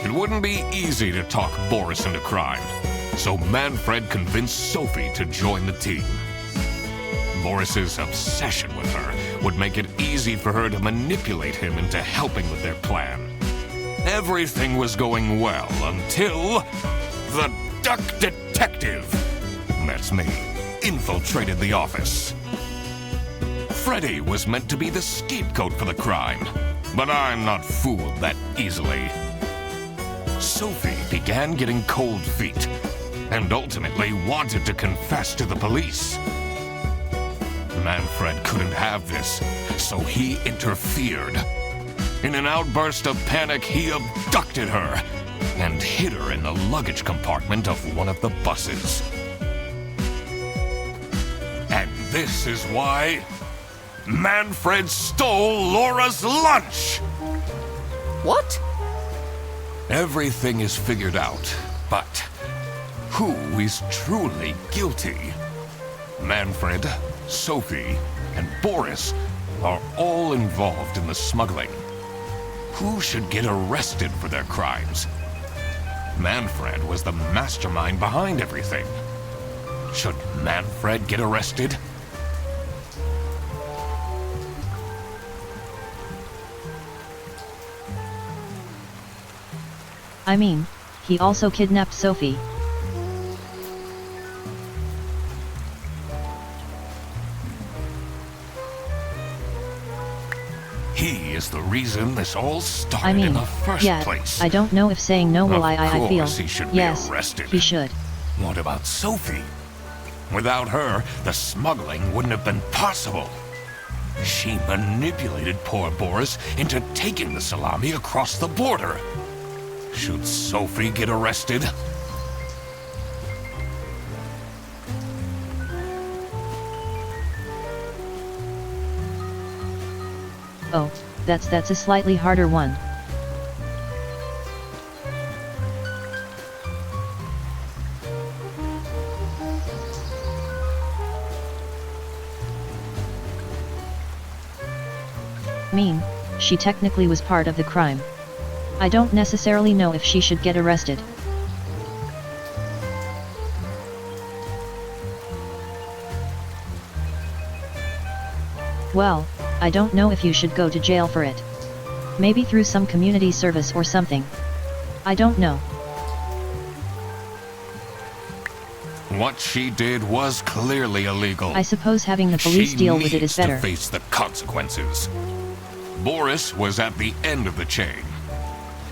It wouldn't be easy to talk Boris into crime, so Manfred convinced Sophie to join the team. Boris's obsession with her would make it easy for her to manipulate him into helping with their plan. Everything was going well until the Duck Detective, that's me, infiltrated the office. Freddy was meant to be the scapegoat for the crime, but I'm not fooled that easily. Sophie began getting cold feet, and ultimately wanted to confess to the police. Manfred couldn't have this, so he interfered. In an outburst of panic, he abducted her and hid her in the luggage compartment of one of the buses. And this is why Manfred stole Laura's lunch! What? Everything is figured out, but who is truly guilty? Manfred, Sophie, and Boris are all involved in the smuggling. Who should get arrested for their crimes? Manfred was the mastermind behind everything. Should Manfred get arrested? I mean, he also kidnapped Sophie. He is the reason this all started I mean, in the first yeah, place. I don't know if saying no will Of I feel. course he should be Yes, arrested. he should. What about Sophie? Without her, the smuggling wouldn't have been possible. She manipulated poor Boris into taking the salami across the border. Should Sophie get arrested? Oh, that's a slightly harder one. Mean, she technically was part of the crime. I don't necessarily know if she should get arrested. Well, I don't know if you should go to jail for it. Maybe through some community service or something. I don't know. What she did was clearly illegal. I suppose having the police deal with it is better. She needs to face the consequences. Boris was at the end of the chain.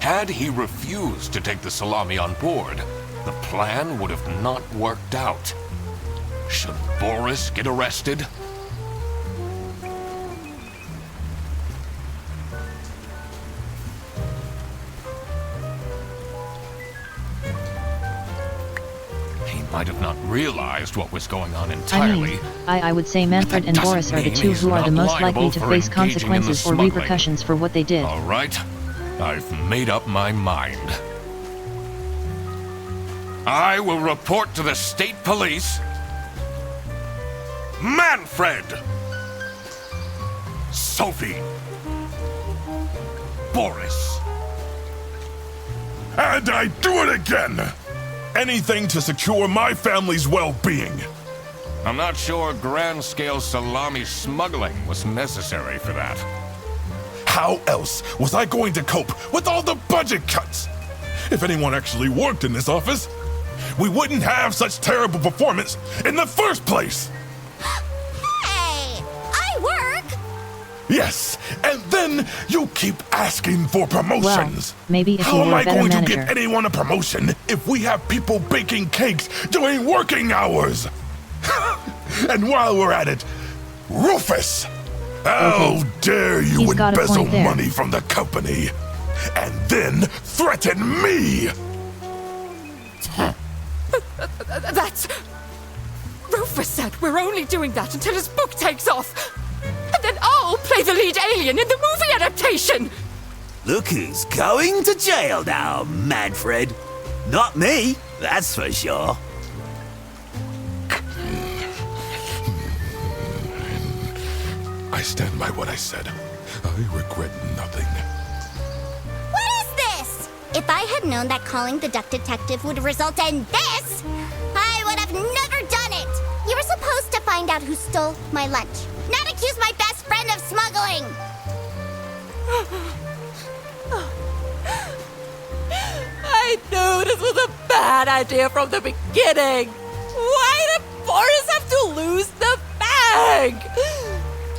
Had he refused to take the salami on board, the plan would have not worked out. Should Boris get arrested? He might have not realized what was going on entirely. I would say Manfred and Boris are the two who are the most likely to face consequences or repercussions for what they did. All right, I've made up my mind. I will report to the state police. Manfred! Sophie! Boris! And I do it again! Anything to secure my family's well-being. I'm not sure grand-scale salami smuggling was necessary for that. How else was I going to cope with all the budget cuts? If anyone actually worked in this office, we wouldn't have such terrible performance in the first place! Hey! I work! Yes, and then you keep asking for promotions. Well, maybe if How you am were a I better going manager. to get anyone a promotion if we have people baking cakes during working hours? And while we're at it, Rufus! How dare you He's got a embezzle point there. money from the company and then threaten me? That's... Rufus said we're only doing that until his book takes off. And then I'll play the lead alien in the movie adaptation. Look who's going to jail now, Manfred. Not me, that's for sure. I stand by what I said. I regret nothing. What is this? If I had known that calling the duck detective would result in this, I would have never done it. You were supposed to find out who stole my lunch, not accuse my best friend of smuggling. I knew this was a bad idea from the beginning. Why did Boris have to lose the bag?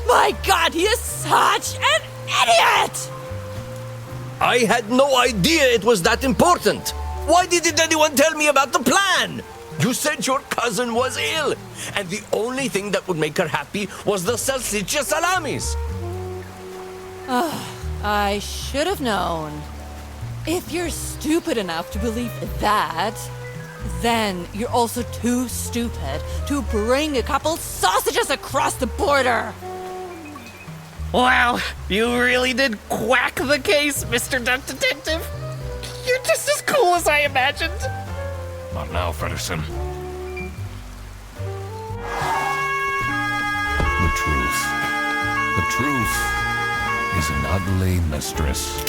My god, he is such an idiot! I had no idea it was that important. Why didn't anyone tell me about the plan? You said your cousin was ill, and the only thing that would make her happy was the Secret Salamis. I should have known. If you're stupid enough to believe that, then you're also too stupid to bring a couple sausages across the border. Wow, you really did quack the case, Mr. Duck Detective. You're just as cool as I imagined. Not now, Fredderson. The truth. The truth is an ugly mistress.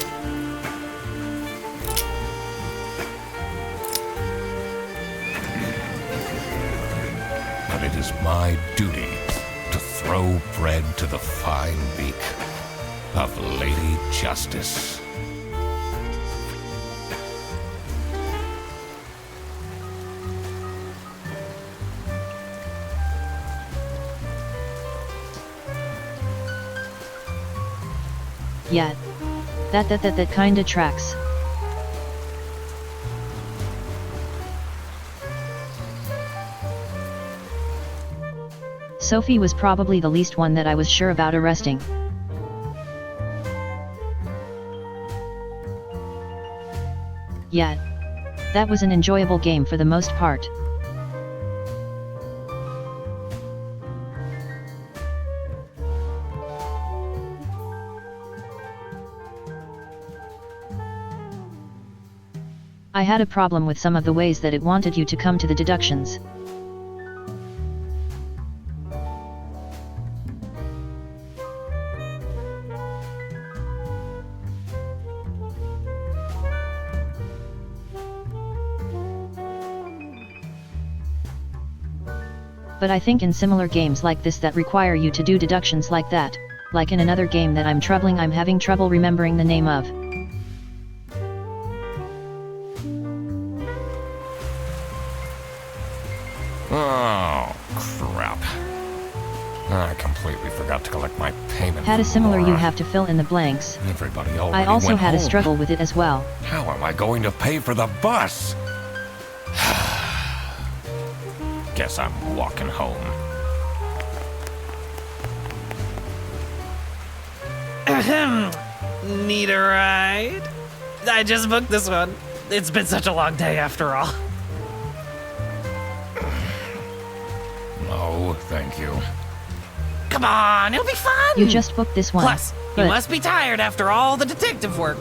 But it is my duty to throw bread to the fine beak of Lady Justice. Yeah. That kinda tracks. Sophie was probably the least one that I was sure about arresting. Yeah. That was an enjoyable game for the most part. I had a problem with some of the ways that it wanted you to come to the deductions. But I think in similar games like this that require you to do deductions like that, like in another game that I'm having trouble remembering the name of. Oh, crap. I completely forgot to collect my payment. Had a from similar Laura. you have to fill in the blanks. Everybody already I also went had a home. struggle with it as well. How am I going to pay for the bus? Guess I'm walking home. Ahem. Need a ride? I just booked this one. It's been such a long day after all. No, thank you. Come on, it'll be fun! You just booked this one. Plus, you but must be tired after all the detective work.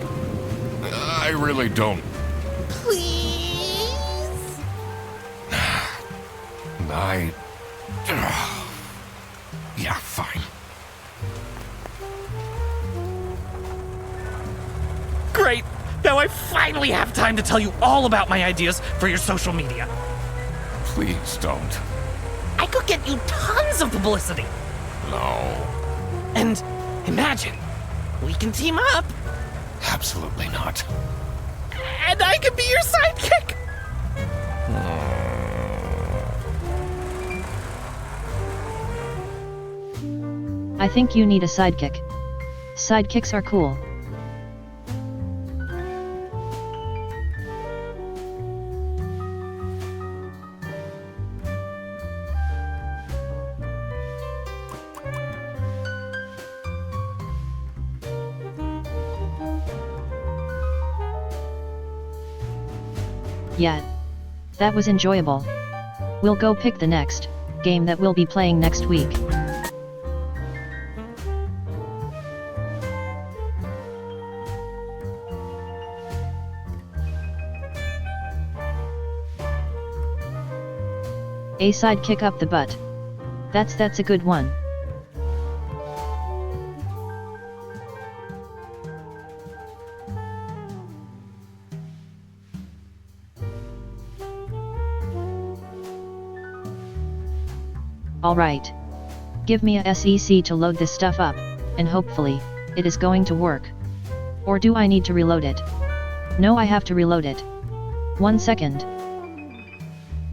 I really don't. Please? Yeah, fine. Great! Now I finally have time to tell you all about my ideas for your social media. Please don't. I could get you tons of publicity. No. And imagine, we can team up, Absolutely not. and I could be your sidekick. I think you need a sidekick. Sidekicks are cool. Yeah. That was enjoyable. We'll go pick the next game that we'll be playing next week. A sidekick up the butt. That's a good one. Alright. Give me a SEC to load this stuff up, and hopefully, it is going to work. Or do I need to reload it? No, I have to reload it. 1 second.